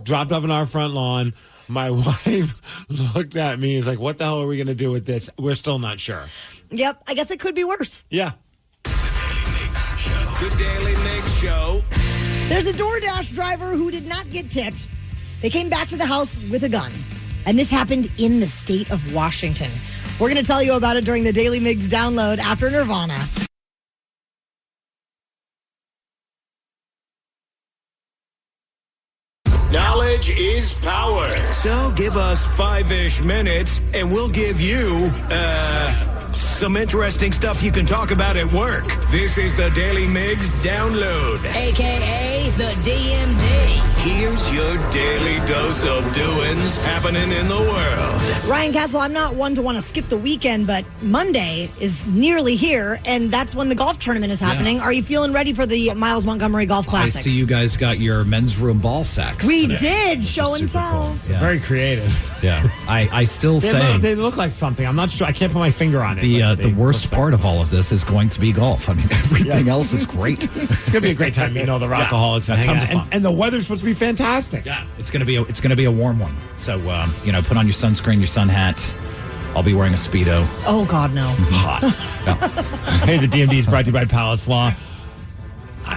Dropped off on our front lawn. My wife looked at me and was like, what the hell are we going to do with this? We're still not sure. Yep, I guess it could be worse. Yeah. The Daily Migs Show. There's a DoorDash driver who did not get tipped. They came back to the house with a gun. And this happened in the state of Washington. We're going to tell you about it during the Daily Migs download after Nirvana. Knowledge is power. So give us 5-ish minutes and we'll give you, some interesting stuff you can talk about at work. This is the Daily Migs download. AKA the DMD. Here's your daily dose of doings happening in the world. Ryan Castle, I'm not one to want to skip the weekend, but Monday is nearly here, and that's when the golf tournament is happening. Are you feeling ready for the Miles Montgomery Golf Classic? I see you guys got your men's room ball sacks. We did. Show and tell. Cool. Yeah. Very creative. Yeah. I still say... They look like something. I'm not sure. I can't put my finger on it. The worst part of all of this is going to be golf. I mean, everything else is great. It's going to be a great time meeting all the rockaholics and hang out. And the weather's supposed to be fantastic. Yeah. It's going to be a warm one. So, put on your sunscreen, your sun hat. I'll be wearing a Speedo. Oh, God, no. Hot. Hey, the DMD is brought to you by Palace Law.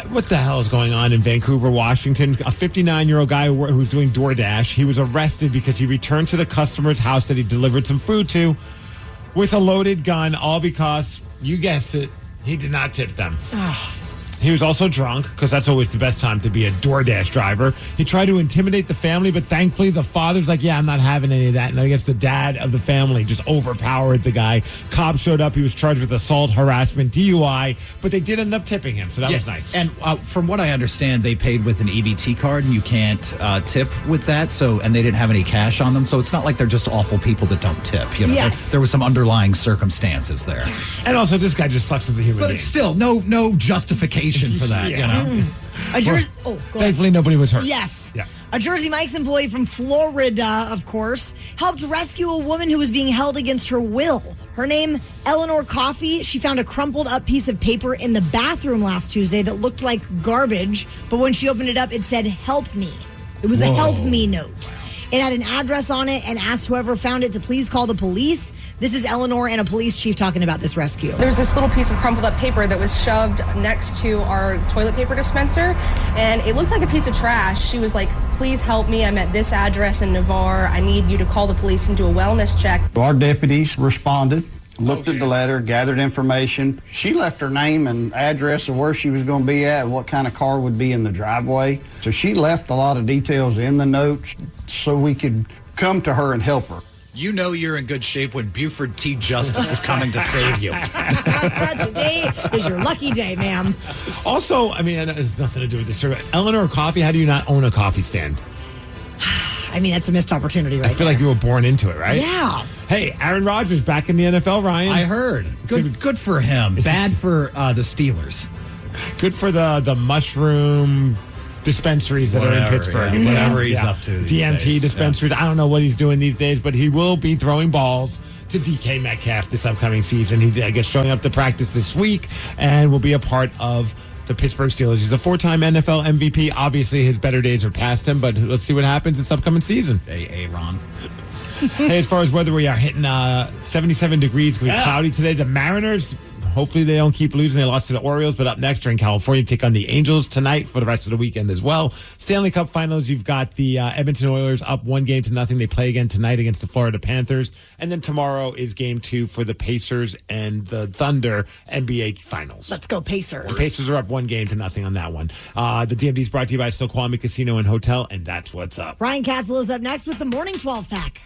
What the hell is going on in Vancouver, Washington? A 59-year-old guy who's doing DoorDash, he was arrested because he returned to the customer's house that he delivered some food to with a loaded gun, all because, you guessed it, he did not tip them. He was also drunk, because that's always the best time to be a DoorDash driver. He tried to intimidate the family, but thankfully the father's like, yeah, I'm not having any of that. And I guess the dad of the family just overpowered the guy. Cops showed up. He was charged with assault, harassment, DUI, but they did end up tipping him, so that was nice. And from what I understand, they paid with an EBT card, and you can't tip with that. So, and they didn't have any cash on them, so it's not like they're just awful people that don't tip. You know, yes. There was some underlying circumstances there. And also, this guy just sucks as a human being. But it's still no justification for that, you know? Thankfully, nobody was hurt. Yes. Yeah. A Jersey Mike's employee from Florida, of course, helped rescue a woman who was being held against her will. Her name, Eleanor Coffey. She found a crumpled up piece of paper in the bathroom last Tuesday that looked like garbage, but when she opened it up, it said, "Help me." It was a help me note. It had an address on it and asked whoever found it to please call the police. This is Eleanor and a police chief talking about this rescue. There was this little piece of crumpled up paper that was shoved next to our toilet paper dispenser, and it looked like a piece of trash. She was like, "Please help me. I'm at this address in Navarre. I need you to call the police and do a wellness check." Our deputies responded, looked at the letter, gathered information. She left her name and address of where she was going to be at, what kind of car would be in the driveway. So she left a lot of details in the notes so we could come to her and help her. You know you're in good shape when Buford T. Justice is coming to save you. Today is your lucky day, ma'am. Also, I mean, it has nothing to do with this. Eleanor Coffey, how do you not own a coffee stand? I mean, that's a missed opportunity right I feel like you were born into it, right? Yeah. Hey, Aaron Rodgers back in the NFL, Ryan. I heard. Good for him. Bad for the Steelers. Good for the mushroom dispensaries that are in Pittsburgh. Yeah. Whatever he's up to these DMT days. dispensaries. I don't know what he's doing these days, but he will be throwing balls to DK Metcalf this upcoming season. He, I guess, showing up to practice this week and will be a part of the Pittsburgh Steelers. He's a 4-time NFL MVP. Obviously, his better days are past him, but let's see what happens this upcoming season. Hey, Ron. Hey, as far as weather, we are hitting 77 degrees. It's going to be cloudy today. The Mariners, hopefully they don't keep losing. They lost to the Orioles, but up next, they're in California to take on the Angels tonight for the rest of the weekend as well. Stanley Cup Finals, you've got the Edmonton Oilers up 1-0. They play again tonight against the Florida Panthers. And then tomorrow is Game 2 for the Pacers and the Thunder NBA Finals. Let's go Pacers. The Pacers are up 1-0 on that one. The DMD is brought to you by Snoqualmie Casino and Hotel, and that's what's up. Ryan Castle is up next with the Morning 12-pack.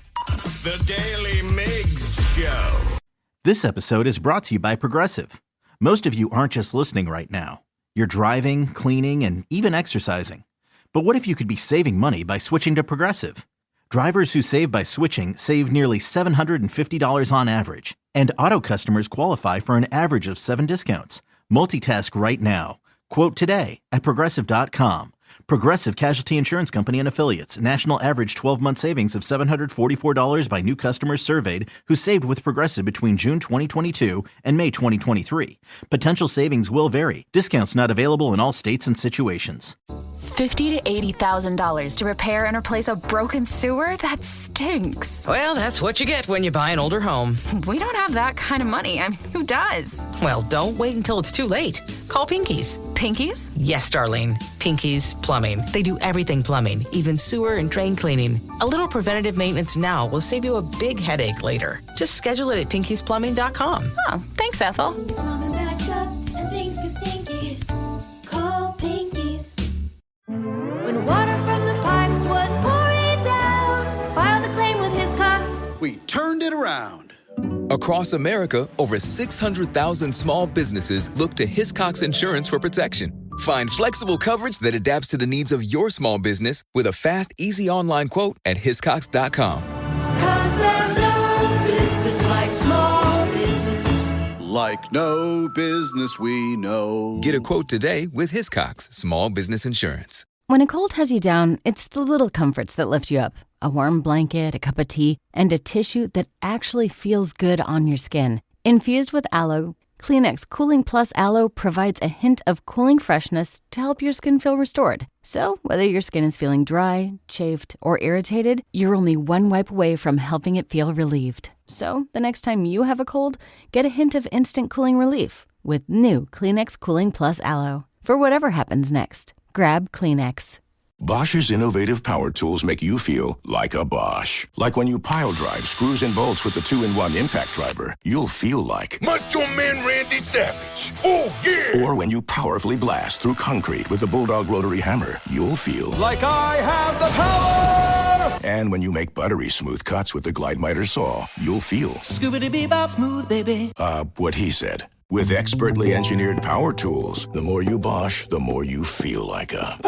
The Daily Migs Show. This episode is brought to you by Progressive. Most of you aren't just listening right now. You're driving, cleaning, and even exercising. But what if you could be saving money by switching to Progressive? Drivers who save by switching save nearly $750 on average. And auto customers qualify for an average of 7 discounts. Multitask right now. Quote today at Progressive.com. Progressive Casualty Insurance Company and Affiliates. National average 12-month savings of $744 by new customers surveyed who saved with Progressive between June 2022 and May 2023. Potential savings will vary. Discounts not available in all states and situations. $50,000 to $80,000 to repair and replace a broken sewer? That stinks. Well, that's what you get when you buy an older home. We don't have that kind of money. I mean, who does? Well, don't wait until it's too late. Call Pinky's. Pinky's? Yes, Darlene. Pinky's Plumbing. They do everything plumbing, even sewer and drain cleaning. A little preventative maintenance now will save you a big headache later. Just schedule it at pinkysplumbing.com. Oh, thanks, Ethel. Plumbing backs up and things get stinky. Call Pinky's. When water from the pipes was pouring down, filed a claim with his cops. We turned it around. Across America, over 600,000 small businesses look to Hiscox Insurance for protection. Find flexible coverage that adapts to the needs of your small business with a fast, easy online quote at hiscox.com. 'Cause there's no business like small business. Like no business we know. Get a quote today with Hiscox Small Business Insurance. When a cold has you down, it's the little comforts that lift you up. A warm blanket, a cup of tea, and a tissue that actually feels good on your skin. Infused with aloe, Kleenex Cooling Plus Aloe provides a hint of cooling freshness to help your skin feel restored. So, whether your skin is feeling dry, chafed, or irritated, you're only one wipe away from helping it feel relieved. So, the next time you have a cold, get a hint of instant cooling relief with new Kleenex Cooling Plus Aloe. For whatever happens next, grab Kleenex. Bosch's innovative power tools make you feel like a Bosch. Like when you pile drive screws and bolts with the 2-in-1 impact driver, you'll feel like Macho Man Randy Savage. Oh, yeah. Or when you powerfully blast through concrete with the Bulldog rotary hammer, you'll feel like I have the power. And when you make buttery smooth cuts with the Glide Miter saw, you'll feel Scoobity-bee-bop smooth, baby. What he said. With expertly engineered power tools, the more you Bosch, the more you feel like a